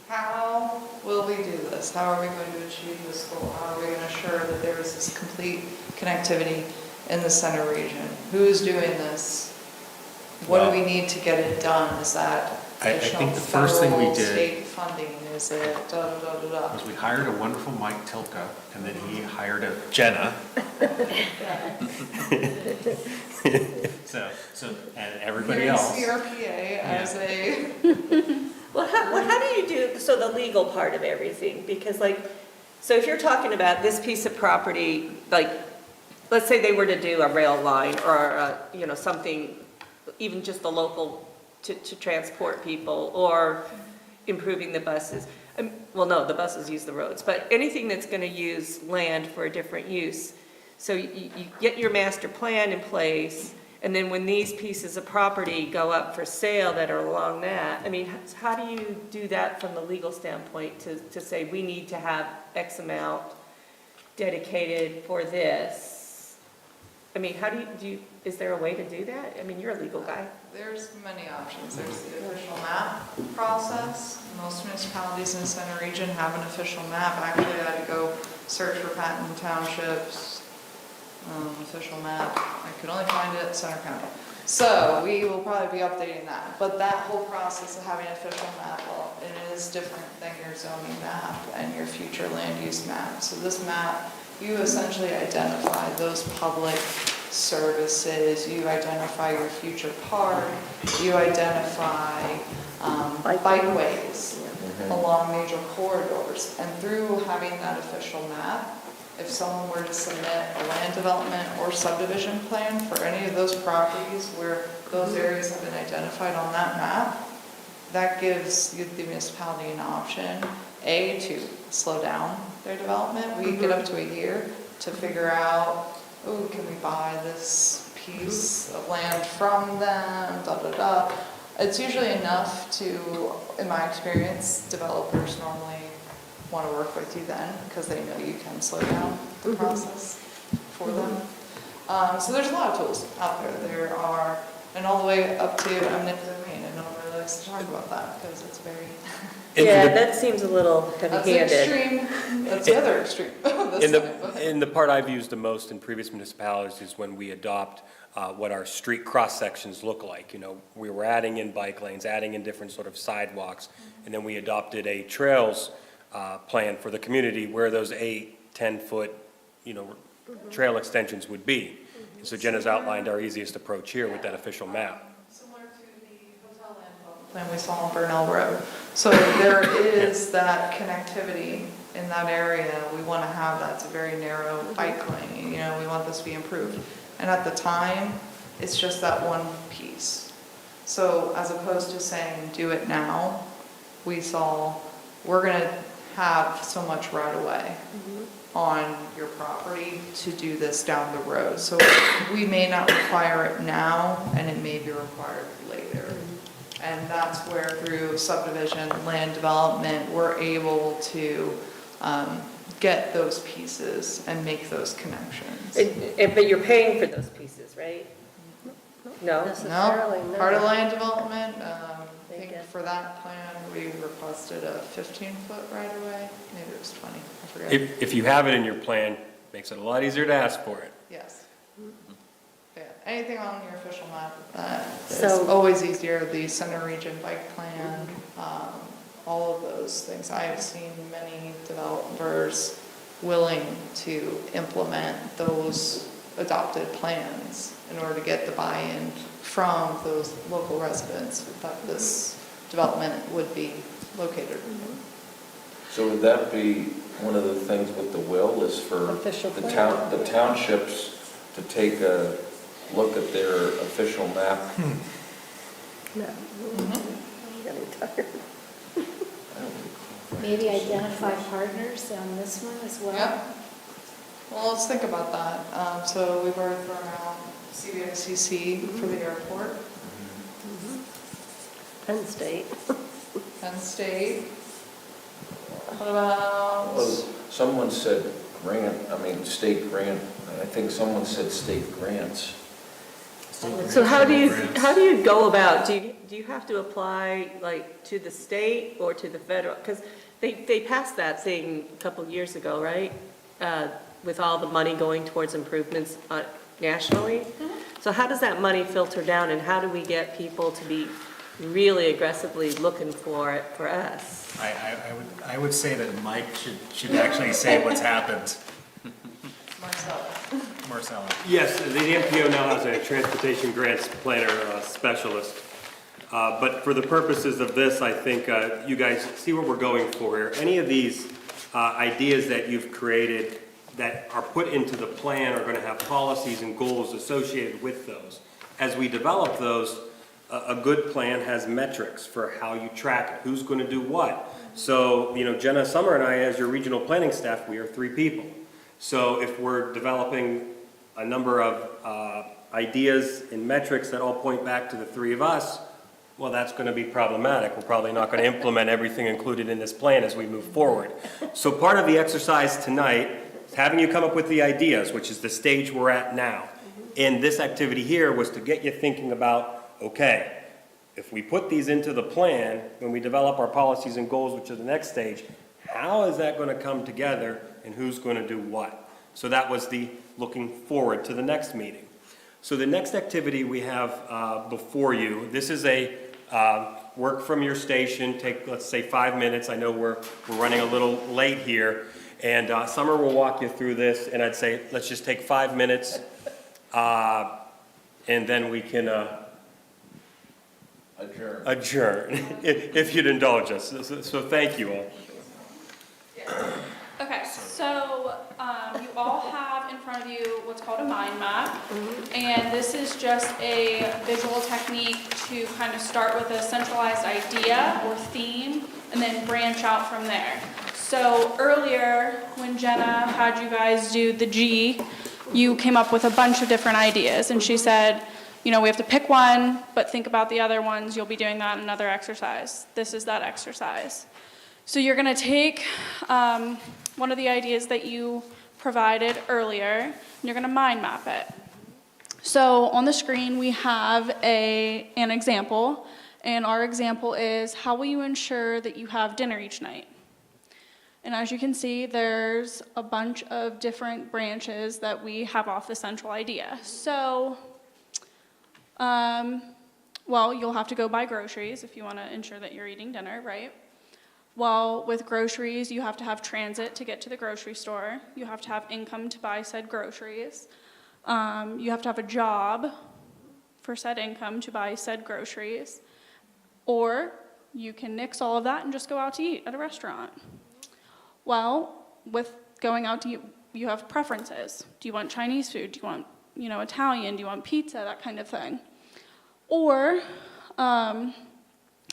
how will we do this? How are we going to achieve this goal? How are we going to ensure that there is this complete connectivity in the center region? Who's doing this? What do we need to get it done? Is that I additional think the first thing we federal, did state funding? Is it da-da-da-da-da? was we hired a wonderful Mike Tilka, and then he hired a Jenna. So and everybody else. CRPA as a... Well, how do you do, so the legal part of everything? Because so if you're talking about this piece of property, let's say they were to do a rail line or, something, even just the local to transport people, or improving the buses. Well, no, the buses use the roads, but anything that's going to use land for a different use. So you get your master plan in place, and then when these pieces of property go up for sale that are along that, how do you do that from the legal standpoint to say we need to have X amount dedicated for this? How do you, is there a way to do that? You're a legal guy. There's many options. There's the official map process. Most municipalities in the center region have an official map. Actually, I had to go search for Patton Township's official map. I could only find it at Center County. So we will probably be updating that, but that whole process of having an official map, well, it is different than your zoning map and your future land use map. So this map, you essentially identify those public services, you identify your future park, you identify bikeways along major corridors. And through having that official map, if someone were to submit a land development or subdivision plan for any of those properties where those areas have been identified on that map, that gives the municipality an option, A, to slow down their development. We get up to a year to figure out, oh, can we buy this piece of land from them, da-da-da. It's usually enough to, in my experience, developers normally want to work with you then, because they know you can slow down the process for them. So there's a lot of tools out there. There are, and all the way up to eminent domain, and no one really likes to talk about that, because it's very... Yeah, that seems a little That's the heavy-handed. extreme, that's the other extreme. In the part I've used the most in previous municipalities is when we adopt what our street cross-sections look like. You know, we were adding in bike lanes, adding in different sort of sidewalks, and then we adopted a trails plan for the community where those 8-10-foot, you know, trail extensions would be. And so Jenna's outlined our easiest approach here with that official map. Similar to the hotel land development plan we saw on Burnell Road. So there is that connectivity in that area. We want to have that. It's a very narrow bike lane. You know, we want this to be improved. And at the time, it's just that one piece. So as opposed to saying, do it now, we saw, we're going to have so much right away on your property to do this down the road. So we may not require it now, and it may be required later. And that's where through subdivision, land development, we're able to get those pieces and make those connections. But you're paying for those pieces, right? No? Necessarily, no. Part of land development, I think for that plan, we requested a 15-foot right-of-way, maybe it was 20, I forget. If you have it in your plan, makes it a lot easier to ask for it. Yes. Yeah, anything on your official map, is So- always easier, the center region bike plan, all of those things. I have seen many developers willing to implement those adopted plans in order to get the buy-in from those local residents that this development would be located. So would that be one of the things with the will is for Official the plan. the townships to take a look at their official map? No. I'm getting tired. Maybe identify partners on this one as well? Yeah. Well, let's think about that. So we've already thrown out CVICC for the airport, Penn State. Penn State. What about? Well, someone said state grant, I think someone said state grants. So how do you go about, do you have to apply like to the state or to the federal? Because they passed that thing a couple of years ago, right? With all the money going towards improvements nationally. So how does that money filter down, and how do we get people to be really aggressively looking for it for us? I would say that Mike should actually say what's happened. Marcella. Yes, the MPO now has a transportation grants planner specialist. But for the purposes of this, I think you guys see what we're going for here. Any of these ideas that you've created that are put into the plan are going to have policies and goals associated with those. As we develop those, a good plan has metrics for how you track it, who's going to do what. So, you know, Jenna Summer and I, as your regional planning staff, we are 3 people. So if we're developing a number of ideas and metrics that all point back to the 3 of us, well, that's going to be problematic. We're probably not going to implement everything included in this plan as we move forward. So part of the exercise tonight is having you come up with the ideas, which is the stage we're at now. And this activity here was to get you thinking about, okay, if we put these into the plan, when we develop our policies and goals, which is the next stage, how is that going to come together and who's going to do what? So that was the looking forward to the next meeting. So the next activity we have before you, this is a work from your station, take, let's say, 5 minutes. I know we're running a little late here. And Summer will walk you through this, and I'd say, let's just take 5 minutes, and then we can adjourn, if you'd indulge us. So thank you all. Okay, so you all have in front of you what's called a mind map. And this is just a visual technique to kind of start with a centralized idea or theme and then branch out from there. So earlier, when Jenna had you guys do the G, you came up with a bunch of different ideas. And she said, you know, we have to pick one, but think about the other ones. You'll be doing that in another exercise. This is that exercise. So you're going to take one of the ideas that you provided earlier, and you're going to mind map it. So on the screen, we have an example. And our example is, how will you ensure that you have dinner each night? And as you can see, there's a bunch of different branches that we have off the central idea. So, well, you'll have to go buy groceries if you want to ensure that you're eating dinner, right? Well, with groceries, you have to have transit to get to the grocery store. You have to have income to buy said groceries. You have to have a job for said income to buy said groceries. Or you can nix all of that and just go out to eat at a restaurant. Well, with going out to eat, you have preferences. Do you want Chinese food? Do you want, Italian? Do you want pizza? That kind of thing. Or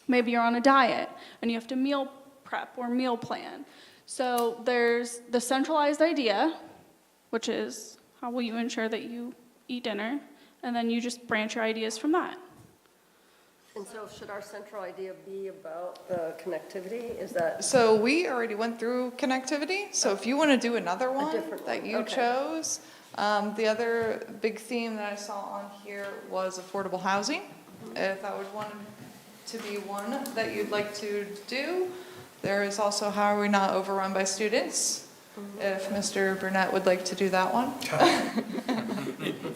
maybe you're on a diet and you have to meal prep or meal plan. So there's the centralized idea, which is how will you ensure that you eat dinner, and then you just branch your ideas from that. And so should our central idea be about the connectivity? Is that? So we already went through connectivity, so if you want to do another one different that one, you okay. chose, the other big theme that I saw on here was affordable housing. If that would want to be one that you'd like to do. There is also how are we not overrun by students? If Mr. Burnett would like to do that one.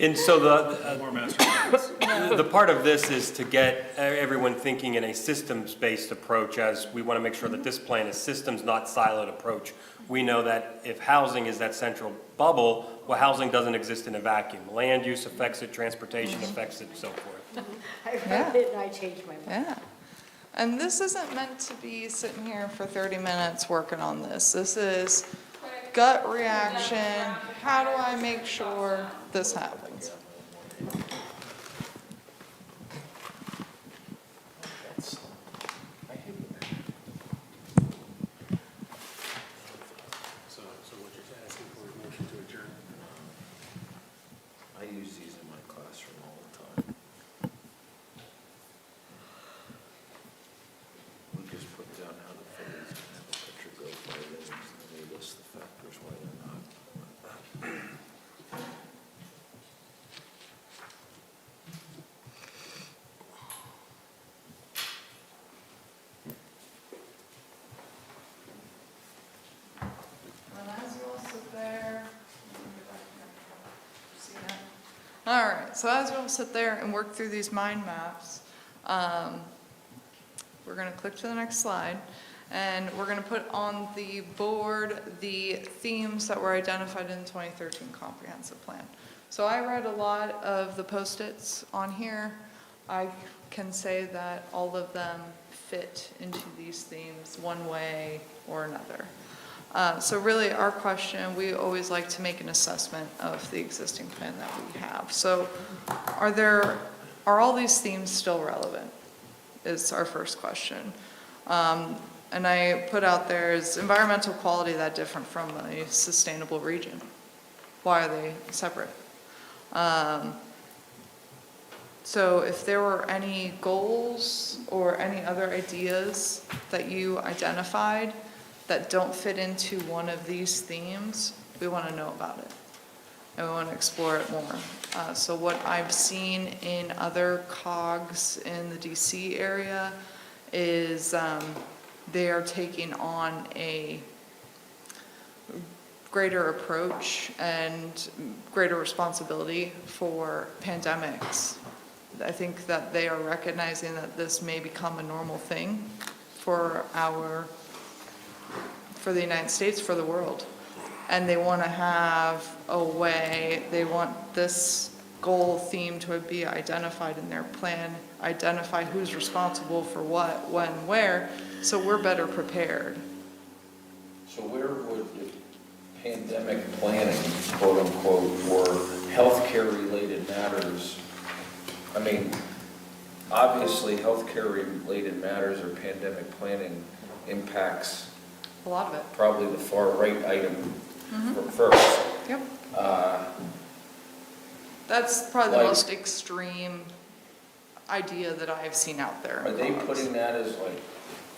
And so the part of this is to get everyone thinking in a systems-based approach, as we want to make sure that this plan is systems, not siloed approach. We know that if housing is that central bubble, well, housing doesn't exist in a vacuum. Land use affects it, transportation affects it, so forth. I read it and I changed my mind. Yeah. And this isn't meant to be sitting here for 30 minutes working on this. This is gut reaction. How do I make sure this happens? So what you're asking for is motion to adjourn? I use these in my classroom all the time. We just put down how the phase and have a picture go by ratings, and then we list the factors why they're not. And as you all sit there, see that? All right, so as you all sit there and work through these mind maps, we're going to click to the next slide, and we're going to put on the board the themes that were identified in the 2013 comprehensive plan. So I read a lot of the Post-its on here. I can say that all of them fit into these themes one way or another. So really our question, we always like to make an assessment of the existing plan that we have. So are all these themes still relevant is our first question. And I put out there, is environmental quality that different from a sustainable region? Why are they separate? So if there were any goals or any other ideas that you identified that don't fit into one of these themes, we want to know about it. And we want to explore it more. So what I've seen in other COGs in the DC area is they are taking on a greater approach and greater responsibility for pandemics. I think that they are recognizing that this may become a normal thing for the United States, for the world. And they want to have a way, they want this goal theme to be identified in their plan, identify who's responsible for what, when, where, so we're better prepared. So where would the pandemic planning, quote unquote, or healthcare related matters, I mean, obviously healthcare related matters or pandemic planning impacts A lot of it. probably the far right item first. Yep. That's probably the Like- most extreme idea that I've seen out there. Are they putting that as like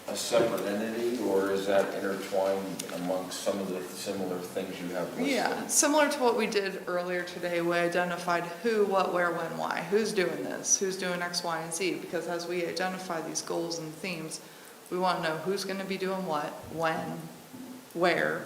a separate entity, or is that intertwined amongst some of the similar things you have listed? Yeah, similar to what we did earlier today, we identified who, what, where, when, why. Who's doing this? Who's doing X, Y, and Z? Because as we identify these goals and themes, we want to know who's going to be doing what, when, where.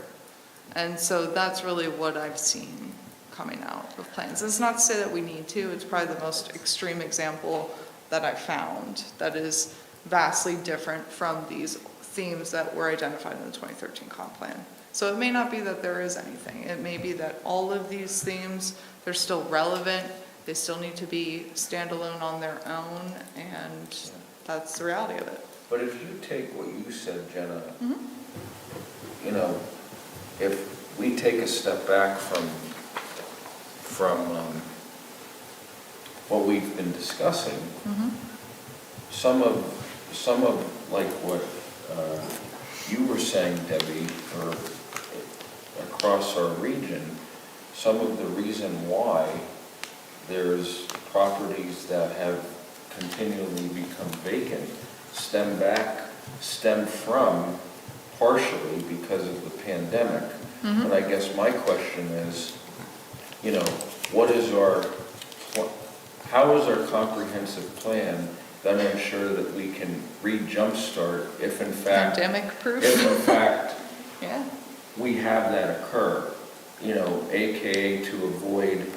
And so that's really what I've seen coming out of plans. It's not to say that we need to. It's probably the most extreme example that I've found that is vastly different from these themes that were identified in the 2013 comp plan. So it may not be that there is anything. It may be that all of these themes, they're still relevant. They still need to be standalone on their own, and that's the reality of it. But if you take what you said, Jenna, you know, if we take a step back from what we've been discussing, some of like what you were saying, Debbie, or across our region, some of the reason why there's properties that have continually become vacant stem from partially because of the pandemic. But I guess my question is, you know, how is our comprehensive plan going to ensure that we can re-jumpstart if in fact, Pandemic-proof? Yeah. we have that occur, you know, AKA to avoid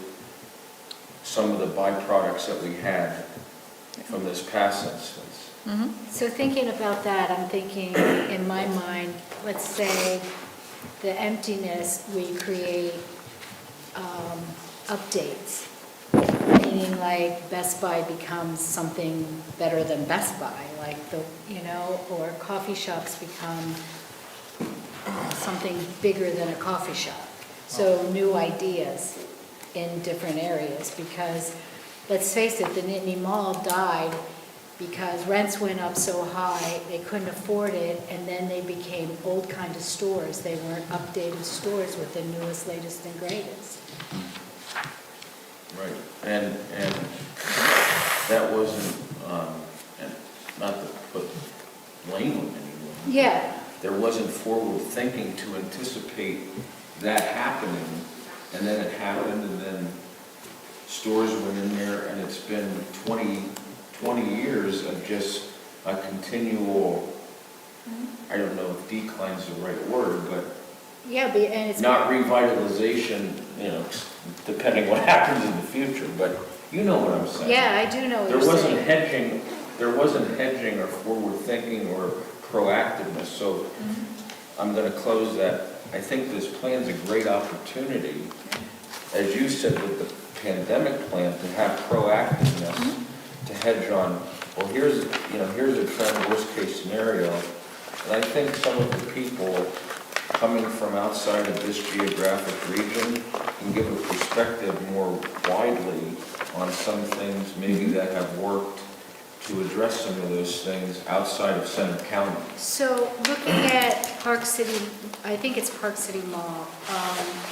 some of the byproducts that we had from this past instance. So thinking about that, I'm thinking in my mind, let's say the emptiness, we create updates, meaning like Best Buy becomes something better than Best Buy, like the, you know, or coffee shops become something bigger than a coffee shop. So new ideas in different areas, because let's face it, the Nittany Mall died because rents went up so high, they couldn't afford it, and then they became old kind of stores. They weren't updated stores with the newest, latest, and greatest. Right, and that wasn't, and not to put blame on anyone. Yeah. There wasn't forward thinking to anticipate that happening, and then it happened, and then stores went in there, and it's been 20 years of just a continual, I don't know if decline's the right word, but Yeah, but, and it's. not revitalization, you know, depending what happens in the future, but you know what I'm saying. Yeah, I do know what There you're wasn't saying. hedging or forward thinking or proactiveness, so I'm gonna close that. I think this plan's a great opportunity, as you said with the pandemic plan, to have proactiveness, to hedge on, well, here's a trend, worst case scenario, and I think some of the people coming from outside of this geographic region can give a perspective more widely on some things maybe that have worked to address some of those things outside of Center County. So looking at Park City, I think it's Park City Mall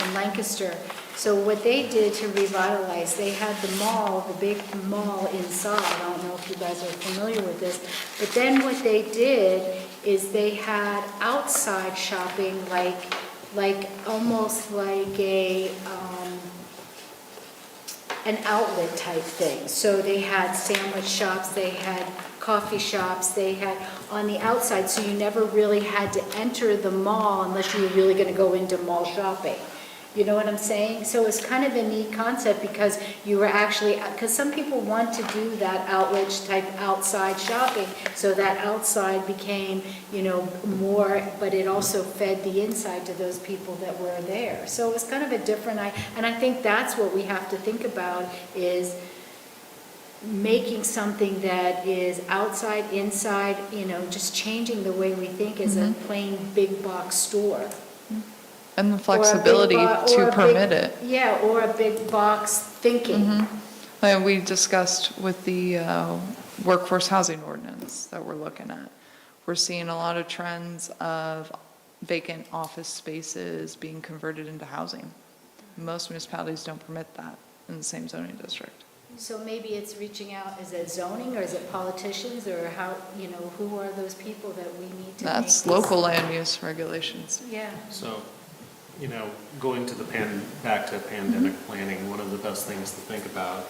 in Lancaster. So what they did to revitalize, they had the mall, the big mall inside. I don't know if you guys are familiar with this. But then what they did is they had outside shopping, like almost like an outlet type thing. So they had sandwich shops, they had coffee shops, they had on the outside, so you never really had to enter the mall unless you were really gonna go into mall shopping. You know what I'm saying? So it's kind of a neat concept because you were actually, because some people want to do that outlet type outside shopping, so that outside became, you know, more, but it also fed the inside to those people that were there. So it was kind of a different, and I think that's what we have to think about is making something that is outside, inside, you know, just changing the way we think as a plain big box store. And the flexibility to permit it. Yeah, or a big box thinking. And we discussed with the workforce housing ordinance that we're looking at. We're seeing a lot of trends of vacant office spaces being converted into housing. Most municipalities don't permit that in the same zoning district. So maybe it's reaching out, is it zoning or is it politicians or how, you know, who are those people that we need to make That's this- local land use regulations. Yeah. So, you know, going to the back to pandemic planning, one of the best things to think about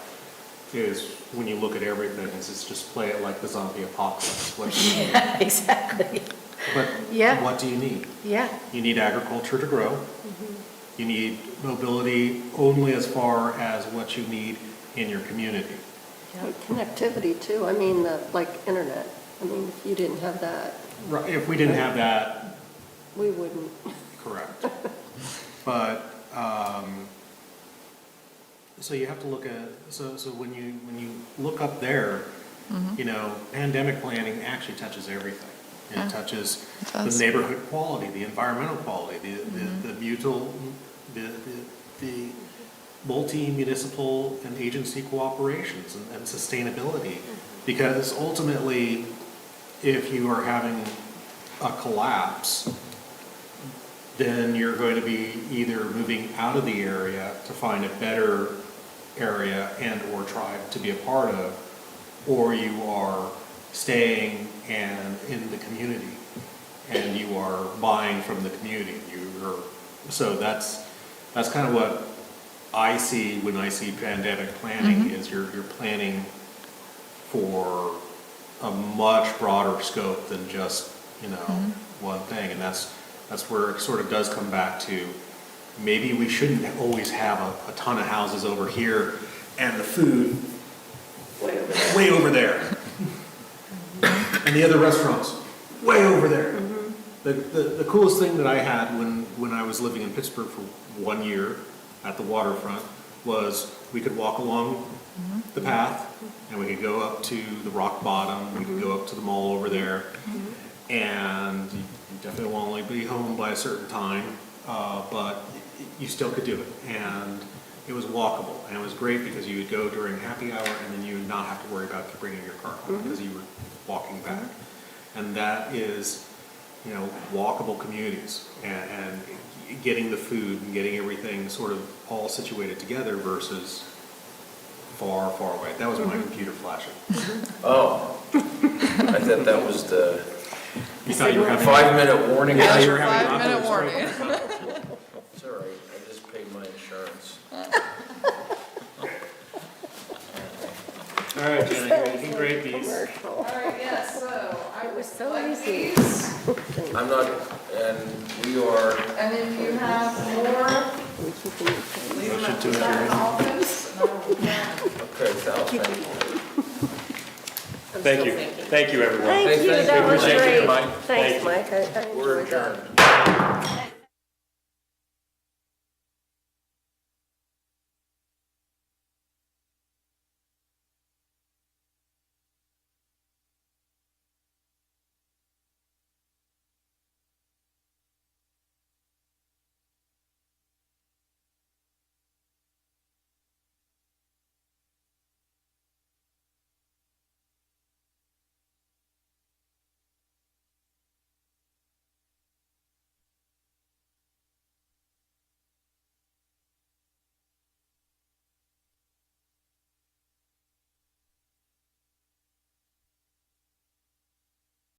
is when you look at everything, is just play it like the zombie apocalypse. What do you need? Yeah, exactly. But Yeah. what do you need? Yeah. You need agriculture to grow. You need mobility only as far as what you need in your community. Yeah, connectivity too, I mean, like internet, I mean, if you didn't have that, Right, if we didn't have that, we wouldn't. correct. But, so you have to look at, so when you look up there, you know, pandemic planning actually touches everything. It touches the neighborhood quality, the environmental quality, the mutual, the multi-municipal and agency cooperations and sustainability. Because ultimately, if you are having a collapse, then you're going to be either moving out of the area to find a better area and or tribe to be a part of, or you are staying and in the community and you are buying from the community. So that's kind of what I see when I see pandemic planning is you're planning for a much broader scope than just, you know, one thing. And that's where it sort of does come back to maybe we shouldn't always have a ton of houses over here and the food way over there. And the other restaurants way over there. The coolest thing that I had when I was living in Pittsburgh for 1 year at the waterfront was we could walk along the path and we could go up to the rock bottom, we could go up to the mall over there, and you definitely won't only be home by a certain time, but you still could do it. And it was walkable, and it was great because you would go during happy hour and then you would not have to worry about bringing your car home because you were walking back. And that is, you know, walkable communities and getting the food and getting everything sort of all situated together versus far, far away. That was my computer flashing. Oh, I thought that was the You thought you were having 5-minute warning. Yeah, you were having 5-minute warning. It's all right, I just paid my insurance. All right, Jenna, you can grade these. All right, yes, so I It was so like easy. these. I'm not, and we are, And if you have more, We keep them the leave them Motion at to that adjourn. office. and I will- okay, thank you. Thank you. Thank you, everyone. Thank you, Thank that you. was Thank you, great. Mike. Thanks, Thank you. Mike, I We're enjoyed that. adjourned.